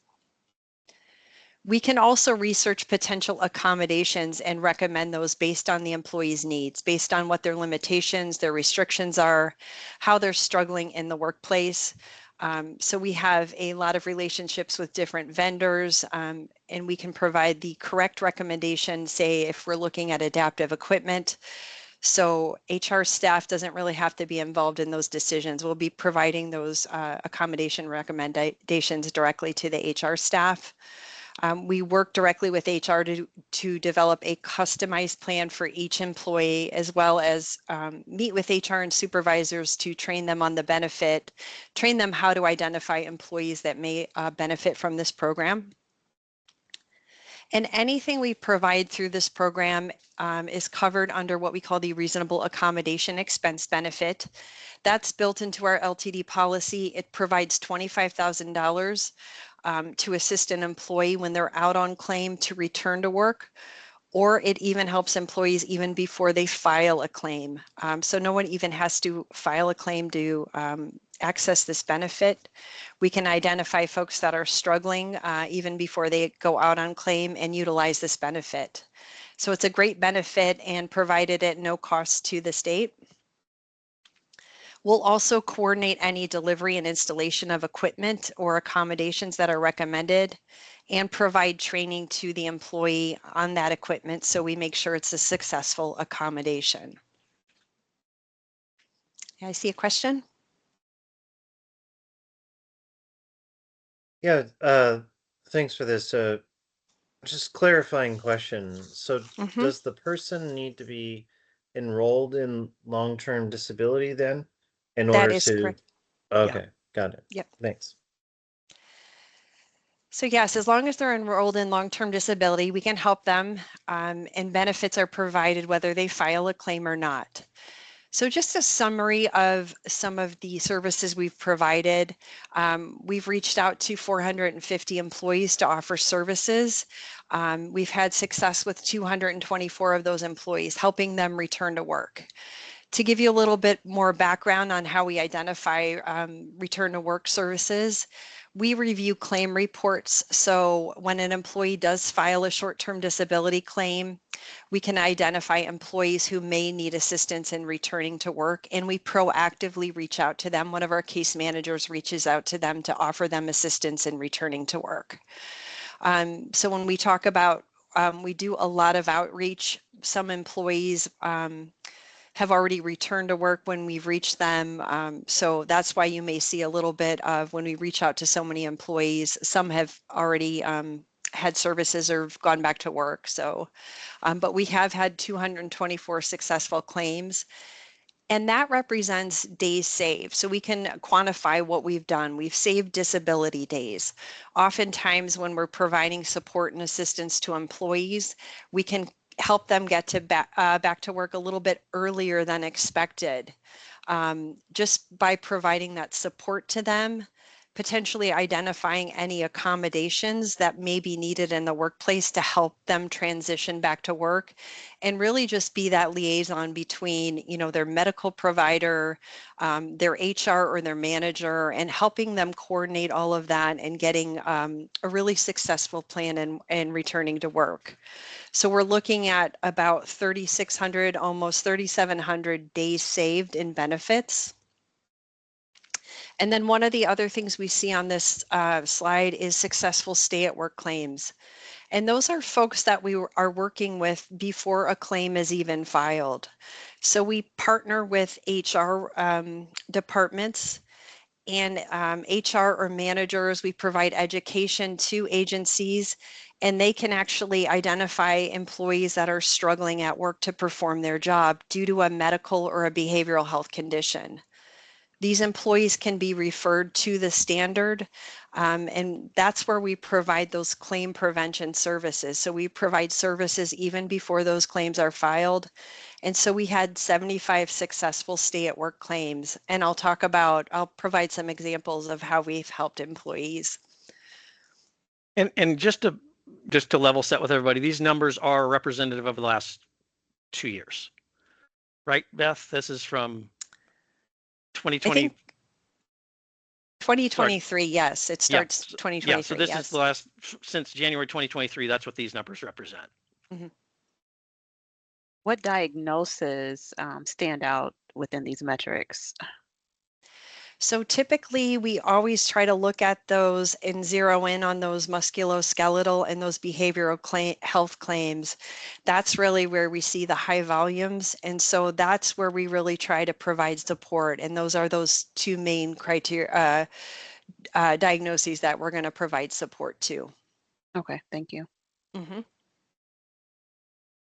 Speaker 17: We can also research potential accommodations and recommend those based on the employee's needs, based on what their limitations, their restrictions are, how they're struggling in the workplace. So we have a lot of relationships with different vendors, and we can provide the correct recommendation, say if we're looking at adaptive equipment. So HR staff doesn't really have to be involved in those decisions. We'll be providing those accommodation recommendations directly to the HR staff. We work directly with HR to develop a customized plan for each employee, as well as meet with HR and supervisors to train them on the benefit, train them how to identify employees that may benefit from this program. And anything we provide through this program is covered under what we call the reasonable accommodation expense benefit. That's built into our LTD policy. It provides $25,000 to assist an employee when they're out on claim to return to work, or it even helps employees even before they file a claim. So no one even has to file a claim to access this benefit. We can identify folks that are struggling even before they go out on claim and utilize this benefit. So it's a great benefit and provided at no cost to the state. We'll also coordinate any delivery and installation of equipment or accommodations that are recommended and provide training to the employee on that equipment so we make sure it's a successful accommodation. I see a question.
Speaker 18: Yeah, thanks for this. Just clarifying question. So does the person need to be enrolled in long-term disability then in order
Speaker 17: That is
Speaker 18: to?
Speaker 17: correct.
Speaker 18: Okay, got it.
Speaker 17: Yep.
Speaker 18: Thanks.
Speaker 17: So yes, as long as they're enrolled in long-term disability, we can help them and benefits are provided whether they file a claim or not. So just a summary of some of the services we've provided. We've reached out to 450 employees to offer services. We've had success with 224 of those employees, helping them return to work. To give you a little bit more background on how we identify return to work services, we review claim reports. So when an employee does file a short-term disability claim, we can identify employees who may need assistance in returning to work, and we proactively reach out to them. One of our case managers reaches out to them to offer them assistance in returning to work. So when we talk about we do a lot of outreach. some employees have already returned to work when we've reached them. So that's why you may see a little bit of when we reach out to so many employees, some have already had services or gone back to work. So, but we have had 224 successful claims. And that represents days saved. So we can quantify what we've done. We've saved disability days. Oftentimes when we're providing support and assistance to employees, we can help them get to back to work a little bit earlier than expected. Just by providing that support to them, potentially identifying any accommodations that may be needed in the workplace to help them transition back to work, and really just be that liaison between, you know, their medical provider, their HR or their manager, and helping them coordinate all of that and getting a really successful plan and returning to work. So we're looking at about 3,600, almost 3,700 days saved in benefits. And then one of the other things we see on this slide is successful stay-at-work claims. And those are folks that we are working with before a claim is even filed. So we partner with HR departments and HR or managers. We provide education to agencies, and they can actually identify employees that are struggling at work to perform their job due to a medical or a behavioral health condition. These employees can be referred to the standard, and that's where we provide those claim prevention services. So we provide services even before those claims are filed. And so we had 75 successful stay-at-work claims, and I'll provide some examples of how we've helped employees.
Speaker 15: And just to level set with everybody, these numbers are representative of the last 2 years, right, Beth? This is from 2020.
Speaker 17: 2023, yes, it starts 2023.
Speaker 15: Yeah, so this is the last, since January 2023, that's what these numbers represent.
Speaker 17: Mm-hmm.
Speaker 19: What diagnoses stand out within these metrics?
Speaker 17: So typically we always try to look at those and zero in on those musculoskeletal and those behavioral health claims. That's really where we see the high volumes. And so that's where we really try to provide support. And those are those two main criteria, diagnoses that we're going to provide support to.
Speaker 19: Okay, thank you.
Speaker 17: Mm-hmm.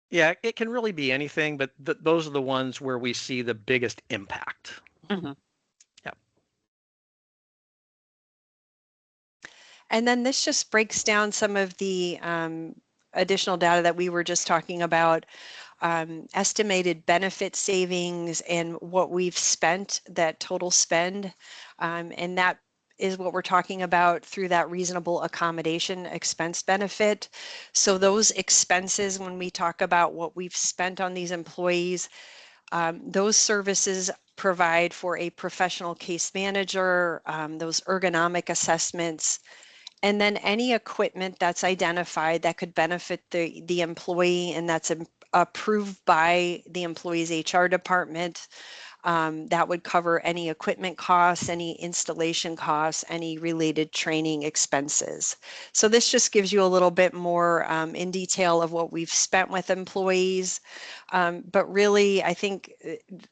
Speaker 15: Yeah, it can really be anything, but those are the ones where we see the biggest impact.
Speaker 19: Mm-hmm.
Speaker 15: Yeah.
Speaker 17: And then this just breaks down some of the additional data that we were just talking about, estimated benefit savings and what we've spent, that total spend, and that is what we're talking about through that reasonable accommodation expense benefit. So those expenses, when we talk about what we've spent on these employees, those services provide for a professional case manager, those ergonomic assessments, and then any equipment that's identified that could benefit the employee and that's approved by the employee's HR department. That would cover any equipment costs, any installation costs, any related training expenses. So this just gives you a little bit more in detail of what we've spent with employees. But really, I think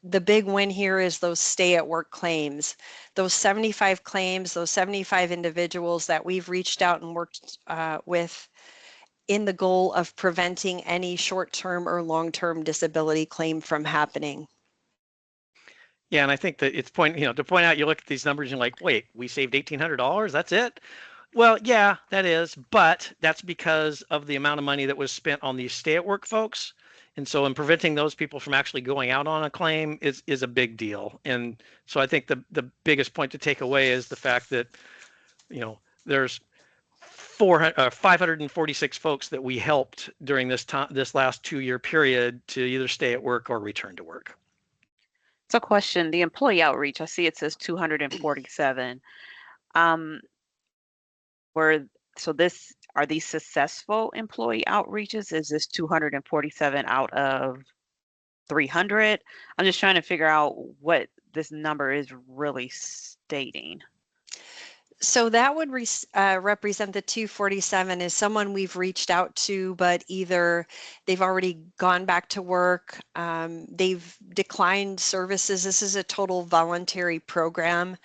Speaker 17: the big win here is those stay-at-work claims. Those 75 claims, those 75 individuals that we've reached out and worked with in the goal of preventing any short-term or long-term disability claim from happening.
Speaker 15: Yeah, and I think that it's to point out, you look at these numbers and you're like, wait, we saved $1,800, that's it? Well, yeah, that is, but that's because of the amount of money that was spent on these stay-at-work folks. And so in preventing those people from actually going out on a claim is a big deal. And so I think the biggest point to take away is the fact that, there's 546 folks that we helped during this last 2-year period to either stay at work or return to work.
Speaker 19: So question, the employee outreach, I see it says 247. Are these successful employee outreaches? Is this 247 out of 300? I'm just trying to figure out what this number is really stating.
Speaker 17: So that would represent the 247 as someone we've reached out to, but either they've already gone back to work, they've declined services. This is a total voluntary program.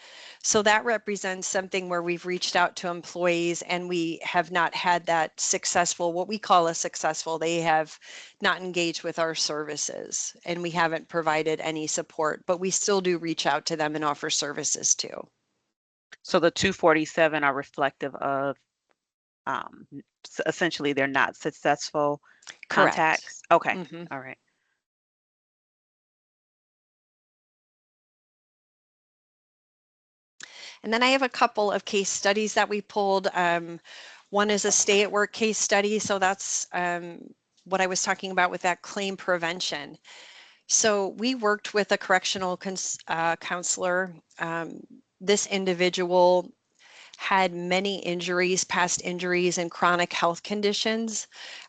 Speaker 17: So that represents something where we've reached out to employees and we have not had that successful, what we call a successful, they have not engaged with our services and we haven't provided any support, but we still do reach out to them and offer services too.
Speaker 19: So the 247 are reflective of essentially they're not successful
Speaker 17: Correct.
Speaker 19: contacts. Okay.
Speaker 17: Mhm.
Speaker 19: All right.
Speaker 17: And then I have a couple of case studies that we pulled. One is a stay at work case study. So that's what I was talking about with that claim prevention. So we worked with a correctional counselor. This individual had many injuries, past injuries and chronic health conditions,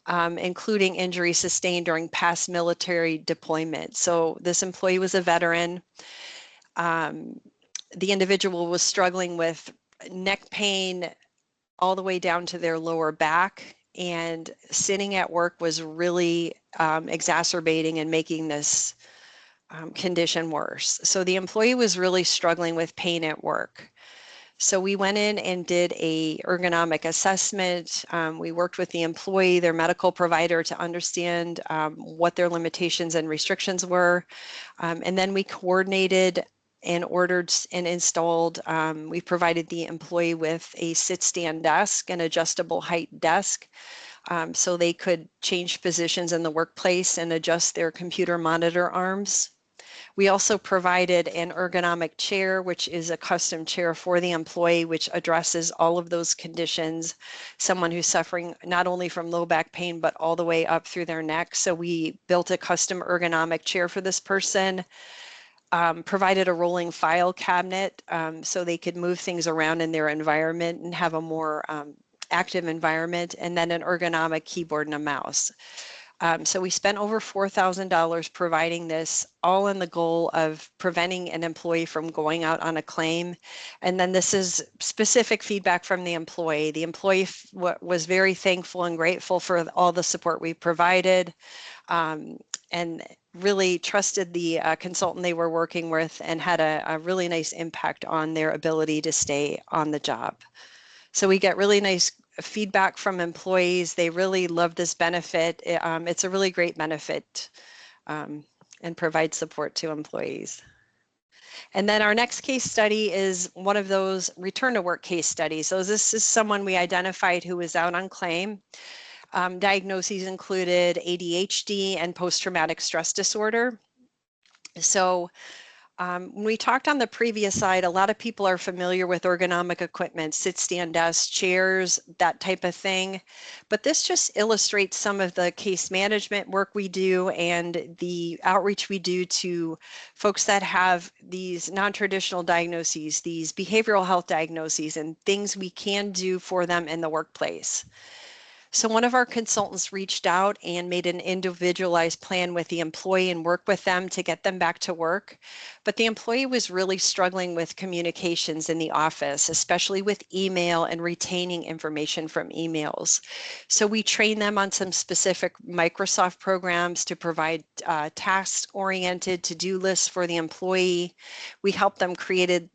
Speaker 17: including injuries sustained during past military deployment. So this employee was a veteran. The individual was struggling with neck pain all the way down to their lower back, and sitting at work was really exacerbating and making this condition worse. So the employee was really struggling with pain at work. So we went in and did a ergonomic assessment. We worked with the employee, their medical provider, to understand what their limitations and restrictions were. And then we coordinated and ordered and installed. We provided the employee with a sit-stand desk, an adjustable height desk, so they could change positions in the workplace and adjust their computer monitor arms. We also provided an ergonomic chair, which is a custom chair for the employee, which addresses all of those conditions. Someone who's suffering not only from low back pain, but all the way up through their neck. So we built a custom ergonomic chair for this person, provided a rolling file cabinet so they could move things around in their environment and have a more active environment, and then an ergonomic keyboard and a mouse. So we spent over $4,000 providing this, all in the goal of preventing an employee from going out on a claim. And then this is specific feedback from the employee. The employee was very thankful and grateful for all the support we provided, and really trusted the consultant they were working with, and had a really nice impact on their ability to stay on the job. So we get really nice feedback from employees. They really love this benefit. It's a really great benefit, and provides support to employees. And then our next case study is one of those return to work case studies. So this is someone we identified who was out on claim. Diagnoses included ADHD and post-traumatic stress disorder. So when we talked on the previous slide, a lot of people are familiar with ergonomic equipment, sit-stand desks, chairs, that type of thing. But this just illustrates some of the case management work we do and the outreach we do to folks that have these non-traditional diagnoses, these behavioral health diagnoses, and things we can do for them in the workplace. So one of our consultants reached out and made an individualized plan with the employee and worked with them to get them back to work. But the employee was really struggling with communications in the office, especially with email and retaining information from emails. So we trained them on some specific Microsoft programs to provide task-oriented to-do lists for the employee. We helped them create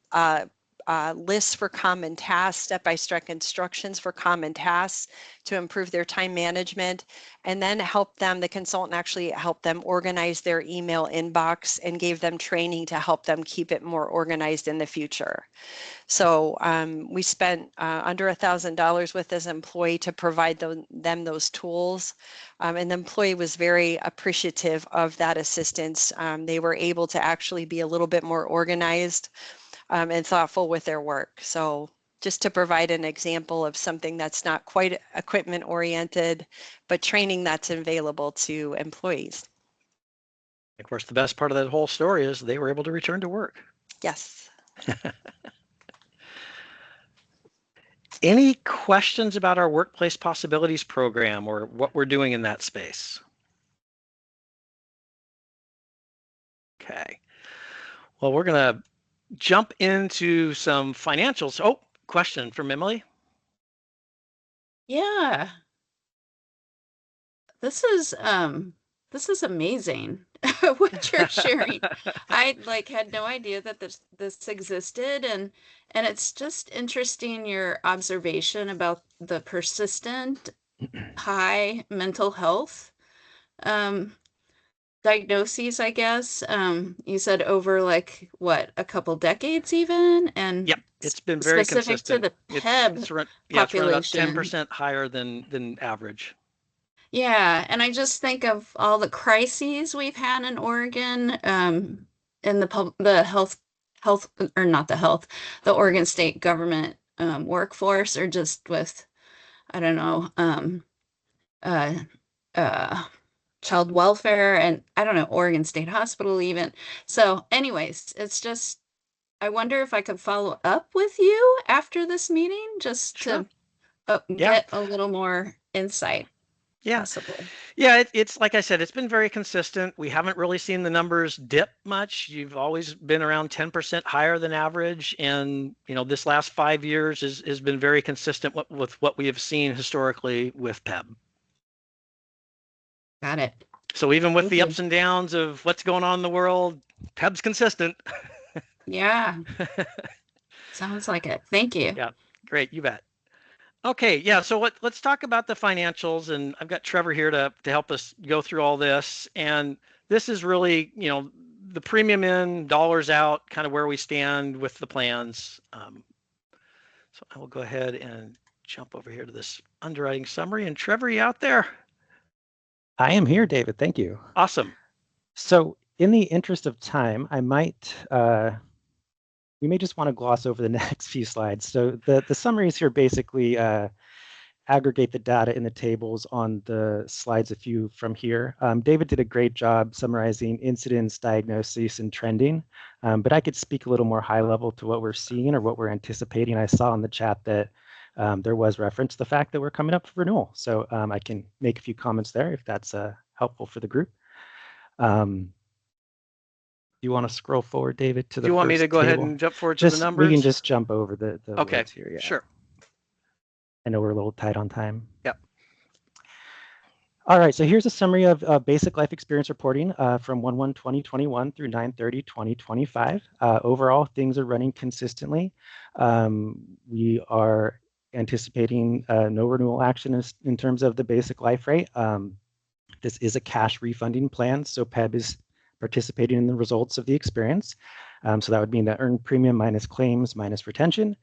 Speaker 17: lists for common tasks, step-by-step instructions for common tasks to improve their time management, and then the consultant actually helped them organize their email inbox and gave them training to help them keep it more organized in the future. So we spent under $1,000 with this employee to provide them those tools. And the employee was very appreciative of that assistance. They were able to actually be a little bit more organized and thoughtful with their work. So just to provide an example of something that's not quite equipment oriented, but training that's available to employees.
Speaker 15: Of course, the best part of that whole story is they were able to return to work.
Speaker 17: Yes.
Speaker 15: Any questions about our Workplace Possibilities program or what we're doing in that space? Okay. Well, we're going to jump into some financials. Oh, question from Emily.
Speaker 6: Yeah. This is amazing what you're sharing. I had no idea that this existed, and it's just interesting your observation about the persistent high mental health diagnoses, I guess. You said over what, a couple decades even, and
Speaker 15: Yep, it's been very
Speaker 6: specific to
Speaker 15: consistent.
Speaker 6: the PEB
Speaker 15: it's around about
Speaker 6: population.
Speaker 15: 10% higher than average.
Speaker 6: Yeah, and I just think of all the crises we've had in Oregon, in the health, or not the health, the Oregon state government workforce, or just with, I don't know, uh, uh, child welfare, and I don't know, Oregon State Hospital even. So, anyways, it's just, I wonder if I could follow up with you after this meeting just to get a little more insight.
Speaker 15: Yeah.
Speaker 6: Possibly.
Speaker 15: Yeah, it's like I said, it's been very consistent. We haven't really seen the numbers dip much. You've always been around 10% higher than average. And, this last 5 years has been very consistent with what we have seen historically with PEB.
Speaker 6: Got it.
Speaker 15: So even with the ups and downs of what's going on in the world, PEB's consistent.
Speaker 6: Yeah. Sounds like it. Thank you.
Speaker 15: Yeah, great. You bet. Okay, yeah, so let's talk about the financials, and I've got Trevor here to help us go through all this. And this is really, the premium in, dollars out, kind of where we stand with the plans. So I will go ahead and jump over here to this underwriting summary. And Trevor, you out there?
Speaker 12: I am here, David. Thank you.
Speaker 15: Awesome.
Speaker 12: So in the interest of time, I might, we may just want to gloss over the next few slides. So the summaries here basically aggregate the data in the tables on the slides a few from here. David did a great job summarizing incidence, diagnosis, and trending, but I could speak a little more high level to what we're seeing or what we're anticipating. I saw in the chat that there was reference to the fact that we're coming up for renewal. So I can make a few comments there if that's helpful for the group. Do you want to scroll forward, David, to the first table?
Speaker 15: Do you want me to go ahead and jump forward to the numbers?
Speaker 12: We can just jump over the
Speaker 15: okay,
Speaker 12: words here. Yeah.
Speaker 15: Sure.
Speaker 12: I know we're a little tight on time.
Speaker 15: Yep.
Speaker 12: All right, so here's a summary of basic life experience reporting from 1/1/2021 through 9/30/2025. Overall, things are running consistently. We are anticipating no renewal action in terms of the basic life rate. This is a cash refunding plan, so PEB is participating in the results of the experience. So that would mean that earned premium minus claims minus retention.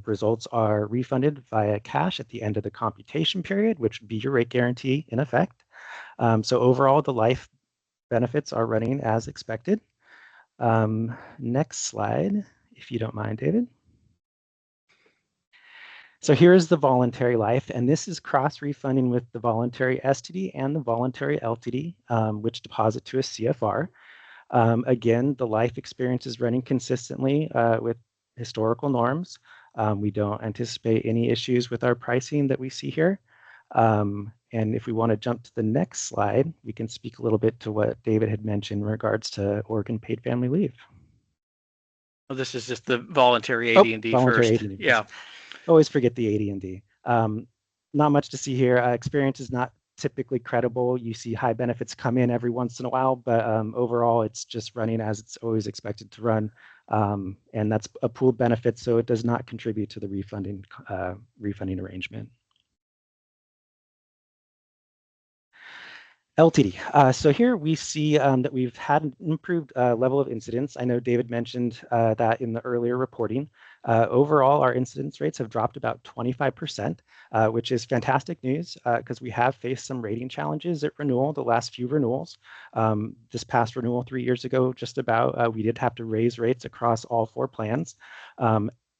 Speaker 12: Results are refunded via cash at the end of the computation period, which would be your rate guarantee in effect. So overall, the life benefits are running as expected. Next slide, if you don't mind, David. So here's the voluntary life, and this is cross-refunding with the voluntary STD and the voluntary LTD, which deposit to a CFR. Again, the life experience is running consistently with historical norms. We don't anticipate any issues with our pricing that we see here. And if we want to jump to the next slide, we can speak a little bit to what David had mentioned in regards to Oregon paid family leave.
Speaker 15: Well, this is just the voluntary AD&D
Speaker 12: voluntary
Speaker 15: first.
Speaker 12: AD&D.
Speaker 15: Yeah.
Speaker 12: Always forget the AD&D. Not much to see here. Experience is not typically credible. You see high benefits come in every once in a while, but overall it's just running as it's always expected to run. And that's a pooled benefit, so it does not contribute to the refunding arrangement. LTD. So here we see that we've had an improved level of incidence. I know David mentioned that in the earlier reporting. Overall, our incidence rates have dropped about 25%, which is fantastic news because we have faced some rating challenges at renewal, the last few renewals. This past renewal 3 years ago, just about, we did have to raise rates across all 4 plans.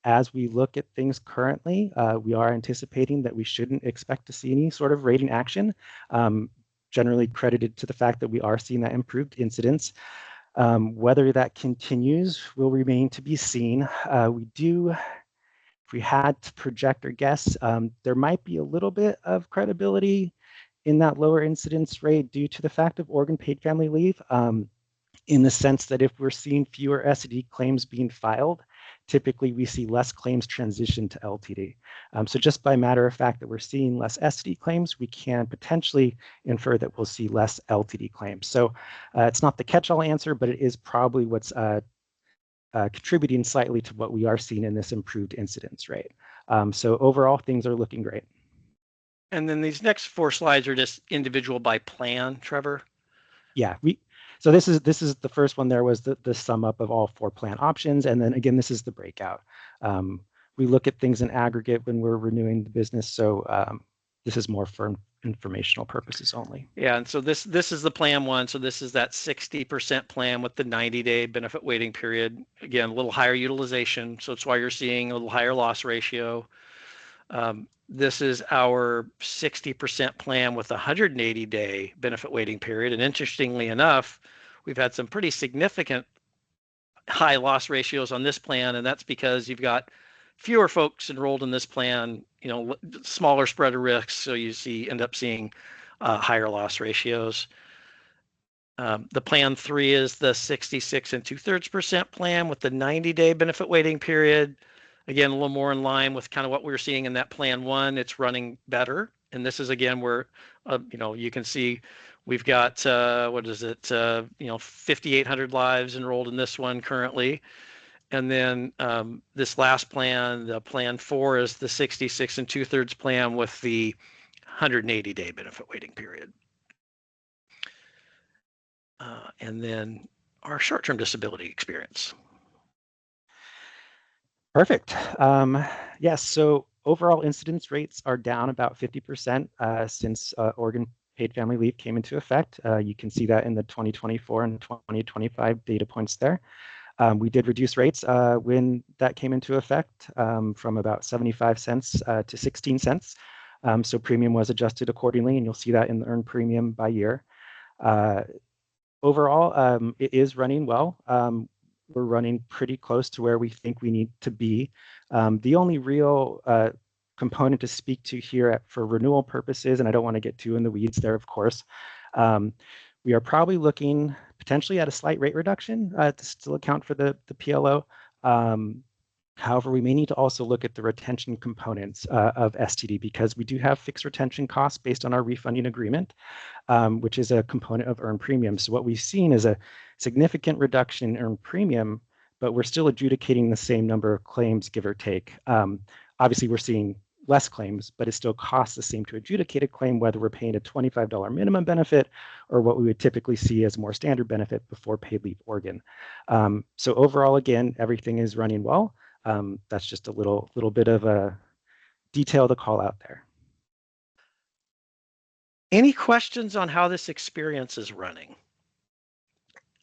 Speaker 12: As we look at things currently, we are anticipating that we shouldn't expect to see any sort of rating action. Generally credited to the fact that we are seeing that improved incidence. Whether that continues will remain to be seen. If we had to project or guess, there might be a little bit of credibility in that lower incidence rate due to the fact of Oregon paid family leave, in the sense that if we're seeing fewer SED claims being filed, typically we see less claims transition to LTD. So just by matter of fact that we're seeing less STD claims, we can potentially infer that we'll see less LTD claims. So it's not the catch-all answer, but it is probably what's contributing slightly to what we are seeing in this improved incidence rate. So overall, things are looking great.
Speaker 15: And then these next 4 slides are just individual by plan, Trevor.
Speaker 12: Yeah, so this is the first one. There was the sum up of all 4 plan options, and then again, this is the breakout. We look at things in aggregate when we're renewing the business, so this is more for informational purposes only.
Speaker 15: Yeah, and so this is the plan 1. So this is that 60% plan with the 90-day benefit waiting period. Again, a little higher utilization, so it's why you're seeing a little higher loss ratio. This is our 60% plan with a 180-day benefit waiting period. And interestingly enough, we've had some pretty significant high loss ratios on this plan, and that's because you've got fewer folks enrolled in this plan, smaller spread of risks, so you end up seeing higher loss ratios. The plan 3 is the 66 2/3% plan with the 90-day benefit waiting period. Again, a little more in line with kind of what we were seeing in that plan 1. It's running better. And this is, again, where, you can see we've got, 5,800 lives enrolled in this one currently. And then this last plan, the plan 4, is the 66 2/3 plan with the 180-day benefit waiting period. And then our short-term disability experience.
Speaker 12: Perfect. Yes, so overall incidence rates are down about 50% since Oregon paid family leave came into effect. You can see that in the 2024 and 2025 data points there. We did reduce rates when that came into effect from about 75 cents to 16 cents. So premium was adjusted accordingly, and you'll see that in the earned premium by year. Overall, it is running well. We're running pretty close to where we think we need to be. The only real component to speak to here for renewal purposes, and I don't want to get too in the weeds there, of course, we are probably looking potentially at a slight rate reduction to still account for the PLO. However, we may need to also look at the retention components of STD because we do have fixed retention costs based on our refunding agreement, which is a component of earned premium. So what we've seen is a significant reduction in earned premium, but we're still adjudicating the same number of claims, give or take. Obviously, we're seeing less claims, but it still costs the same to adjudicate a claim, whether we're paying a $25 minimum benefit or what we would typically see as more standard benefit before paid leave Oregon. So overall, again, everything is running well. That's just a little bit of a detail to call out there.
Speaker 15: Any questions on how this experience is running?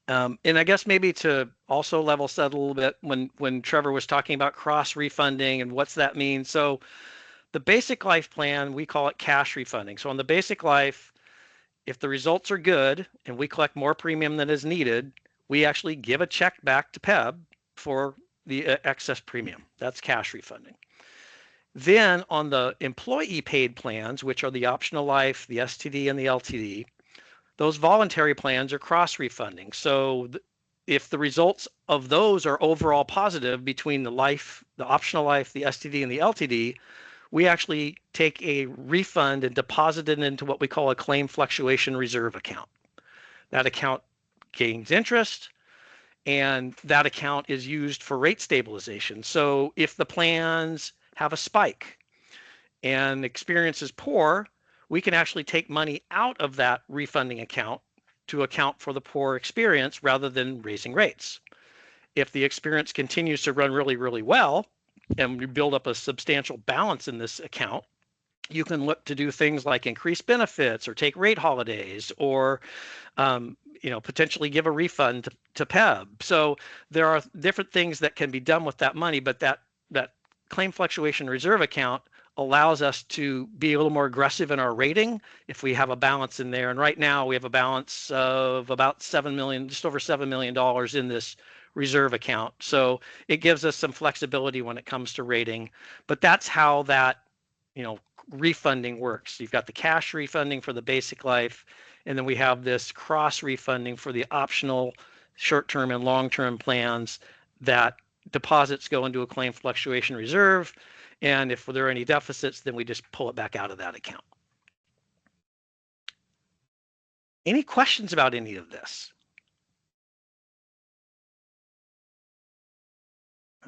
Speaker 15: And I guess maybe to also level set a little bit when Trevor was talking about cross refunding and what's that mean. So the basic life plan, we call it cash refunding. So on the basic life, if the results are good and we collect more premium than is needed, we actually give a check back to PEBB for the excess premium. That's cash refunding. Then on the employee paid plans, which are the optional life, the STD, and the LTD, those voluntary plans are cross refunding. So if the results of those are overall positive between the life, the optional life, the STD, and the LTD, we actually take a refund and deposit it into what we call a claim fluctuation reserve account. That account gains interest, and that account is used for rate stabilization. So if the plans have a spike and experience is poor, we can actually take money out of that refunding account to account for the poor experience rather than raising rates. If the experience continues to run really, really well, and we build up a substantial balance in this account, you can look to do things like increase benefits or take rate holidays or potentially give a refund to PEBB. So there are different things that can be done with that money, but that claim fluctuation reserve account allows us to be a little more aggressive in our rating if we have a balance in there. And right now we have a balance of about $7 million, just over $7 million in this reserve account. So it gives us some flexibility when it comes to rating, but that's how that, refunding works. You've got the cash refunding for the basic life, and then we have this cross refunding for the optional short-term and long-term plans that deposits go into a claim fluctuation reserve. And if there are any deficits, then we just pull it back out of that account. Any questions about any of this?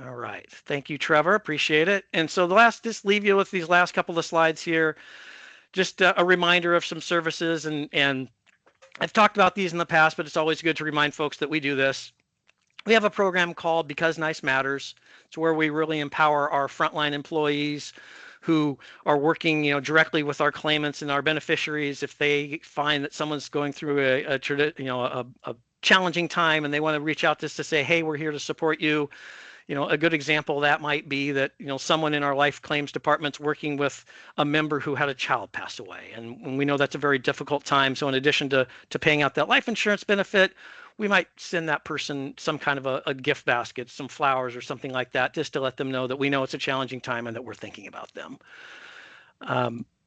Speaker 15: All right. Thank you, Trevor. Appreciate it. And so just leave you with these last couple of slides here. Just a reminder of some services, and I've talked about these in the past, but it's always good to remind folks that we do this. We have a program called Because Nice Matters. It's where we really empower our frontline employees who are working, directly with our claimants and our beneficiaries. If they find that someone's going through a challenging time and they want to reach out to us to say, hey, we're here to support you. A good example of that might be that, someone in our life claims department's working with a member who had a child pass away. And we know that's a very difficult time. So in addition to paying out that life insurance benefit, we might send that person some kind of a gift basket, some flowers or something like that, just to let them know that we know it's a challenging time and that we're thinking about them.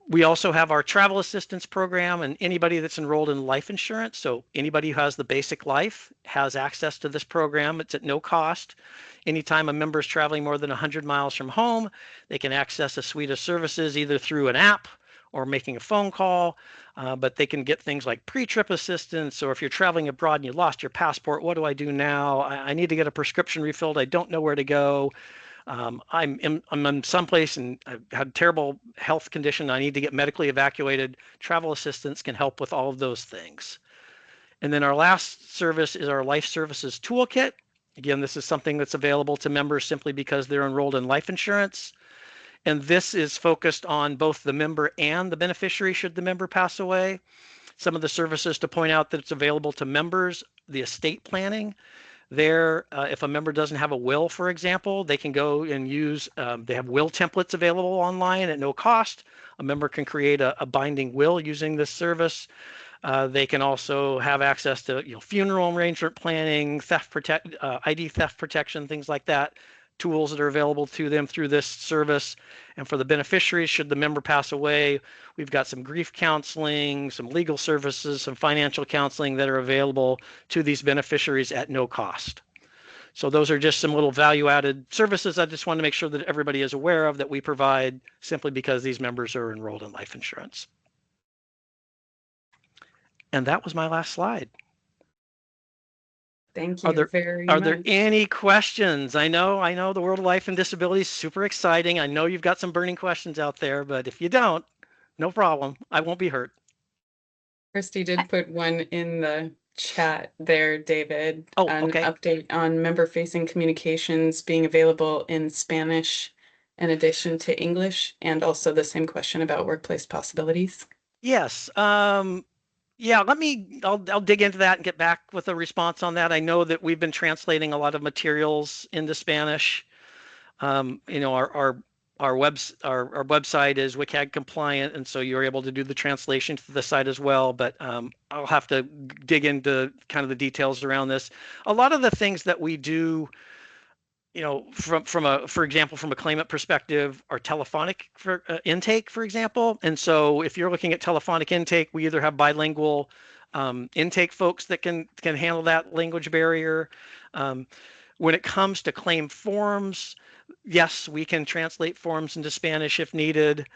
Speaker 15: We also have our travel assistance program, and anybody that's enrolled in life insurance, so anybody who has the basic life has access to this program. It's at no cost. Anytime a member is traveling more than 100 miles from home, they can access a suite of services either through an app or making a phone call, but they can get things like pre-trip assistance, or if you're traveling abroad and you lost your passport, what do I do now? I need to get a prescription refilled. I don't know where to go. I'm in someplace and I've had a terrible health condition. I need to get medically evacuated. Travel assistance can help with all of those things. And then our last service is our Life Services Toolkit. Again, this is something that's available to members simply because they're enrolled in life insurance. And this is focused on both the member and the beneficiary should the member pass away. Some of the services to point out that it's available to members, the estate planning. There, if a member doesn't have a will, for example, they can go and use, they have will templates available online at no cost. A member can create a binding will using this service. They can also have access to funeral arrangement planning, ID theft protection, things like that, tools that are available to them through this service. And for the beneficiaries, should the member pass away, we've got some grief counseling, some legal services, some financial counseling that are available to these beneficiaries at no cost. So those are just some little value-added services I just want to make sure that everybody is aware of that we provide simply because these members are enrolled in life insurance. And that was my last slide.
Speaker 1: Thank you very much.
Speaker 15: Are there any questions? I know the world of life and disability is super exciting. I know you've got some burning questions out there, but if you don't, no problem. I won't be hurt.
Speaker 1: Christy did put one in the chat there, David.
Speaker 15: Oh,
Speaker 1: an
Speaker 15: okay.
Speaker 1: update on member-facing communications being available in Spanish in addition to English, and also the same question about workplace possibilities.
Speaker 15: Yes. Yeah, I'll dig into that and get back with a response on that. I know that we've been translating a lot of materials into Spanish. Our website is WCAG compliant, and so you're able to do the translation to the site as well. But I'll have to dig into kind of the details around this. A lot of the things that we do, for example, from a claimant perspective, our telephonic intake, for example. And so if you're looking at telephonic intake, we either have bilingual intake folks that can handle that language barrier. When it comes to claim forms, yes, we can translate forms into Spanish if needed.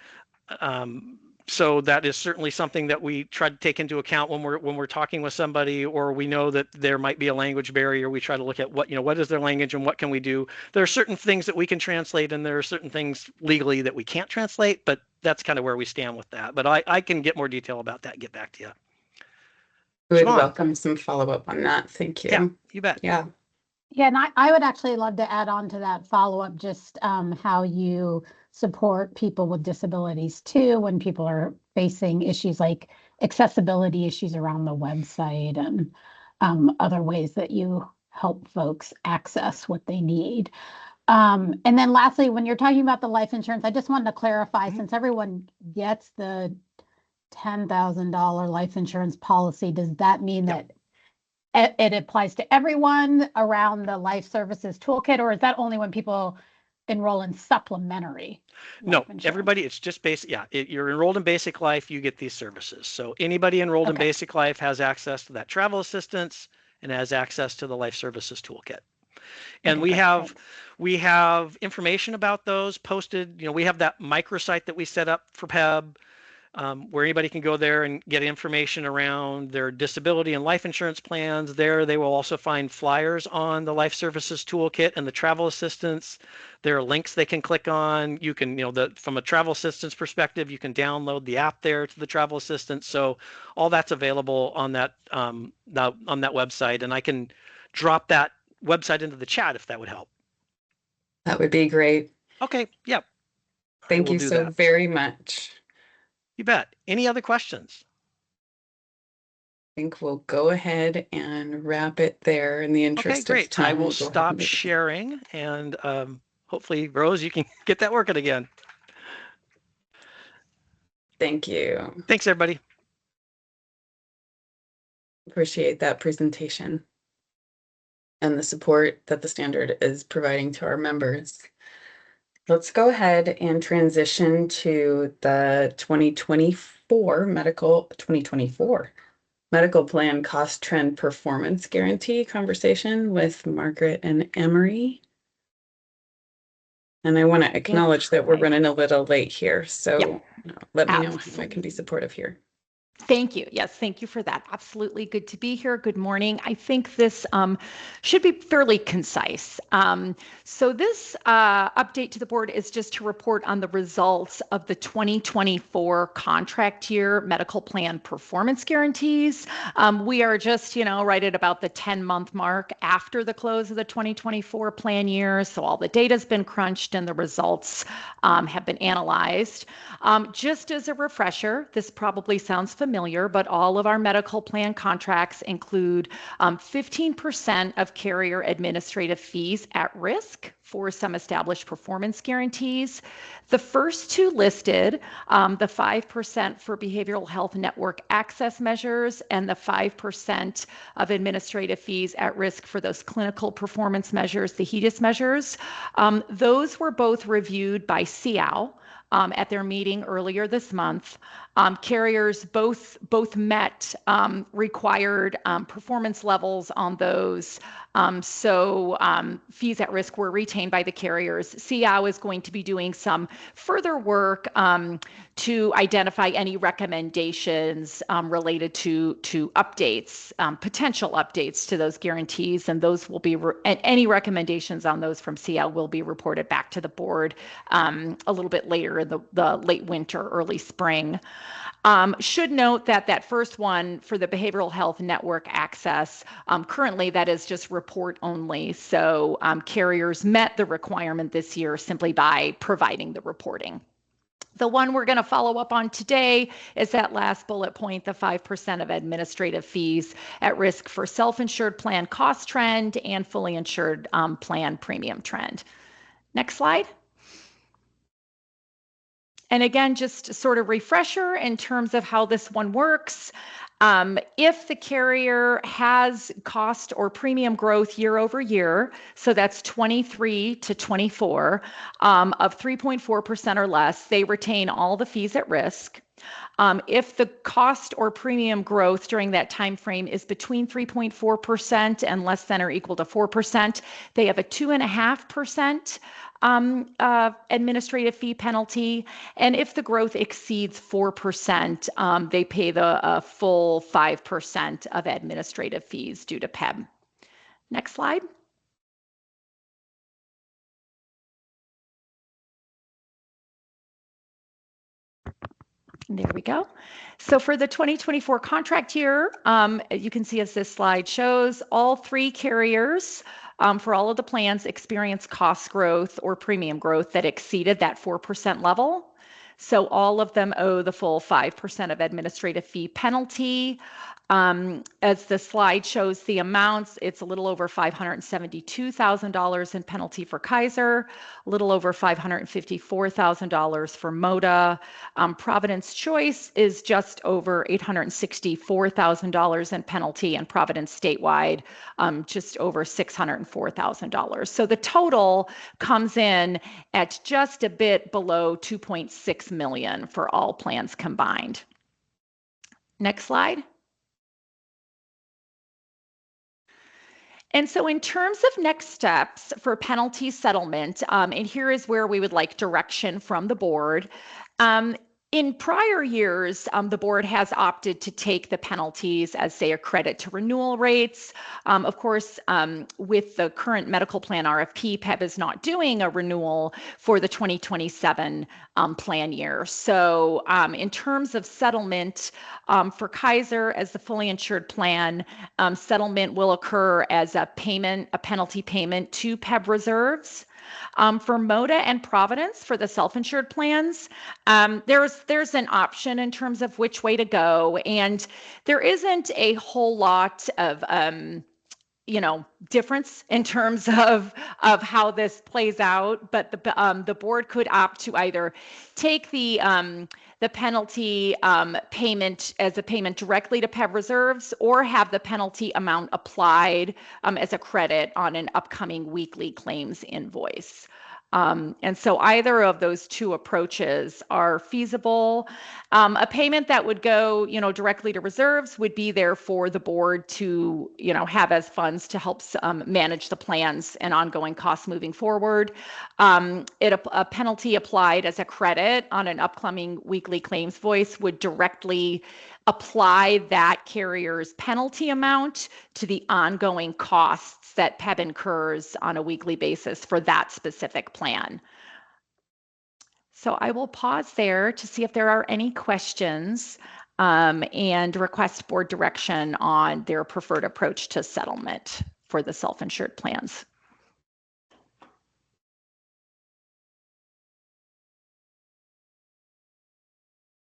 Speaker 15: So that is certainly something that we try to take into account when we're talking with somebody, or we know that there might be a language barrier. We try to look at what is their language and what can we do. There are certain things that we can translate, and there are certain things legally that we can't translate, but that's kind of where we stand with that. But I can get more detail about that and get back to you.
Speaker 1: We would
Speaker 15: Siobhan.
Speaker 1: welcome some follow-up on that. Thank you.
Speaker 15: Yeah, you bet.
Speaker 1: Yeah.
Speaker 3: Yeah, and I would actually love to add on to that follow-up, just how you support people with disabilities too, when people are facing issues like accessibility issues around the website and other ways that you help folks access what they need. And then lastly, when you're talking about the life insurance, I just wanted to clarify, since everyone gets the $10,000 life insurance policy, does that mean that it applies to everyone around the life services toolkit, or is that only when people enroll in supplementary?
Speaker 15: No, everybody, it's just basic. Yeah, you're enrolled in basic life, you get these services. So anybody enrolled in basic life has access to that travel assistance and has access to the life services toolkit. And
Speaker 3: Okay,
Speaker 15: we have information about those posted. We have that microsite that we set up for PEB, where anybody can go there and get information around their disability and life insurance plans. There, they will also find flyers on the Life Services Toolkit and the travel assistance. There are links they can click on. You can, from a travel assistance perspective, you can download the app there to the travel assistance. So all that's available on that website, and I can drop that website into the chat if that would help.
Speaker 1: That would be great.
Speaker 15: Okay, yep.
Speaker 1: Thank you so very much.
Speaker 15: You bet. Any other questions?
Speaker 1: I think we'll go ahead and wrap it there in the interest
Speaker 15: Okay, great.
Speaker 1: of time.
Speaker 15: I will
Speaker 1: We'll go ahead
Speaker 15: stop
Speaker 1: and make-
Speaker 15: sharing, and hopefully, Rose, you can get that working again.
Speaker 1: Thank you.
Speaker 15: Thanks, everybody.
Speaker 1: Appreciate that presentation and the support that the standard is providing to our members. Let's go ahead and transition to the 2024 medical plan cost trend performance guarantee conversation with Margaret and Emery. And I want to acknowledge that we're running a little late here, so let me know how I can be supportive here.
Speaker 20: Thank you. Yes, thank you for that. Absolutely good to be here. Good morning. I think this should be fairly concise. So this update to the board is just to report on the results of the 2024 contract year medical plan performance guarantees. We are just, right at about the 10-month mark after the close of the 2024 plan year. So all the data's been crunched and the results have been analyzed. Just as a refresher, this probably sounds familiar, but all of our medical plan contracts include 15% of carrier administrative fees at risk for some established performance guarantees. The first two listed, the 5% for behavioral health network access measures and the 5% of administrative fees at risk for those clinical performance measures, the HEDIS measures, those were both reviewed by CIAO at their meeting earlier this month. Carriers both met required performance levels on those. So fees at risk were retained by the carriers. CIAO is going to be doing some further work to identify any recommendations related to updates, potential updates to those guarantees, and those will be any recommendations on those from CIAO will be reported back to the board a little bit later in the late winter, early spring. Should note that first one for the behavioral health network access, currently that is just report only. So carriers met the requirement this year simply by providing the reporting. The one we're going to follow up on today is that last bullet point, the 5% of administrative fees at risk for self-insured plan cost trend and fully insured plan premium trend. Next slide. And again, just sort of refresher in terms of how this one works. If the carrier has cost or premium growth year over year, so that's 23 to 24, of 3.4% or less, they retain all the fees at risk. If the cost or premium growth during that time frame is between 3.4% and less than or equal to 4%, they have a 2.5% administrative fee penalty. And if the growth exceeds 4%, they pay the full 5% of administrative fees due to PEBB. Next slide. There we go. So for the 2024 contract year, you can see as this slide shows, all three carriers for all of the plans experience cost growth or premium growth that exceeded that 4% level. So all of them owe the full 5% of administrative fee penalty. As the slide shows the amounts, it's a little over $572,000 in penalty for Kaiser, a little over $554,000 for MODA. Providence Choice is just over $864,000 in penalty, and Providence Statewide just over $604,000. So the total comes in at just a bit below $2.6 million for all plans combined. Next slide. And so in terms of next steps for penalty settlement, and here is where we would like direction from the board. In prior years, the board has opted to take the penalties as, say, a credit to renewal rates. Of course, with the current medical plan RFP, PEB is not doing a renewal for the 2027 plan year. So in terms of settlement for Kaiser as the fully insured plan, settlement will occur as a penalty payment to PEB reserves. For MODA and Providence for the self-insured plans, there's an option in terms of which way to go, and there isn't a whole lot of difference in terms of how this plays out. But the board could opt to either take the penalty payment as a payment directly to PEB reserves, or have the penalty amount applied as a credit on an upcoming weekly claims invoice. And so either of those two approaches are feasible. A payment that would go, directly to reserves would be there for the board to, have as funds to help manage the plans and ongoing costs moving forward. A penalty applied as a credit on an upcoming weekly claims voice would directly apply that carrier's penalty amount to the ongoing costs that PEB incurs on a weekly basis for that specific plan. So I will pause there to see if there are any questions and request board direction on their preferred approach to settlement for the self-insured plans.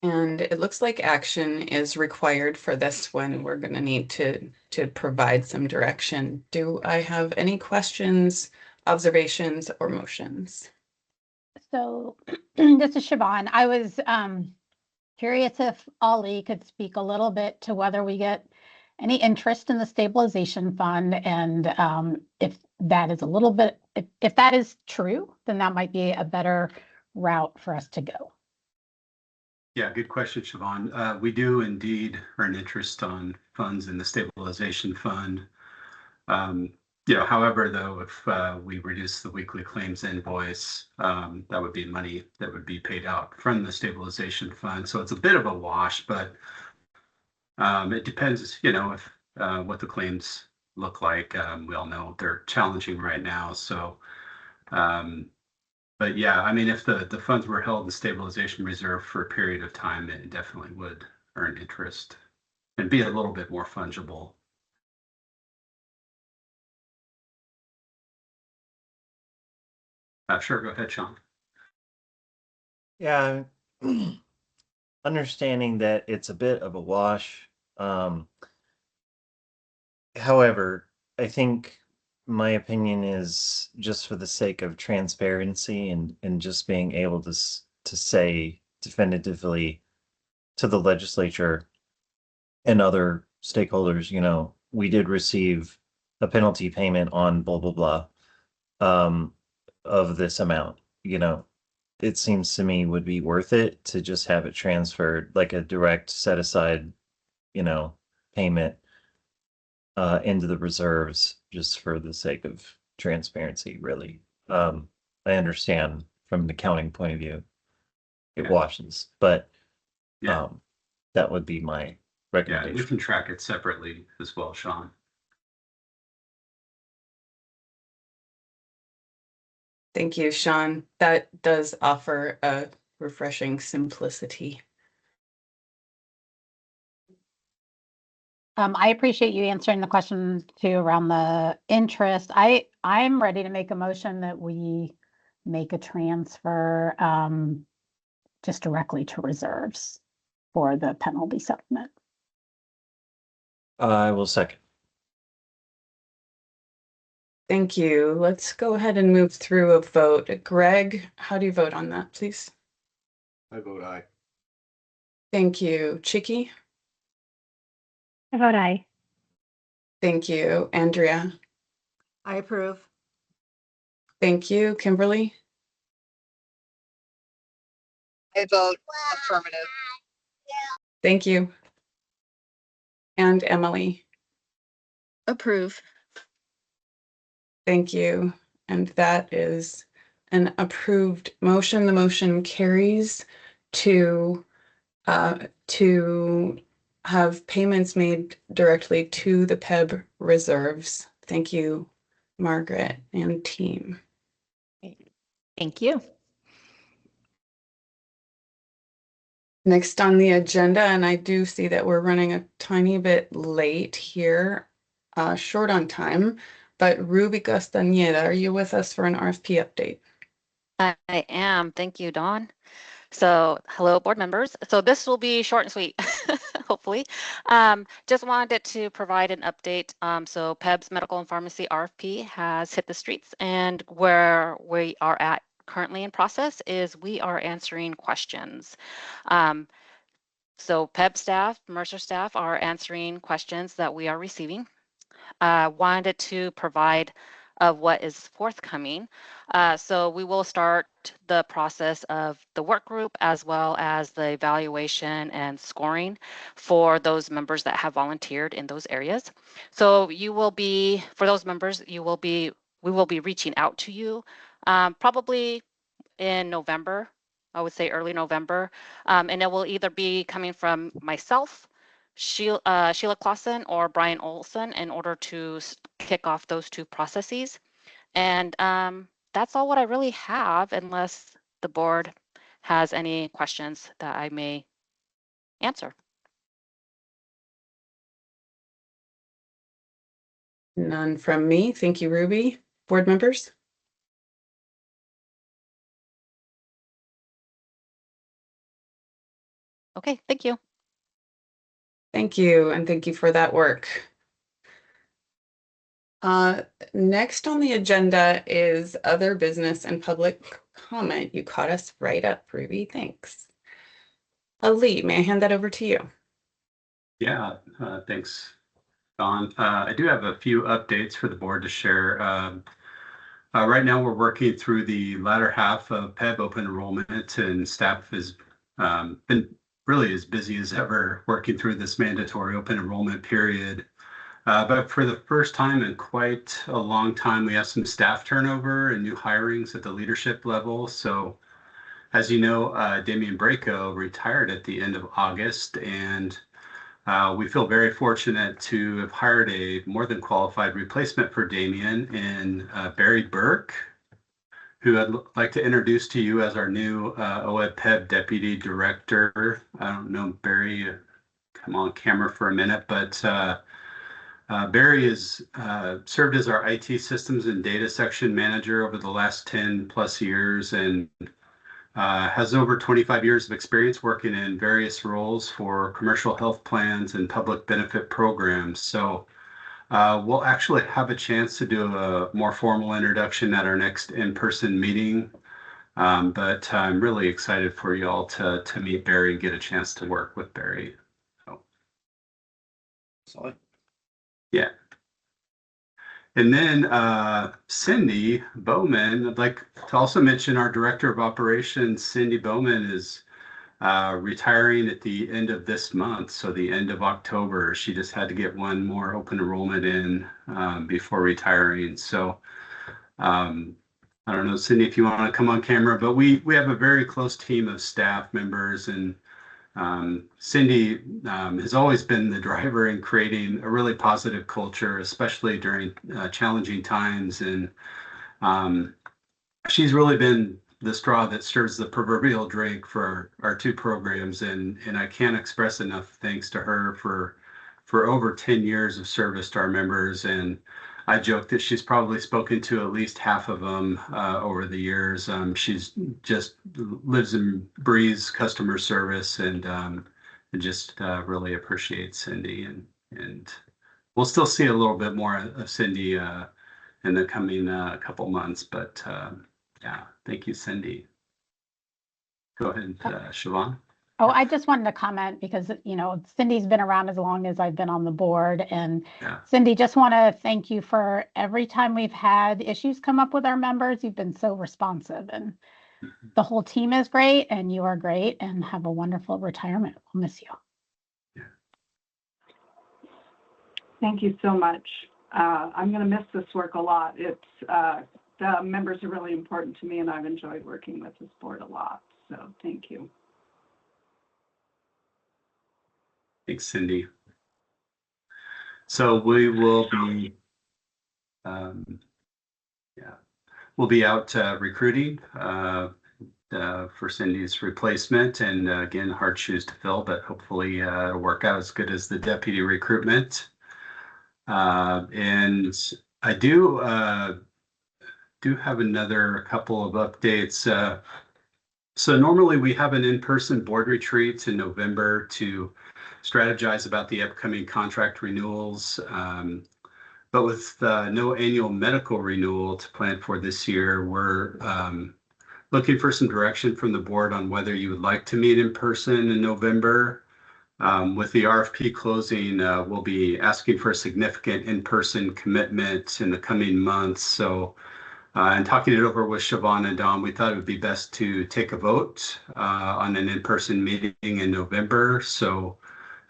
Speaker 1: And it looks like action is required for this one. We're going to need to provide some direction. Do I have any questions, observations, or motions?
Speaker 3: So this is Siobhan. I was curious if Ali could speak a little bit to whether we get any interest in the stabilization fund, and if that is a little bit, if that is true, then that might be a better route for us to go.
Speaker 11: Yeah, good question, Siobhan. We do indeed earn interest on funds in the stabilization fund. However, though, if we reduce the weekly claims invoice, that would be money that would be paid out from the stabilization fund. So it's a bit of a wash, but it depends, if what the claims look like. We all know they're challenging right now. So, but yeah, I mean, if the funds were held in stabilization reserve for a period of time, it definitely would earn interest and be a little bit more fungible. Sure, go ahead, Sean.
Speaker 18: Yeah, understanding that it's a bit of a wash. However, I think my opinion is, just for the sake of transparency and just being able to say definitively to the legislature and other stakeholders, we did receive a penalty payment on blah blah blah of this amount. It seems to me would be worth it to just have it transferred, like a direct set aside, payment into the reserves, just for the sake of transparency, really. I understand from an accounting point of view, it washes, but that would be my recommendation.
Speaker 11: Yeah, we can track it separately as well, Sean.
Speaker 1: Thank you, Sean. That does offer a refreshing simplicity.
Speaker 3: I appreciate you answering the question too around the interest. I'm ready to make a motion that we make a transfer just directly to reserves for the penalty settlement.
Speaker 18: I will second.
Speaker 1: Thank you. Let's go ahead and move through a vote. Greg, how do you vote on that, please?
Speaker 11: I vote aye.
Speaker 1: Thank you. Chicky?
Speaker 5: I vote aye.
Speaker 1: Thank you. Andrea?
Speaker 2: I approve.
Speaker 1: Thank you. Kimberly?
Speaker 2: I vote affirmative.
Speaker 1: Thank you. And Emily?
Speaker 6: Approve.
Speaker 1: Thank you. And that is an approved motion. The motion carries to have payments made directly to the PEB reserves. Thank you, Margaret and team.
Speaker 20: Thank you.
Speaker 1: Next on the agenda, and I do see that we're running a tiny bit late here, short on time, but Ruby Castañeda, are you with us for an RFP update?
Speaker 21: I am. Thank you, Dawn. So, hello, board members. So this will be short and sweet, hopefully. Just wanted to provide an update. So PEB's Medical and Pharmacy RFP has hit the streets, and where we are at currently in process is we are answering questions. So PEB staff, Mercer staff are answering questions that we are receiving. Wanted to provide of what is forthcoming. So we will start the process of the work group as well as the evaluation and scoring for those members that have volunteered in those areas. So you will be, for those members, we will be reaching out to you probably in November, I would say early November, and it will either be coming from myself, Sheila Clausen or Brian Olson in order to kick off those two processes. And that's all what I really have, unless the board has any questions that I may answer.
Speaker 1: None from me. Thank you, Ruby. Board members?
Speaker 21: Okay, thank you.
Speaker 1: Thank you, and thank you for that work. Next on the agenda is other business and public comment. You caught us right up, Ruby. Thanks. Ali, may I hand that over to you?
Speaker 11: Yeah, thanks, Dawn. I do have a few updates for the board to share. Right now, we're working through the latter half of PEB open enrollment, and staff has been really as busy as ever working through this mandatory open enrollment period. But for the first time in quite a long time, we have some staff turnover and new hirings at the leadership level. So as you know, Damian Braco retired at the end of August, and we feel very fortunate to have hired a more than qualified replacement for Damian in Barry Burke, who I'd like to introduce to you as our new OEB PEB Deputy Director. I don't know, Barry, come on camera for a minute, but Barry has served as our IT systems and data section manager over the last 10 plus years, and has over 25 years of experience working in various roles for commercial health plans and public benefit programs. So we'll actually have a chance to do a more formal introduction at our next in-person meeting. But I'm really excited for you all to meet Barry and get a chance to work with Barry. So. Solid. Yeah. And then Cindy Bowman, I'd like to also mention our Director of Operations, Cindy Bowman, is retiring at the end of this month, so the end of October. She just had to get one more open enrollment in before retiring. So I don't know, Cindy, if you want to come on camera, but we have a very close team of staff members, and Cindy has always been the driver in creating a really positive culture, especially during challenging times. And she's really been the straw that stirs the proverbial drink for our two programs. And I can't express enough thanks to her for over 10 years of service to our members. And I joke that she's probably spoken to at least half of them over the years. She's just lives and breathes customer service, and just really appreciates Cindy. And we'll still see a little bit more of Cindy in the coming couple months. But yeah, thank you, Cindy. Go ahead, Siobhan.
Speaker 3: Oh, I just wanted to comment because, you know, Cindy's been around as long as I've been on the board. And
Speaker 11: Yeah.
Speaker 3: Cindy, just want to thank you for every time we've had issues come up with our members. You've been so responsive, and the whole team is great, and you are great, and have a wonderful retirement. We'll miss you.
Speaker 9: Thank you so much.
Speaker 4: I'm going to miss this work a lot. The members are really important to me, and I've enjoyed working with this board a lot. So thank you.
Speaker 11: Thanks, Cindy. So we will be, we'll be out recruiting for Cindy's replacement, and again, hard shoes to fill, but hopefully it'll work out as good as the deputy recruitment. And I do have another couple of updates. So normally we have an in-person board retreat in November to strategize about the upcoming contract renewals. But with no annual medical renewal to plan for this year, we're looking for some direction from the board on whether you would like to meet in person in November. With the RFP closing, we'll be asking for a significant in-person commitment in the coming months. So, and talking it over with Siobhan and Don, we thought it would be best to take a vote on an in-person meeting in November. So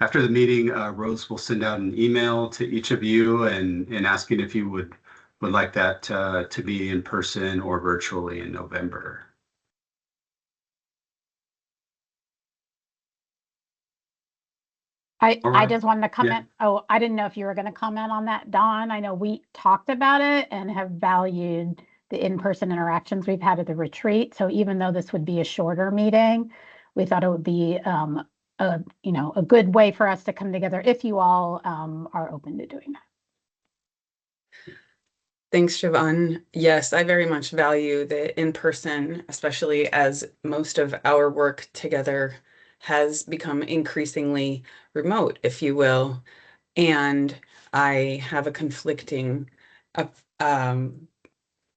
Speaker 11: after the meeting, Rose will send out an email to each of you and asking if you would like that to be in person or virtually in November.
Speaker 3: I just wanted to comment. Yeah. Oh, I didn't know if you were going to comment on that, Dawn. I know we talked about it and have valued the in-person interactions we've had at the retreat. So even though this would be a shorter meeting, we thought it would be a good way for us to come together if you all are open to doing that.
Speaker 1: Thanks, Siobhan. Yes, I very much value the in-person, especially as most of our work together has become increasingly remote, if you will. And I have a conflicting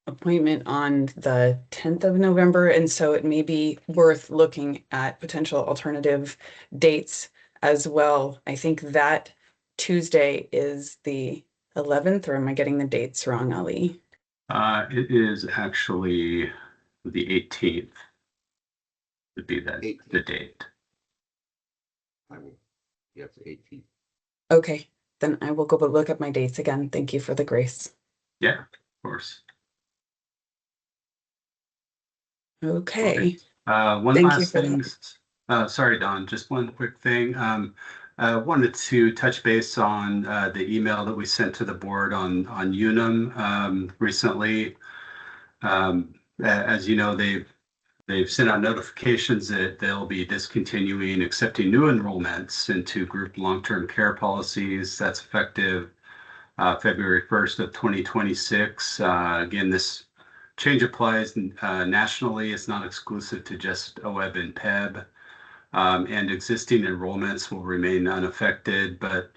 Speaker 1: appointment on the 10th of November. And so it may be worth looking at potential alternative dates as well. I think that Tuesday is the 11th, or am I getting the dates wrong, Ali?
Speaker 11: It is actually the 18th would be the date.
Speaker 22: Yes, 18th.
Speaker 1: Okay, then I will go look at my dates again. Thank you for the grace.
Speaker 11: Yeah, of course.
Speaker 1: Okay.
Speaker 11: One last thing. Sorry, Don, just one quick thing. I wanted to touch base on the email that we sent to the board on Unum recently. As you know, they've sent out notifications that they'll be discontinuing accepting new enrollments into group long-term care policies. That's effective February 1st of 2026. Again, this change applies nationally. It's not exclusive to just OEB and PEBB. And existing enrollments will remain unaffected, but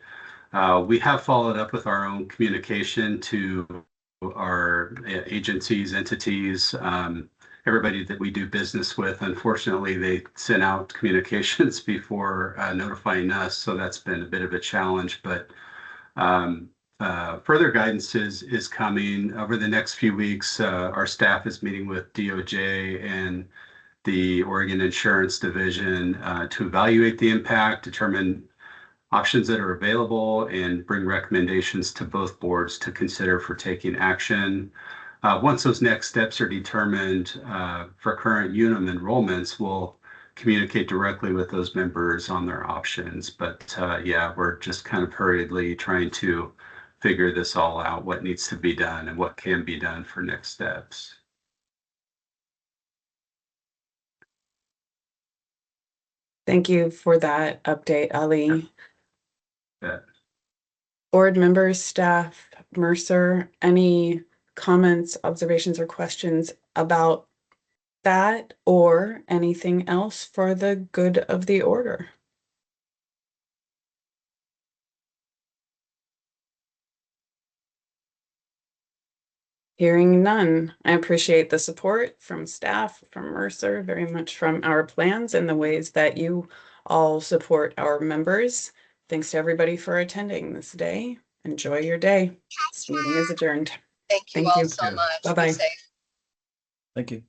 Speaker 11: we have followed up with our own communication to our agencies, entities, everybody that we do business with. Unfortunately, they sent out communications before notifying us, so that's been a bit of a challenge, but further guidance is coming. Over the next few weeks, our staff is meeting with DOJ and the Oregon Insurance Division to evaluate the impact, determine options that are available, and bring recommendations to both boards to consider for taking action. Once those next steps are determined for current Unum enrollments, we'll communicate directly with those members on their options. But yeah, we're just kind of hurriedly trying to figure this all out, what needs to be done and what can be done for next steps.
Speaker 1: Thank you for that update, Ali.
Speaker 11: Yeah.
Speaker 1: Board members, staff, Mercer, any comments, observations, or questions about that or anything else for the good of the order? Hearing none, I appreciate the support from staff, from Mercer, very much from our plans and the ways that you all support our members. Thanks to everybody for attending this day. Enjoy your day. This meeting is adjourned.
Speaker 2: Thank you all so much.
Speaker 1: Bye-bye.
Speaker 10: Thank you.